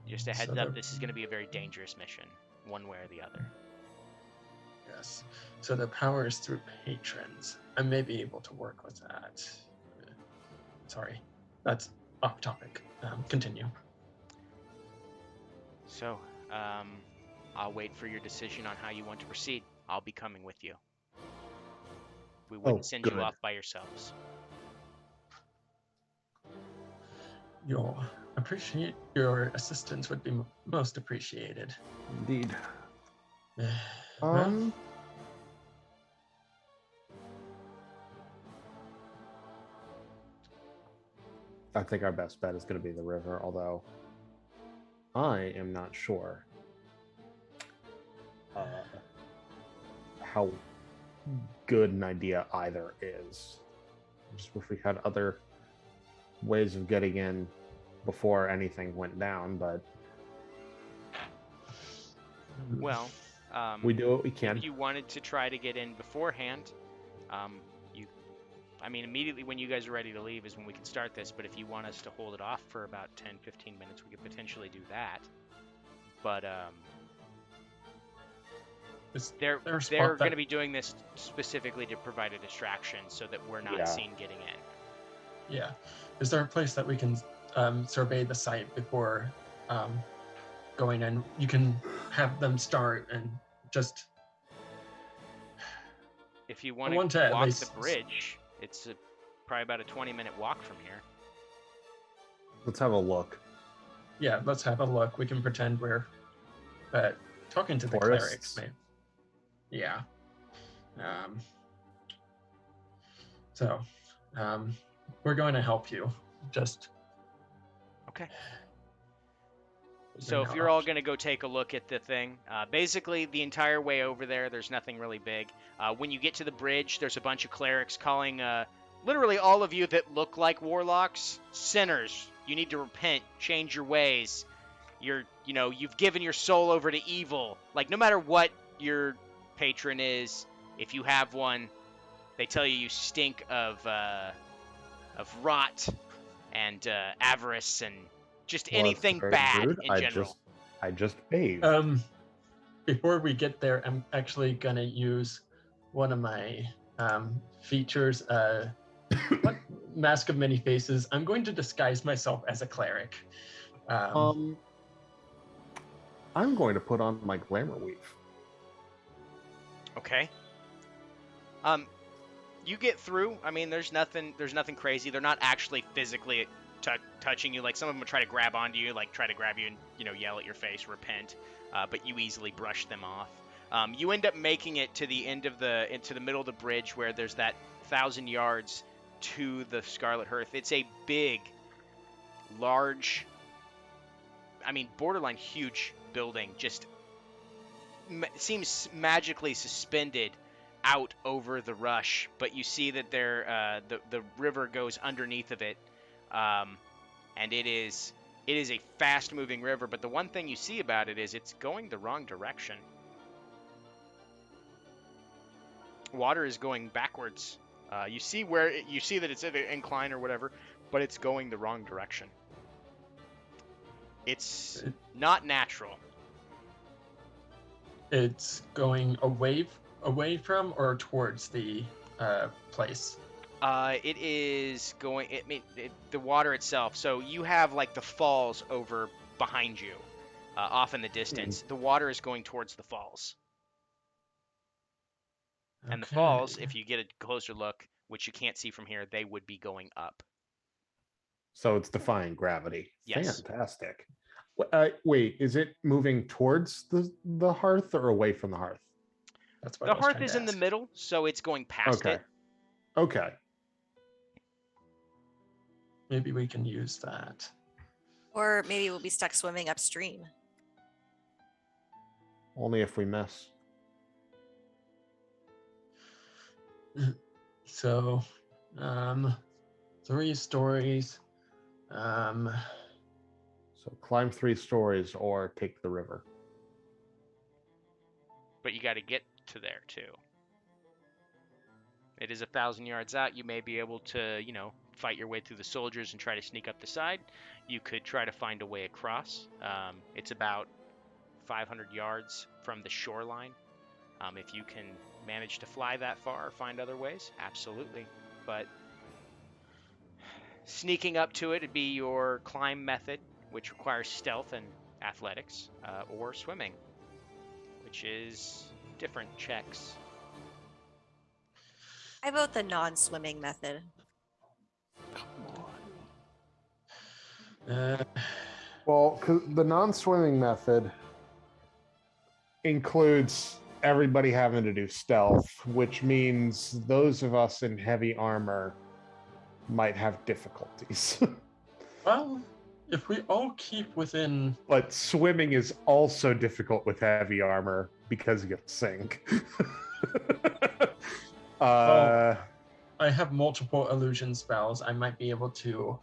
Just a heads up, this is going to be a very dangerous mission, one way or the other.
yes. So the powers through patrons. I may be able to work with that. Sorry, that's off topic. Continue.
So, I'll wait for your decision on how you want to proceed. I'll be coming with you. We wouldn't send you
good.
off by yourselves.
Your assistance would be most appreciated.
Indeed.
Well,
I think our best bet is going to be the river, although I am not sure how good an idea either is. Just wish we had other ways of getting in before anything went down, but
Well,
we do what we can.
if you wanted to try to get in beforehand, immediately when you guys are ready to leave is when we can start this, but if you want us to hold it off for about 10-15 minutes, we could potentially do that. But they're going to be doing this specifically to provide a distraction so that we're not seen getting in.
Yeah. Is there a place that we can survey the site before going in? You can have them start and just.
If you want to walk the bridge, it's probably about a 20-minute walk from here.
Let's have a look.
Yeah, let's have a look. We can pretend we're talking to the clerics, man. Yeah. So, we're going to help you. Just.
Okay. So if you're all going to go take a look at the thing, basically the entire way over there, there's nothing really big. When you get to the bridge, there's a bunch of clerics calling literally all of you that look like warlocks sinners. You need to repent, change your ways. You've given your soul over to evil. Like, no matter what your patron is, if you have one, they tell you stink of rot and avarice and just anything bad
rude.
in general.
I just bathed.
Before we get there, I'm actually gonna use one of my features, Mask of Many Faces. I'm going to disguise myself as a cleric.
I'm going to put on my glamour weave.
Okay. You get through. I mean, there's nothing crazy. They're not actually physically touching you. Like, some of them will try to grab onto you, like try to grab you and yell at your face, repent. But you easily brush them off. You end up making it to the end of into the middle of the bridge where there's that 1,000 yards to the Scarlet Hearth. It's a big, large, borderline huge building. Just seems magically suspended out over the rush, but you see that the river goes underneath of it, and it is It is a fast-moving river, but the one thing you see about it is it's going the wrong direction. Water is going backwards. You see that it's at an incline or whatever, but it's going the wrong direction. It's not natural.
It's going away from or towards the place.
It is going. The water itself. So you have like the falls over behind you, off in the distance. The water is going towards the falls. And the falls,
Okay.
if you get a closer look, which you can't see from here, they would be going up.
So it's defying gravity.
Yes.
Fantastic. Wait, is it moving towards the hearth or away from the hearth?
That's what
The
I was
hearth
trying
is
to
in the
ask.
middle, so it's going past
Okay.
it.
Okay.
Maybe we can use that.
Or maybe we'll be stuck swimming upstream.
Only if we miss.
So, 3 stories.
So climb 3 stories or take the river.
But you got to get to there too. It is 1,000 yards out. You may be able to, fight your way through the soldiers and try to sneak up the side. You could try to find a way across. It's about 500 yards from the shoreline. If you can manage to fly that far or find other ways, absolutely. But sneaking up to it would be your climb method, which requires stealth and athletics, or swimming, which is different checks.
I vote the non-swimming method.
Well, 'cause the non-swimming method includes everybody having to do stealth, which means those of us in heavy armor might have difficulties.
Well, if we all keep within,
But swimming is also difficult with heavy armor because you'll sink.
I have multiple illusion spells. I might be able to,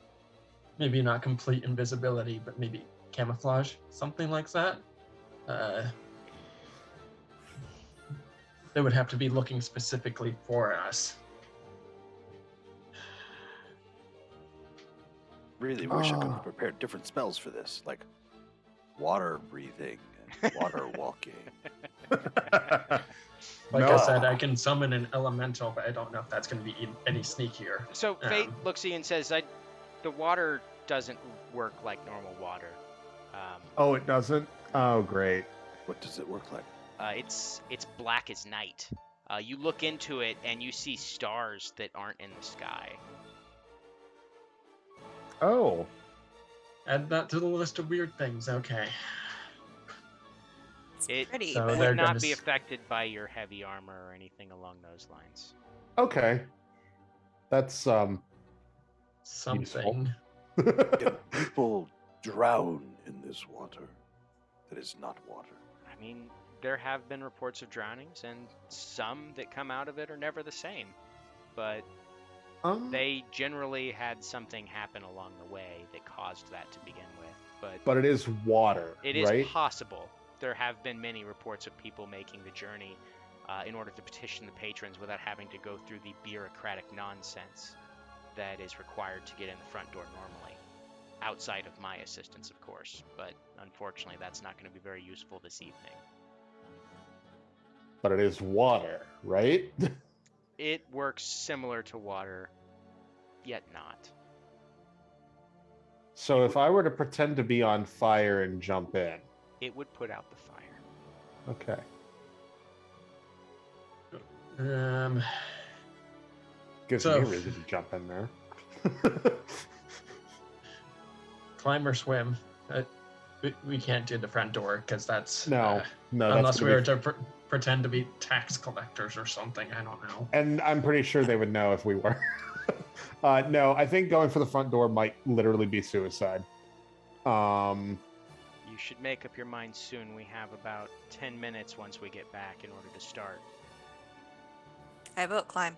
maybe not complete invisibility, but maybe camouflage, something like that. They would have to be looking specifically for us.
Really wish I could have prepared different spells for this, like water breathing and water walking.
Like
No.
I said, I can summon an elemental, but I don't know if that's going to be any sneakier.
So Fate looks at you and says, the water doesn't work like normal water.
Oh, it doesn't? Oh, great.
What does it work like?
It's black as night. You look into it and you see stars that aren't in the sky.
Oh,
Add that to the list of weird things. Okay.
It's
It
pretty.
So
but-
they're
would not
gonna
be
s-
affected by your heavy armor or anything along those lines.
okay. That's
Something.
Can people drown in this water that is not water?
I mean, there have been reports of drownings, and some that come out of it are never the same. But they generally had something happen along the way that caused that to begin with.
but it is water,
It is
right?
possible. There have been many reports of people making the journey in order to petition the patrons without having to go through the bureaucratic nonsense that is required to get in the front door normally. Outside of my assistance, of course. But unfortunately, that's not going to be very useful this evening.
But it is water, right?
It works similar to water, yet not.
So if I were to pretend to be on fire and jump in,
It would put out the fire.
okay. Gives
So-
me a reason to jump in there.
Climb or swim. We can't do the front door because that's
No, no. that's
unless we
gonna
were
be-
to pretend to be tax collectors or something. I don't know.
And I'm pretty sure they would know if we were. No, I think going for the front door might literally be suicide.
You should make up your mind soon. We have about 10 minutes once we get back in order to start.
I vote climb.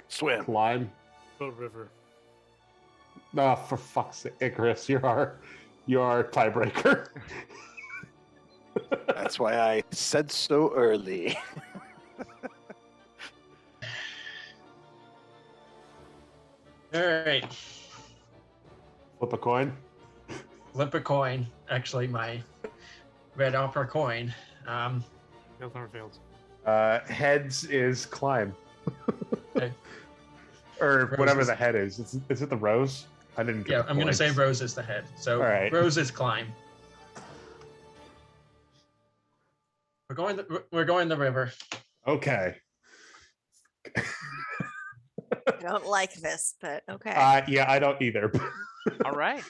Swim.
Climb.
Go river.
Oh, for fuck's sake, Icarus, you're our tiebreaker.
That's why I said so early.
All right.
Flip a coin.
Flip a coin. Actually, my red opera coin.
Fails never fails.
Heads is climb.
Okay.
Or whatever
Roses.
the head is. Is it the rose? I didn't get
Yeah,
the
I'm going to say
points.
rose is the head. So
All right.
rose is climb. We're going the river.
Okay.
I don't like this, but okay.
Yeah, I don't either.
All right.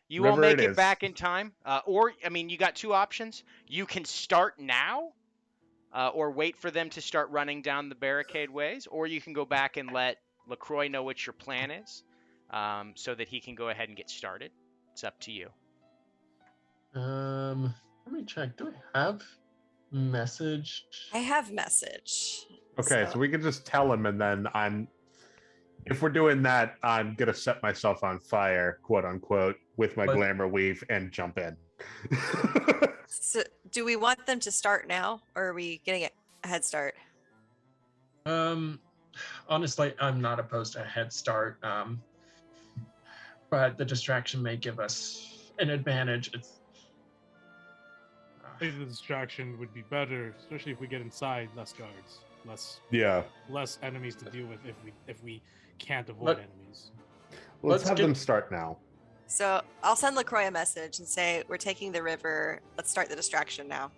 You all
River
make
it
it
is.
back in time. Or, I mean, you got two options. You can start now, or wait for them to start running down the barricade ways, or you can go back and let LaCroix know what your plan is, so that he can go ahead and get started. It's up to you.
Let me check. Do I have message?
I have message.
Okay, so we can just tell him, and then if we're doing that, I'm gonna set myself on fire, quote unquote, with my
But-
glamour weave and jump in.
So do we want them to start now, or are we getting a head start?
Honestly, I'm not opposed to a head start. But the distraction may give us an advantage.
I think the distraction would be better, especially if we get inside less guards,
Yeah,
less enemies to deal with if we can't avoid
Let-
enemies.
let's
Let's
have
get-
them start now.
So I'll send LaCroix a message and say, we're taking the river. Let's start the distraction now.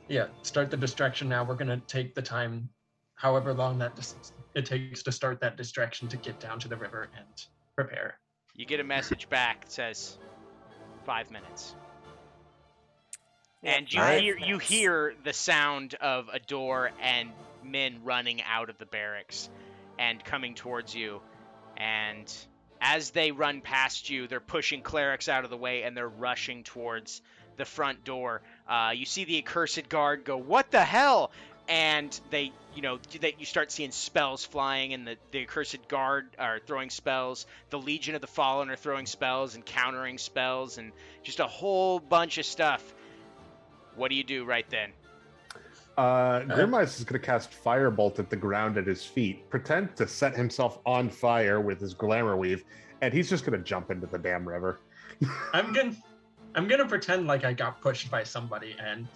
Yeah, start the distraction now. We're going to take the time, however long it takes to start that distraction to get down to the river and prepare.
You get a message back that says 5 minutes. And you
Five
hear
minutes.
the sound of a door and men running out of the barracks and coming towards you. And as they run past you, they're pushing clerics out of the way and they're rushing towards the front door. You see the accursed guard go, "What the hell?" And you start seeing spells flying, and the accursed guard are throwing spells. The Legion of the Fallen are throwing spells and countering spells, and just a whole bunch of stuff. What do you do right then?
Grimwise is going to cast Firebolt at the ground at his feet, pretend to set himself on fire with his glamour weave, and he's just going to jump into the damn river.
I'm gonna pretend like I got pushed by somebody and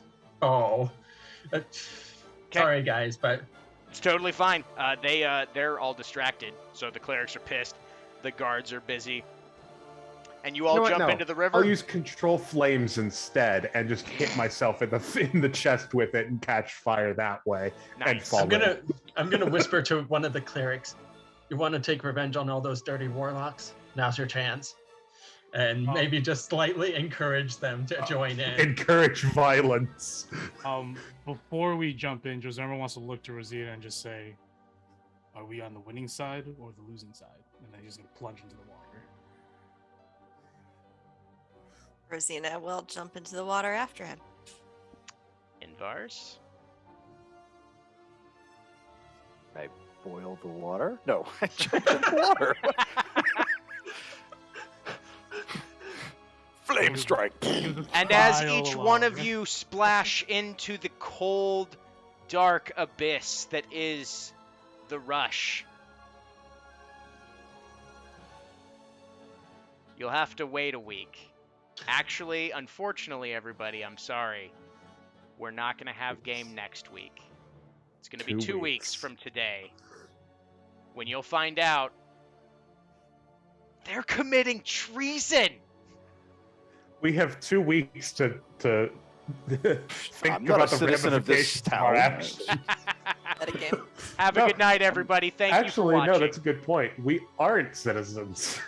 sorry guys, but
It's totally fine. They're all distracted, so the clerics are pissed. The guards are busy, and you all
You know what?
jump
No.
into the river.
I'll use Control Flames instead and just hit myself in the chest with it and catch fire that way and
Nice.
fall in.
I'm gonna whisper to one of the clerics, "You want to take revenge on all those dirty warlocks? Now's your chance." And maybe just slightly encourage them to join in.
Encourage violence.
Before we jump in, Joserma wants to look to Rosita and just say, "Are we on the winning side or the losing side?" And then he's gonna plunge into the water.
Rosina will jump into the water after him.
Invars.
I boil the water? No, I jump in the water. Flame strike.
And as each one of you splash into the cold, dark abyss that is the rush, you'll have to wait a week. Actually, unfortunately, everybody, I'm sorry. We're not going to have game next week. It's going to be
2
2 weeks from today when you'll find out they're committing treason.
We have 2 weeks to think
I'm not a
about the
citizen of this
ramifications of our
town.
actions.
At a game.
Have a
No,
good night, everybody. Thank you for
Actually,
watching.
no, that's a good point. We aren't citizens.